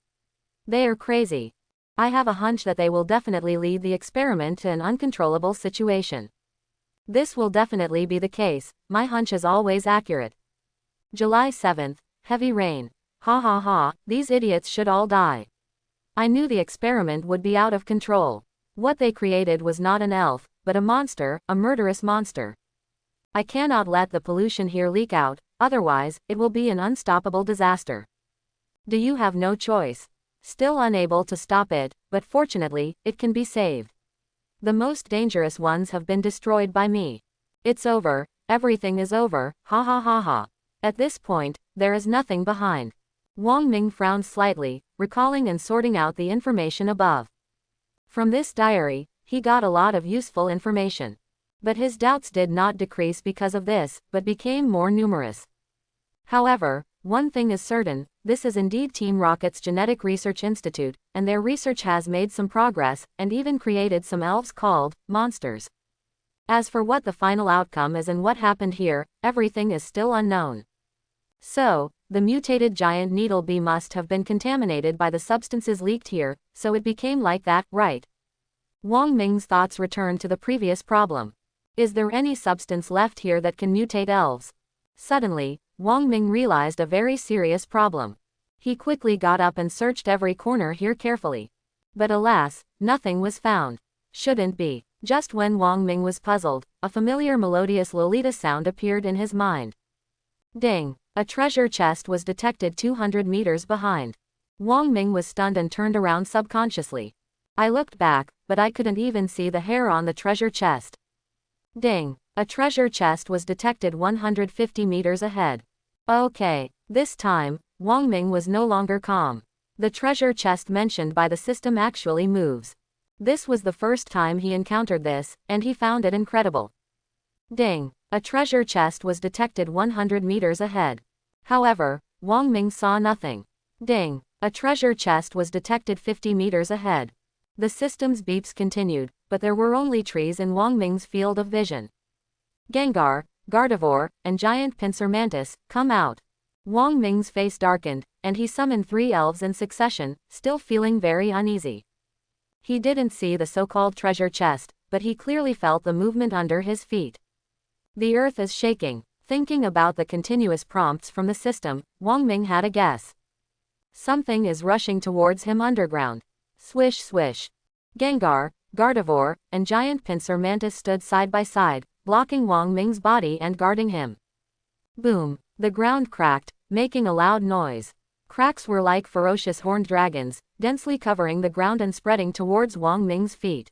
They are crazy. I have a hunch that they will definitely lead the experiment to an uncontrollable situation. This will definitely be the case, my hunch is always accurate. July 7th, heavy rain. Ha ha ha, these idiots should all die. I knew the experiment would be out of control. What they created was not an elf, but a monster, a murderous monster. I cannot let the pollution here leak out, otherwise, it will be an unstoppable disaster. Do you have no choice? Still unable to stop it, but fortunately, it can be saved. The most dangerous ones have been destroyed by me. It's over, everything is over, ha ha ha ha. At this point, there is nothing behind. Wang Ming frowned slightly, recalling and sorting out the information above. From this diary, he got a lot of useful information. But his doubts did not decrease because of this, but became more numerous. However, one thing is certain, this is indeed Team Rocket's Genetic Research Institute, and their research has made some progress, and even created some elves called monsters. As for what the final outcome is and what happened here, everything is still unknown. So, the mutated giant needle bee must have been contaminated by the substances leaked here, so it became like that, right? Wang Ming's thoughts returned to the previous problem. Is there any substance left here that can mutate elves? Suddenly, Wang Ming realized a very serious problem. He quickly got up and searched every corner here carefully. But alas, nothing was found. Shouldn't be. Just when Wang Ming was puzzled, a familiar melodious Lolita sound appeared in his mind. Ding! A treasure chest was detected 200 meters behind. Wang Ming was stunned and turned around subconsciously. I looked back, but I couldn't even see the hair on the treasure chest. Ding! A treasure chest was detected 150 meters ahead. Okay, this time, Wang Ming was no longer calm. The treasure chest mentioned by the system actually moves. This was the first time he encountered this, and he found it incredible. Ding! A treasure chest was detected 100 meters ahead. However, Wang Ming saw nothing. Ding! A treasure chest was detected 50 meters ahead. The system's beeps continued, but there were only trees in Wang Ming's field of vision. Gengar, Gardevoir, and giant pincer mantis, come out. Wang Ming's face darkened, and he summoned 3 elves in succession, still feeling very uneasy. He didn't see the so-called treasure chest, but he clearly felt the movement under his feet. The earth is shaking. Thinking about the continuous prompts from the system, Wang Ming had a guess. Something is rushing towards him underground. Swish swish. Gengar, Gardevoir, and giant pincer mantis stood side by side, blocking Wang Ming's body and guarding him. Boom! The ground cracked, making a loud noise. Cracks were like ferocious horned dragons, densely covering the ground and spreading towards Wang Ming's feet.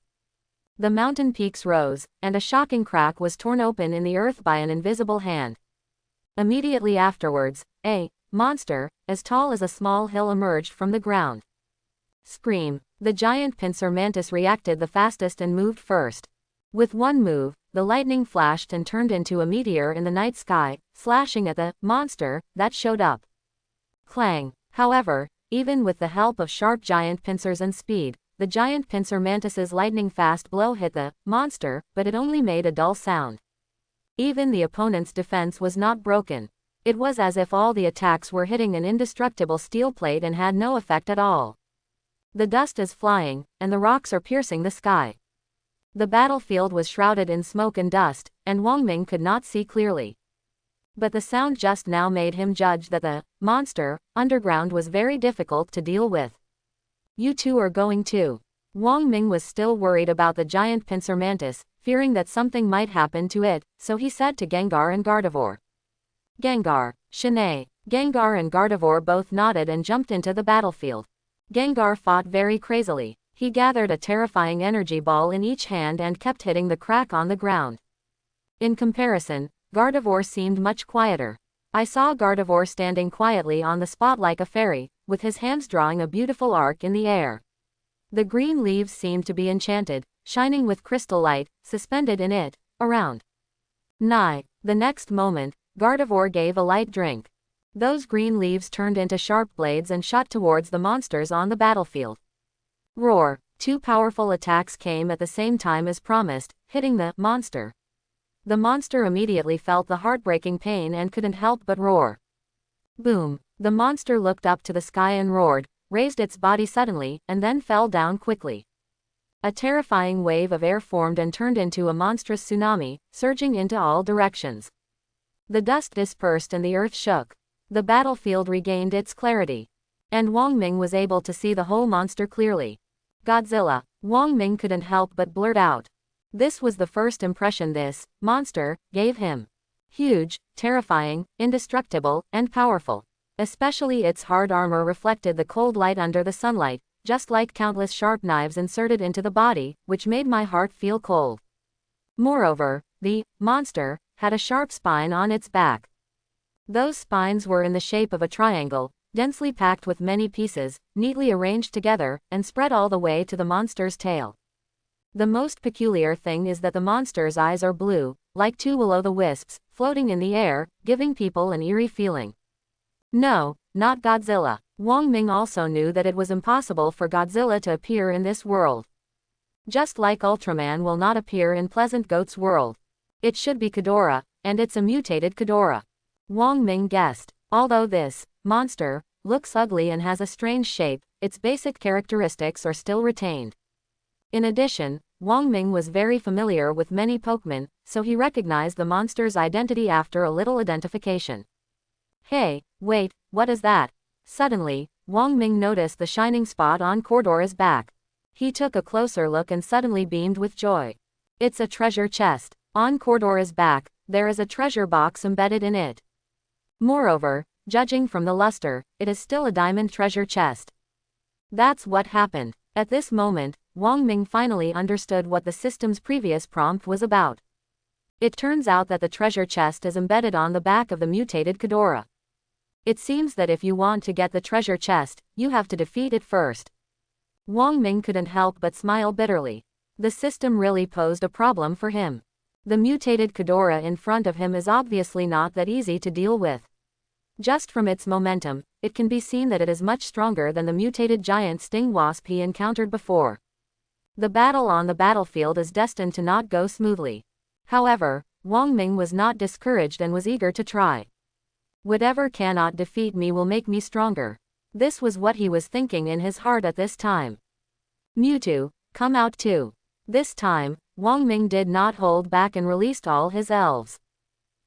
The mountain peaks rose, and a shocking crack was torn open in the earth by an invisible hand. Immediately afterwards, a monster, as tall as a small hill emerged from the ground. Scream! The giant pincer mantis reacted the fastest and moved first. With one move, the lightning flashed and turned into a meteor in the night sky, slashing at the monster that showed up. Clang! However, even with the help of sharp giant pincers and speed, the giant pincer mantis's lightning-fast blow hit the monster, but it only made a dull sound. Even the opponent's defense was not broken. It was as if all the attacks were hitting an indestructible steel plate and had no effect at all. The dust is flying, and the rocks are piercing the sky. The battlefield was shrouded in smoke and dust, and Wang Ming could not see clearly. But the sound just now made him judge that the monster underground was very difficult to deal with. You two are going too. Wang Ming was still worried about the giant pincer mantis, fearing that something might happen to it, so he said to Gengar and Gardevoir. Gengar, Shanae. Gengar and Gardevoir both nodded and jumped into the battlefield. Gengar fought very crazily. He gathered a terrifying energy ball in each hand and kept hitting the crack on the ground. In comparison, Gardevoir seemed much quieter. I saw Gardevoir standing quietly on the spot like a fairy, with his hands drawing a beautiful arc in the air. The green leaves seemed to be enchanted, shining with crystal light, suspended in it, around. Nigh. The next moment, Gardevoir gave a light drink. Those green leaves turned into sharp blades and shot towards the monsters on the battlefield. Roar. Two powerful attacks came at the same time as promised, hitting the monster. The monster immediately felt the heartbreaking pain and couldn't help but roar. Boom. The monster looked up to the sky and roared, raised its body suddenly, and then fell down quickly. A terrifying wave of air formed and turned into a monstrous tsunami, surging into all directions. The dust dispersed and the earth shook. The battlefield regained its clarity. And Wang Ming was able to see the whole monster clearly. Godzilla. Wang Ming couldn't help but blurt out. This was the first impression this monster gave him. Huge, terrifying, indestructible, and powerful. Especially its hard armor reflected the cold light under the sunlight, just like countless sharp knives inserted into the body, which made my heart feel cold. Moreover, the monster had a sharp spine on its back. Those spines were in the shape of a triangle, densely packed with many pieces, neatly arranged together, and spread all the way to the monster's tail. The most peculiar thing is that the monster's eyes are blue, like two will-o'-the-wisps, floating in the air, giving people an eerie feeling. No, not Godzilla. Wang Ming also knew that it was impossible for Godzilla to appear in this world. Just like Ultraman will not appear in Pleasant Goat's world. It should be Ghidorah, and it's a mutated Ghidorah. Wang Ming guessed. Although this monster looks ugly and has a strange shape, its basic characteristics are still retained. In addition, Wang Ming was very familiar with many Pokémon, so he recognized the monster's identity after a little identification. Hey, wait, what is that? Suddenly, Wang Ming noticed the shining spot on Ghidorah's back. He took a closer look and suddenly beamed with joy. It's a treasure chest. On Ghidorah's back, there is a treasure box embedded in it. Moreover, judging from the luster, it is still a diamond treasure chest. That's what happened. At this moment, Wang Ming finally understood what the system's previous prompt was about. It turns out that the treasure chest is embedded on the back of the mutated Ghidorah. It seems that if you want to get the treasure chest, you have to defeat it first. Wang Ming couldn't help but smile bitterly. The system really posed a problem for him. The mutated Ghidorah in front of him is obviously not that easy to deal with. Just from its momentum, it can be seen that it is much stronger than the mutated giant sting wasp he encountered before. The battle on the battlefield is destined to not go smoothly. However, Wang Ming was not discouraged and was eager to try. Whatever cannot defeat me will make me stronger. This was what he was thinking in his heart at this time. Mewtwo, come out too. This time, Wang Ming did not hold back and released all his elves.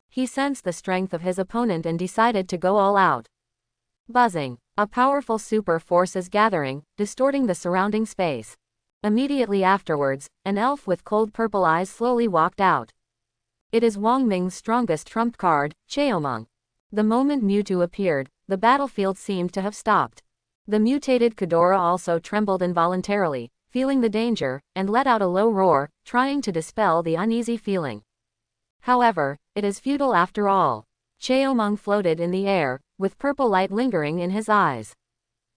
He sensed the strength of his opponent and decided to go all out. Buzzing. A powerful super force is gathering, distorting the surrounding space. Immediately afterwards, an elf with cold purple eyes slowly walked out. It is Wang Ming's strongest trump card, Cheomong. The moment Mewtwo appeared, the battlefield seemed to have stopped. The mutated Ghidorah also trembled involuntarily, feeling the danger, and let out a low roar, trying to dispel the uneasy feeling. However, it is futile after all. Cheomong floated in the air, with purple light lingering in his eyes.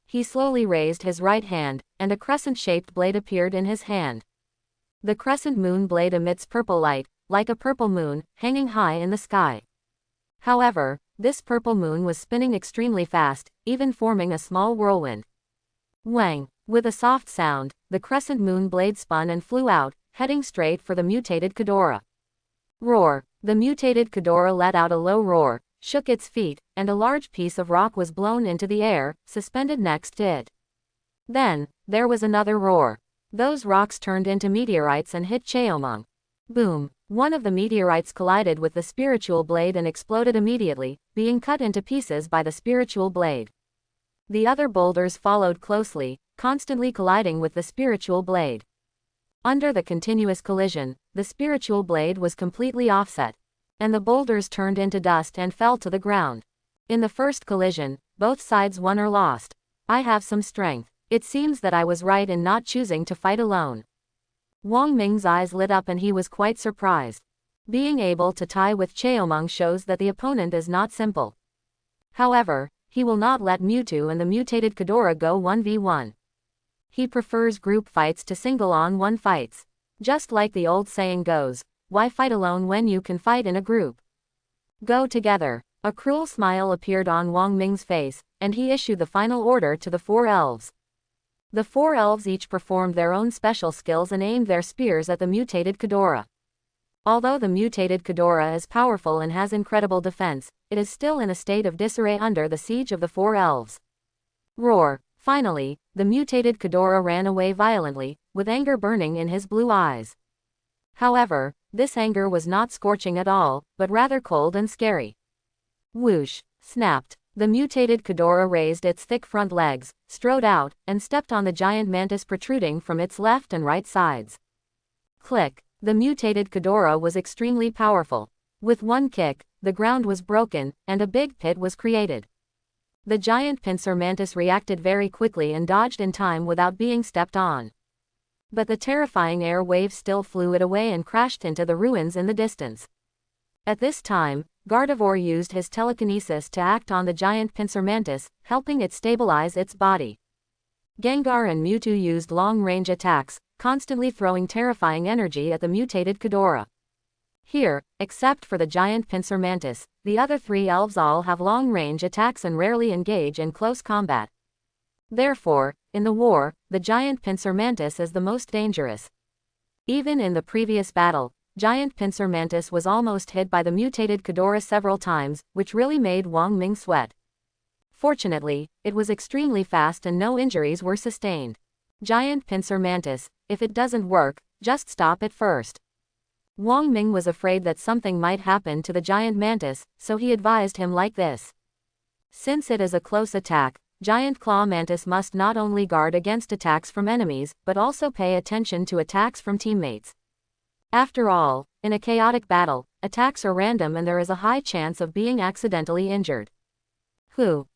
He slowly raised his right hand, and a crescent-shaped blade appeared in his hand. The crescent moon blade emits purple light, like a purple moon, hanging high in the sky. However, this purple moon was spinning extremely fast, even forming a small whirlwind. Wang! With a soft sound, the crescent moon blade spun and flew out, heading straight for the mutated Ghidorah. Roar! The mutated Ghidorah let out a low roar, shook its feet, and a large piece of rock was blown into the air, suspended next to it. Then, there was another roar. Those rocks turned into meteorites and hit Cheomong. Boom! One of the meteorites collided with the spiritual blade and exploded immediately, being cut into pieces by the spiritual blade. The other boulders followed closely, constantly colliding with the spiritual blade. Under the continuous collision, the spiritual blade was completely offset, and the boulders turned into dust and fell to the ground. In the first collision, both sides won or lost. I have some strength. It seems that I was right in not choosing to fight alone. Wang Ming's eyes lit up and he was quite surprised. Being able to tie with Cheomong shows that the opponent is not simple. However, he will not let Mewtwo and the mutated Ghidorah go 1v1. He prefers group fights to single-on-one fights. Just like the old saying goes, why fight alone when you can fight in a group? Go together. A cruel smile appeared on Wang Ming's face, and he issued the final order to the 4 elves. The 4 elves each performed their own special skills and aimed their spears at the mutated Ghidorah. Although the mutated Ghidorah is powerful and has incredible defense, it is still in a state of disarray under the siege of the 4 elves. Roar! Finally, the mutated Ghidorah ran away violently, with anger burning in his blue eyes. However, this anger was not scorching at all, but rather cold and scary. Whoosh! Snapped. The mutated Ghidorah raised its thick front legs, strode out, and stepped on the giant mantis protruding from its left and right sides. Click! The mutated Ghidorah was extremely powerful. With one kick, the ground was broken, and a big pit was created. The giant pincer mantis reacted very quickly and dodged in time without being stepped on. But the terrifying air wave still flew it away and crashed into the ruins in the distance. At this time, Gardevoir used his telekinesis to act on the giant pincer mantis, helping it stabilize its body. Gengar and Mewtwo used long-range attacks, constantly throwing terrifying energy at the mutated Ghidorah. Here, except for the giant pincer mantis, the other 3 elves all have long-range attacks and rarely engage in close combat. Therefore, in the war, the giant pincer mantis is the most dangerous. Even in the previous battle, giant pincer mantis was almost hit by the mutated Ghidorah several times, which really made Wang Ming sweat. Fortunately, it was extremely fast and no injuries were sustained. Giant pincer mantis, if it doesn't work, just stop it first. Wang Ming was afraid that something might happen to the giant mantis, so he advised him like this. Since it is a close attack, giant claw mantis must not only guard against attacks from enemies, but also pay attention to attacks from teammates. After all, in a chaotic battle, attacks are random and there is a high chance of being accidentally injured.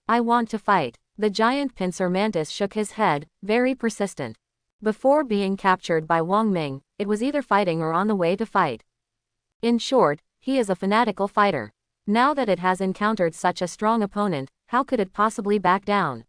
I want to fight. The giant pincer mantis shook his head, very persistent. Before being captured by Wang Ming, it was either fighting or on the way to fight. In short, he is a fanatical fighter. Now that it has encountered such a strong opponent, how could it possibly back down?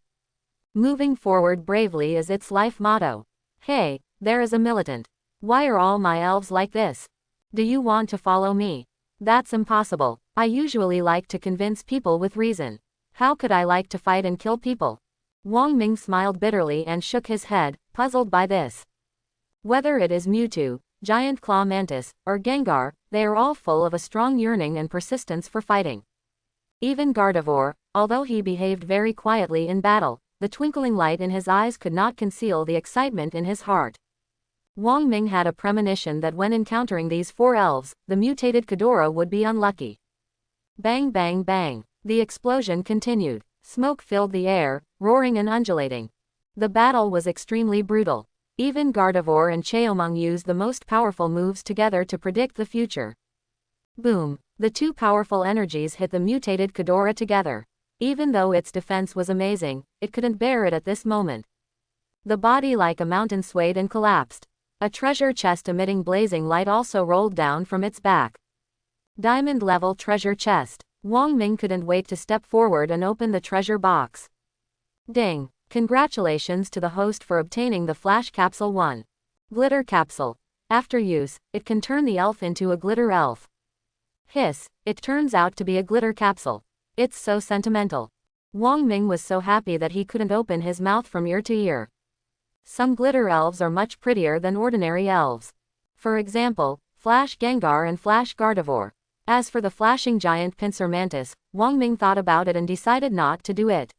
Moving forward bravely is its life motto. Hey, there is a militant. Why are all my elves like this? Do you want to follow me? That's impossible. I usually like to convince people with reason. How could I like to fight and kill people? Wang Ming smiled bitterly and shook his head, puzzled by this. Whether it is Mewtwo, Giant Claw Mantis, or Gengar, they are all full of a strong yearning and persistence for fighting. Even Gardevoir, although he behaved very quietly in battle, the twinkling light in his eyes could not conceal the excitement in his heart. Wang Ming had a premonition that when encountering these 4 elves, the mutated Ghidorah would be unlucky. Bang bang bang. The explosion continued. Smoke filled the air, roaring and undulating. The battle was extremely brutal. Even Gardevoir and Cheomung used the most powerful moves together to predict the future. Boom! The 2 powerful energies hit the mutated Ghidorah together. Even though its defense was amazing, it couldn't bear it at this moment. The body like a mountain swayed and collapsed. A treasure chest emitting blazing light also rolled down from its back. Diamond-level treasure chest. Wang Ming couldn't wait to step forward and open the treasure box. Ding! Congratulations to the host for obtaining the Flash Capsule 1. Glitter Capsule. After use, it can turn the elf into a glitter elf. Hiss, it turns out to be a glitter capsule. It's so sentimental. Wang Ming was so happy that he couldn't open his mouth from ear to ear. Some glitter elves are much prettier than ordinary elves. For example, Flash Gengar and Flash Gardevoir. As for the flashing giant pincer mantis, Wang Ming thought about it and decided not to do it.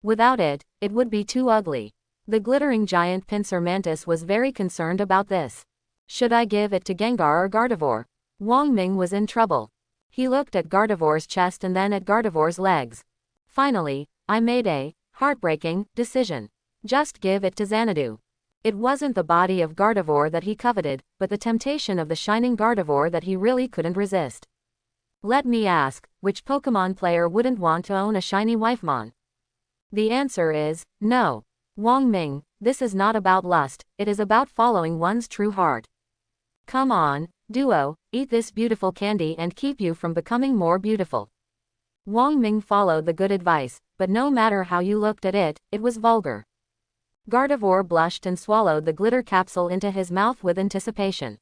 Without it, it would be too ugly. The glittering giant pincer mantis was very concerned about this. Should I give it to Gengar or Gardevoir? Wang Ming was in trouble. He looked at Gardevoir's chest and then at Gardevoir's legs. Finally, I made a heartbreaking decision. Just give it to Xanadu. It wasn't the body of Gardevoir that he coveted, but the temptation of the shining Gardevoir that he really couldn't resist. Let me ask, which Pokemon player wouldn't want to own a shiny Wifemon? The answer is, no. Wang Ming, this is not about lust, it is about following one's true heart. Come on, Duo, eat this beautiful candy and keep you from becoming more beautiful. Wang Ming followed the good advice, but no matter how you looked at it, it was vulgar. Gardevoir blushed and swallowed the glitter capsule into his mouth with anticipation.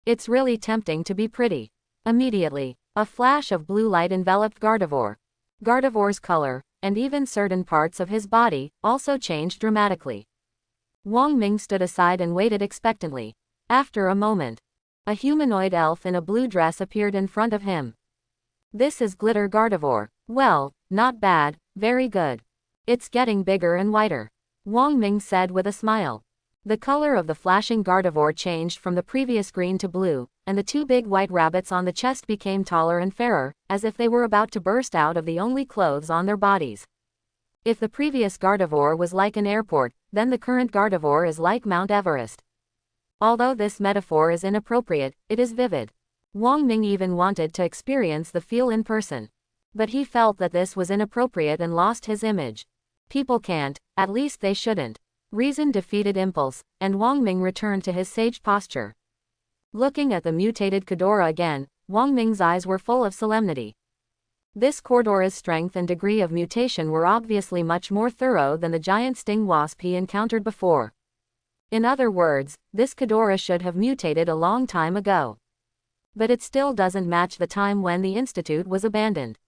It's really tempting to be pretty. Immediately, a flash of blue light enveloped Gardevoir. Gardevoir's color, and even certain parts of his body, also changed dramatically. Wang Ming stood aside and waited expectantly. After a moment, a humanoid elf in a blue dress appeared in front of him. This is Glitter Gardevoir. Well, not bad, very good. It's getting bigger and whiter, Wang Ming said with a smile. The color of the flashing Gardevoir changed from the previous green to blue, and the two big white rabbits on the chest became taller and fairer, as if they were about to burst out of the only clothes on their bodies. If the previous Gardevoir was like an airport, then the current Gardevoir is like Mount Everest. Although this metaphor is inappropriate, it is vivid. Wang Ming even wanted to experience the feel in person. But he felt that this was inappropriate and lost his image. People can't, at least they shouldn't. Reason defeated impulse, and Wang Ming returned to his sage posture. Looking at the mutated Ghidorah again, Wang Ming's eyes were full of solemnity. This Ghidorah's strength and degree of mutation were obviously much more thorough than the giant sting wasp he encountered before. In other words, this Ghidorah should have mutated a long time ago. But it still doesn't match the time when the institute was abandoned.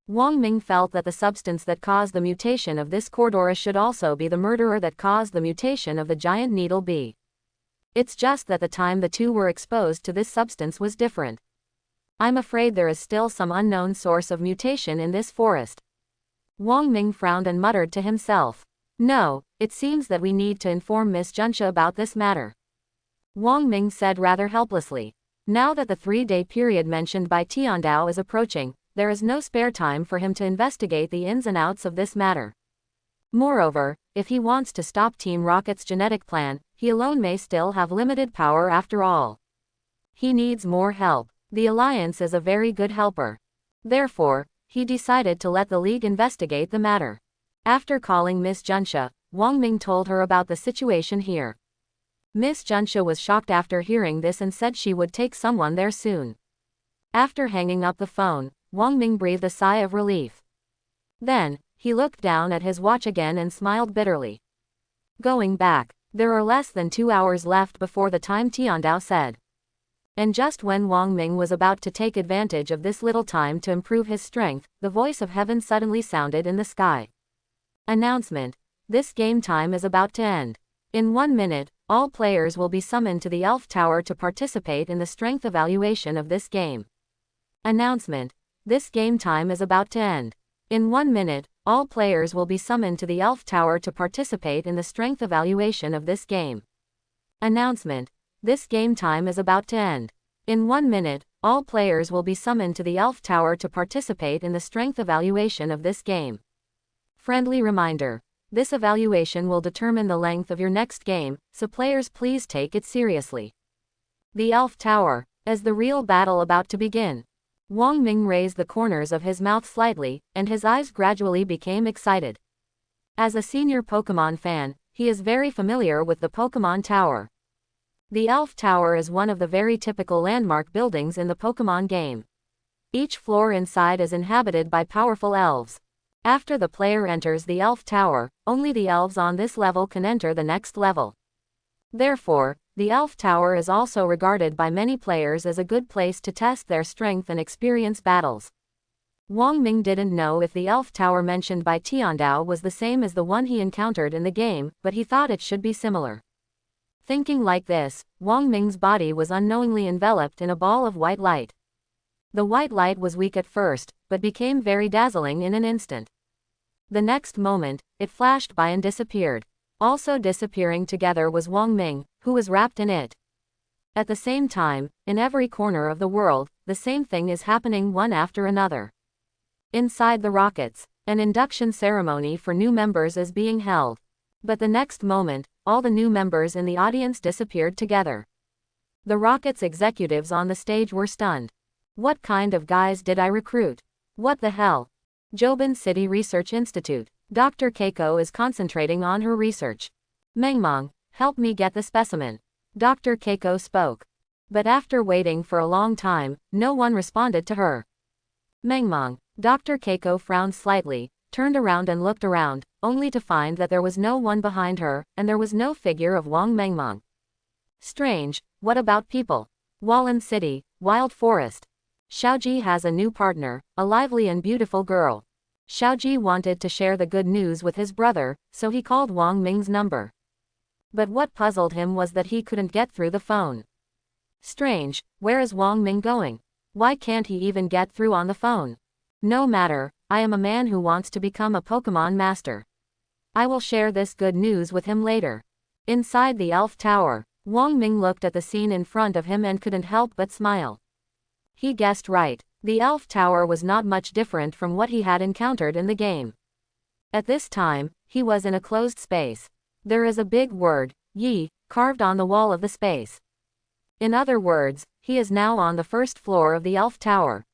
Wang Ming felt that the substance that caused the mutation of this Ghidorah should also be the murderer that caused the mutation of the giant needle bee. It's just that the time the two were exposed to this substance was different. I'm afraid there is still some unknown source of mutation in this forest. Wang Ming frowned and muttered to himself. No, it seems that we need to inform Miss Junsha about this matter. Wang Ming said rather helplessly. Now that the 3-day period mentioned by Tiandao is approaching, there is no spare time for him to investigate the ins and outs of this matter. Moreover, if he wants to stop Team Rocket's genetic plan, he alone may still have limited power after all. He needs more help. The Alliance is a very good helper. Therefore, he decided to let the League investigate the matter. After calling Miss Junsha, Wang Ming told her about the situation here. Miss Junsha was shocked after hearing this and said she would take someone there soon. After hanging up the phone, Wang Ming breathed a sigh of relief. Then, he looked down at his watch again and smiled bitterly. Going back, there are less than 2 hours left before the time Tiandao said. And just when Wang Ming was about to take advantage of this little time to improve his strength, the voice of heaven suddenly sounded in the sky. Announcement: this game time is about to end. In 1 minute, all players will be summoned to the Elf Tower to participate in the strength evaluation of this game. Announcement: this game time is about to end. In 1 minute, all players will be summoned to the Elf Tower to participate in the strength evaluation of this game. Announcement: this game time is about to end. In 1 minute, all players will be summoned to the Elf Tower to participate in the strength evaluation of this game. Friendly reminder: this evaluation will determine the length of your next game, so players please take it seriously. The Elf Tower. As the real battle about to begin. Wang Ming raised the corners of his mouth slightly, and his eyes gradually became excited. As a senior Pokémon fan, he is very familiar with the Pokémon Tower. The Elf Tower is one of the very typical landmark buildings in the Pokémon game. Each floor inside is inhabited by powerful elves. After the player enters the Elf Tower, only the elves on this level can enter the next level. Therefore, the Elf Tower is also regarded by many players as a good place to test their strength and experience battles. Wang Ming didn't know if the Elf Tower mentioned by Tiandao was the same as the one he encountered in the game, but he thought it should be similar. Thinking like this, Wang Ming's body was unknowingly enveloped in a ball of white light. The white light was weak at first, but became very dazzling in an instant. The next moment, it flashed by and disappeared. Also disappearing together was Wang Ming, who was wrapped in it. At the same time, in every corner of the world, the same thing is happening one after another. Inside the rockets, an induction ceremony for new members is being held. But the next moment, all the new members in the audience disappeared together. The rockets executives on the stage were stunned. What kind of guys did I recruit? What the hell? Jobin City Research Institute. Dr. Keiko is concentrating on her research. Mengmong, help me get the specimen. Dr. Keiko spoke. But after waiting for a long time, no one responded to her. Mengmong. Dr. Keiko frowned slightly, turned around and looked around, only to find that there was no one behind her, and there was no figure of Wang Mengmeng. Strange, what about people? Wallan City, Wild Forest. Xiaoji has a new partner, a lively and beautiful girl. Xiaoji wanted to share the good news with his brother, so he called Wang Ming's number. But what puzzled him was that he couldn't get through the phone. Strange, where is Wang Ming going? Why can't he even get through on the phone? No matter, I am a man who wants to become a Pokemon master. I will share this good news with him later. Inside the Elf Tower, Wang Ming looked at the scene in front of him and couldn't help but smile. He guessed right. The Elf Tower was not much different from what he had encountered in the game. At this time, he was in a closed space. There is a big word, Yi, carved on the wall of the space. In other words, he is now on the first floor of the Elf Tower.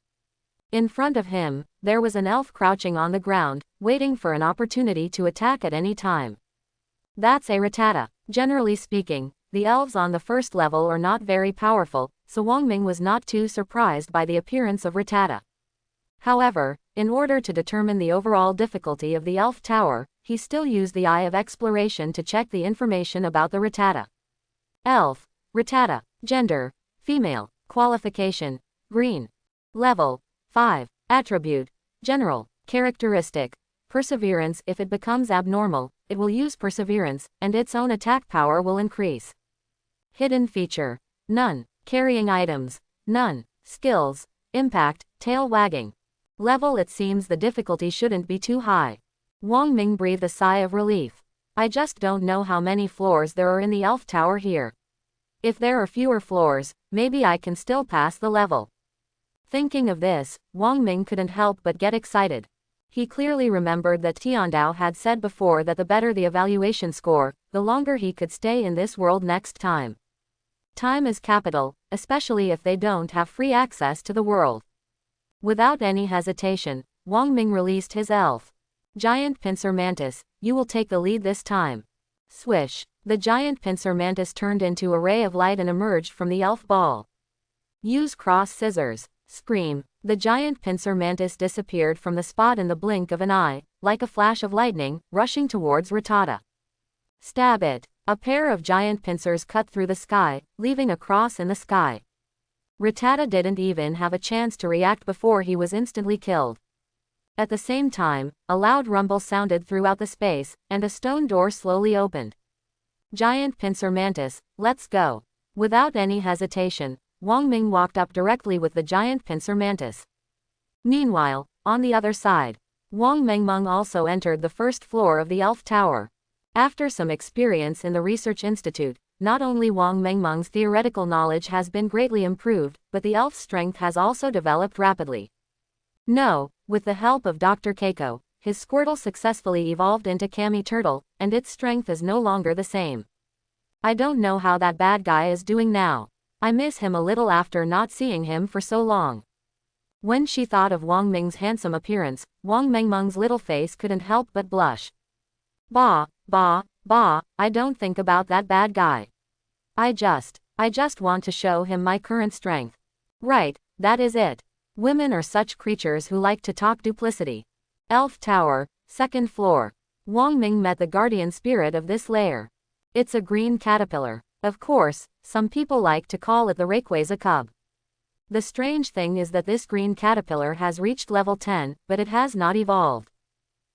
In front of him, there was an elf crouching on the ground, waiting for an opportunity to attack at any time. That's a Rattata. Generally speaking, the elves on the first level are not very powerful, so Wang Ming was not too surprised by the appearance of Rattata. However, in order to determine the overall difficulty of the Elf Tower, he still used the Eye of Exploration to check the information about the Rattata. Elf, Rattata, gender, female, qualification, green. Level, 5, attribute, general, characteristic, perseverance. If it becomes abnormal, it will use perseverance, and its own attack power will increase. Hidden feature, none. Carrying items, none. Skills, impact, tail wagging. Level. It seems the difficulty shouldn't be too high. Wang Ming breathed a sigh of relief. I just don't know how many floors there are in the Elf Tower here. If there are fewer floors, maybe I can still pass the level. Thinking of this, Wang Ming couldn't help but get excited. He clearly remembered that Tiandao had said before that the better the evaluation score, the longer he could stay in this world next time. Time is capital, especially if they don't have free access to the world. Without any hesitation, Wang Ming released his elf. Giant Pincer Mantis, you will take the lead this time. Swish, the giant Pincer Mantis turned into a ray of light and emerged from the elf ball. Use cross scissors. Scream, the giant Pincer Mantis disappeared from the spot in the blink of an eye, like a flash of lightning, rushing towards Rattata. Stab it. A pair of giant pincers cut through the sky, leaving a cross in the sky. Rattata didn't even have a chance to react before he was instantly killed. At the same time, a loud rumble sounded throughout the space, and a stone door slowly opened. Giant Pincer Mantis, let's go. Without any hesitation, Wang Ming walked up directly with the giant Pincer Mantis. Meanwhile, on the other side, Wang Mengmeng also entered the first floor of the Elf Tower. After some experience in the Research Institute, not only Wang Mengmeng's theoretical knowledge has been greatly improved, but the elf's strength has also developed rapidly. No, with the help of Dr. Keiko, his Squirtle successfully evolved into Kami Turtle, and its strength is no longer the same. I don't know how that bad guy is doing now. I miss him a little after not seeing him for so long. When she thought of Wang Ming's handsome appearance, Wang Mengmeng's little face couldn't help but blush. Bah, I don't think about that bad guy. I just want to show him my current strength. Right, that is it. Women are such creatures who like to talk duplicity. Elf Tower, second floor. Wang Ming met the guardian spirit of this lair. It's a green caterpillar. Of course, some people like to call it the Rayquaza cub. The strange thing is that this green caterpillar has reached level 10, but it has not evolved.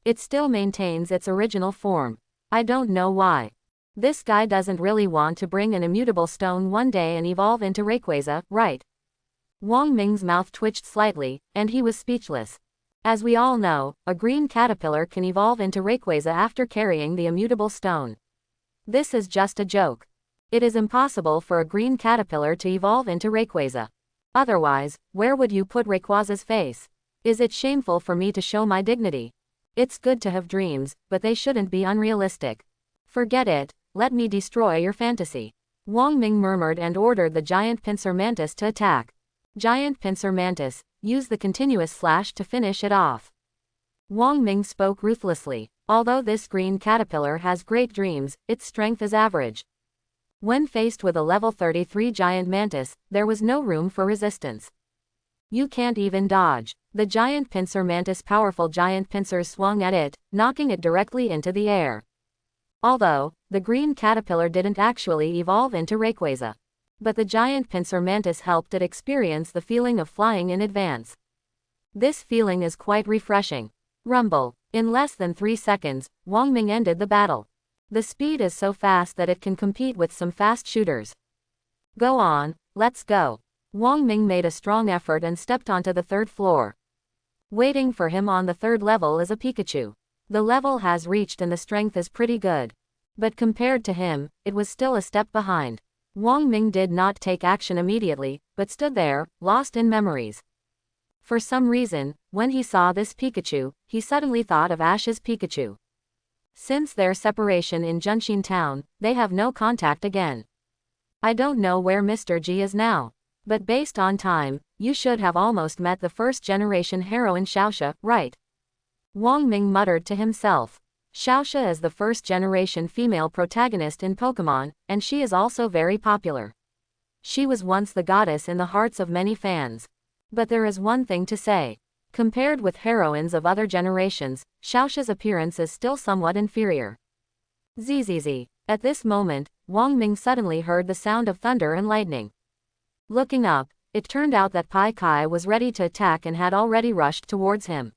It still maintains its original form. I don't know why. This guy doesn't really want to bring an immutable stone one day and evolve into Rayquaza, right? Wang Ming's mouth twitched slightly, and he was speechless. As we all know, a green caterpillar can evolve into Rayquaza after carrying the immutable stone. This is just a joke. It is impossible for a green caterpillar to evolve into Rayquaza. Otherwise, where would you put Rayquaza's face? Is it shameful for me to show my dignity? It's good to have dreams, but they shouldn't be unrealistic. Forget it, let me destroy your fantasy. Wang Ming murmured and ordered the giant Pincer Mantis to attack. Giant Pincer Mantis, use the continuous slash to finish it off. Wang Ming spoke ruthlessly. Although this green caterpillar has great dreams, its strength is average. When faced with a level 33 giant mantis, there was no room for resistance. You can't even dodge. The giant pincer mantis' powerful giant pincers swung at it, knocking it directly into the air. Although, the green caterpillar didn't actually evolve into Rayquaza. But the giant pincer mantis helped it experience the feeling of flying in advance. This feeling is quite refreshing. Rumble. In less than 3 seconds, Wang Ming ended the battle. The speed is so fast that it can compete with some fast shooters. Go on, let's go. Wang Ming made a strong effort and stepped onto the 3rd floor. Waiting for him on the 3rd level is a Pikachu. The level has reached and the strength is pretty good. But compared to him, it was still a step behind. Wang Ming did not take action immediately, but stood there, lost in memories. For some reason, when he saw this Pikachu, he suddenly thought of Ash's Pikachu. Since their separation in Junxin Town, they have no contact again. I don't know where Mr. G is now. But based on time, you should have almost met the 1st generation heroine Xiaoxia, right? Wang Ming muttered to himself. Xiaoxia is the 1st generation female protagonist in Pokemon, and she is also very popular. She was once the goddess in the hearts of many fans. But there is one thing to say. Compared with heroines of other generations, Xiaoxia's appearance is still somewhat inferior. Zzz. At this moment, Wang Ming suddenly heard the sound of thunder and lightning. Looking up, it turned out that Pai Kai was ready to attack and had already rushed towards him.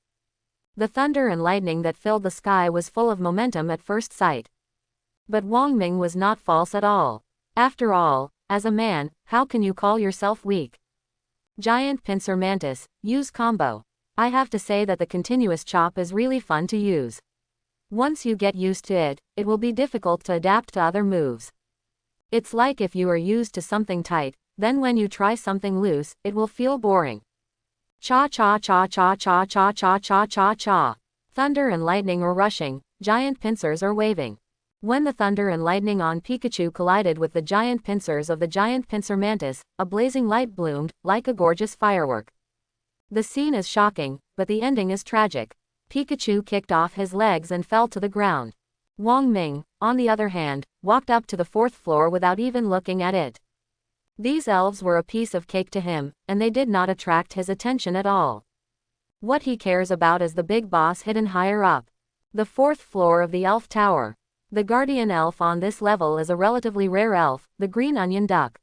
The thunder and lightning that filled the sky was full of momentum at first sight. But Wang Ming was not false at all. After all, as a man, how can you call yourself weak? Giant pincer mantis, use combo. I have to say that the continuous chop is really fun to use. Once you get used to it, it will be difficult to adapt to other moves. It's like if you are used to something tight, then when you try something loose, it will feel boring. Cha cha cha cha cha cha cha cha cha cha. Thunder and lightning are rushing, giant pincers are waving. When the thunder and lightning on Pikachu collided with the giant pincers of the giant pincer mantis, a blazing light bloomed, like a gorgeous firework. The scene is shocking, but the ending is tragic. Pikachu kicked off his legs and fell to the ground. Wang Ming, on the other hand, walked up to the 4th floor without even looking at it. These elves were a piece of cake to him, and they did not attract his attention at all. What he cares about is the big boss hidden higher up. The 4th floor of the elf tower. The guardian elf on this level is a relatively rare elf, the green onion duck.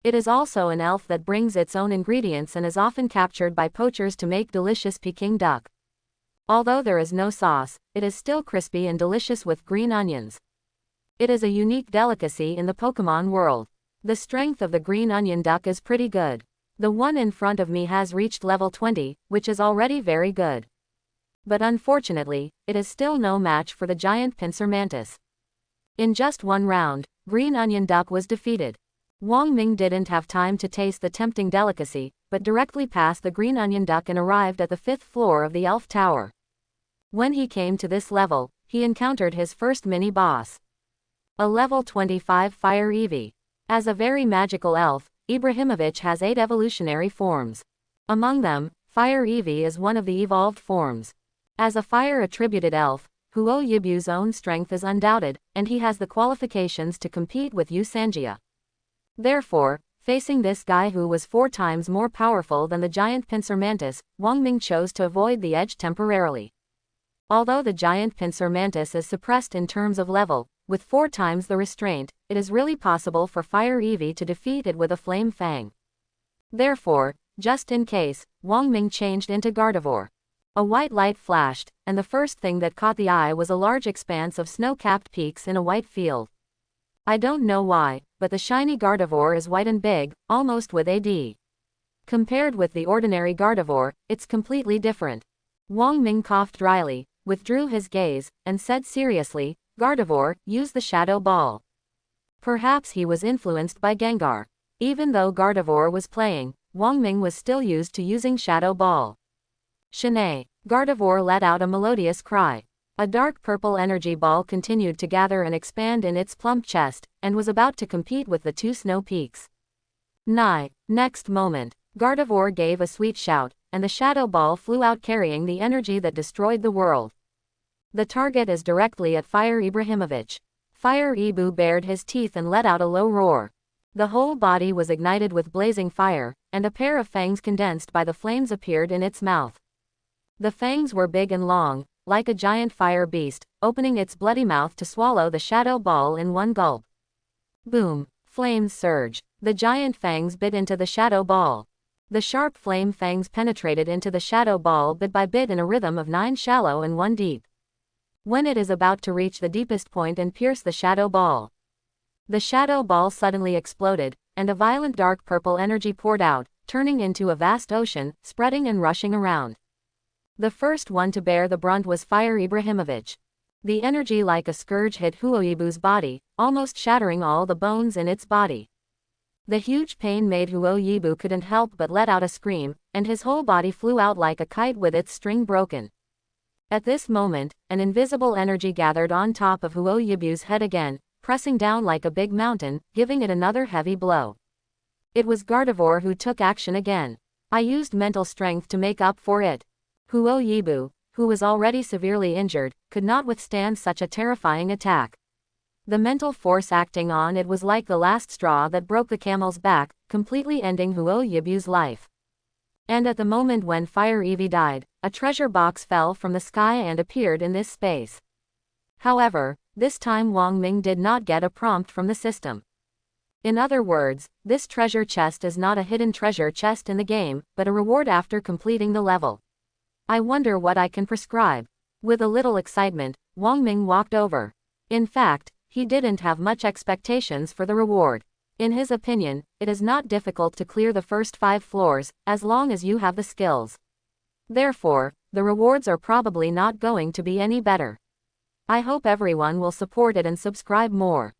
It is also an elf that brings its own ingredients and is often captured by poachers to make delicious Peking duck. Although there is no sauce, it is still crispy and delicious with green onions. It is a unique delicacy in the Pokemon world. The strength of the green onion duck is pretty good. The one in front of me has reached level 20, which is already very good. But unfortunately, it is still no match for the giant pincer mantis. In just one round, green onion duck was defeated. Wang Ming didn't have time to taste the tempting delicacy, but directly passed the green onion duck and arrived at the 5th floor of the elf tower. When he came to this level, he encountered his first mini-boss. A level 25 Fire Eevee. As a very magical elf, Ibrahimovic has 8 evolutionary forms. Among them, Fire Eevee is one of the evolved forms. As a fire-attributed elf, Huo Yibu's own strength is undoubted, and he has the qualifications to compete with Yu Sanjia. Therefore, facing this guy who was 4 times more powerful than the giant pincer mantis, Wang Ming chose to avoid the edge temporarily. Although the giant pincer mantis is suppressed in terms of level, with 4 times the restraint, it is really possible for Fire Eevee to defeat it with a Flame Fang. Therefore, just in case, Wang Ming changed into Gardevoir. A white light flashed, and the first thing that caught the eye was a large expanse of snow-capped peaks in a white field. I don't know why, but the shiny Gardevoir is white and big, almost with AD. Compared with the ordinary Gardevoir, it's completely different. Wang Ming coughed dryly, withdrew his gaze, and said seriously, Gardevoir, use the Shadow Ball. Perhaps he was influenced by Gengar. Even though Gardevoir was playing, Wang Ming was still used to using Shadow Ball. Shanae. Gardevoir let out a melodious cry. A dark purple energy ball continued to gather and expand in its plump chest, and was about to compete with the 2 snow peaks. Next moment, Gardevoir gave a sweet shout, and the shadow ball flew out carrying the energy that destroyed the world. The target is directly at Fire Ibrahimovic. Fire Ibu bared his teeth and let out a low roar. The whole body was ignited with blazing fire, and a pair of fangs condensed by the flames appeared in its mouth. The fangs were big and long, like a giant fire beast, opening its bloody mouth to swallow the shadow ball in one gulp. Boom! Flames surge. The giant fangs bit into the shadow ball. The sharp flame fangs penetrated into the shadow ball bit by bit in a rhythm of 9 shallow and 1 deep. When it is about to reach the deepest point and pierce the shadow ball, the shadow ball suddenly exploded, and a violent dark purple energy poured out, turning into a vast ocean, spreading and rushing around. The first one to bear the brunt was Fire Ibrahimovic. The energy like a scourge hit Huoyibu's body, almost shattering all the bones in its body. The huge pain made Huoyibu couldn't help but let out a scream, and his whole body flew out like a kite with its string broken. At this moment, an invisible energy gathered on top of Huoyibu's head again, pressing down like a big mountain, giving it another heavy blow. It was Gardevoir who took action again. I used mental strength to make up for it. Huoyibu, who was already severely injured, could not withstand such a terrifying attack. The mental force acting on it was like the last straw that broke the camel's back, completely ending Huoyibu's life. And at the moment when Fire Eevee died, a treasure box fell from the sky and appeared in this space. However, this time Wang Ming did not get a prompt from the system. In other words, this treasure chest is not a hidden treasure chest in the game, but a reward after completing the level. I wonder what I can prescribe. With a little excitement, Wang Ming walked over. In fact, he didn't have much expectations for the reward. In his opinion, it is not difficult to clear the first 5 floors, as long as you have the skills. Therefore, the rewards are probably not going to be any better. I hope everyone will support it and subscribe more.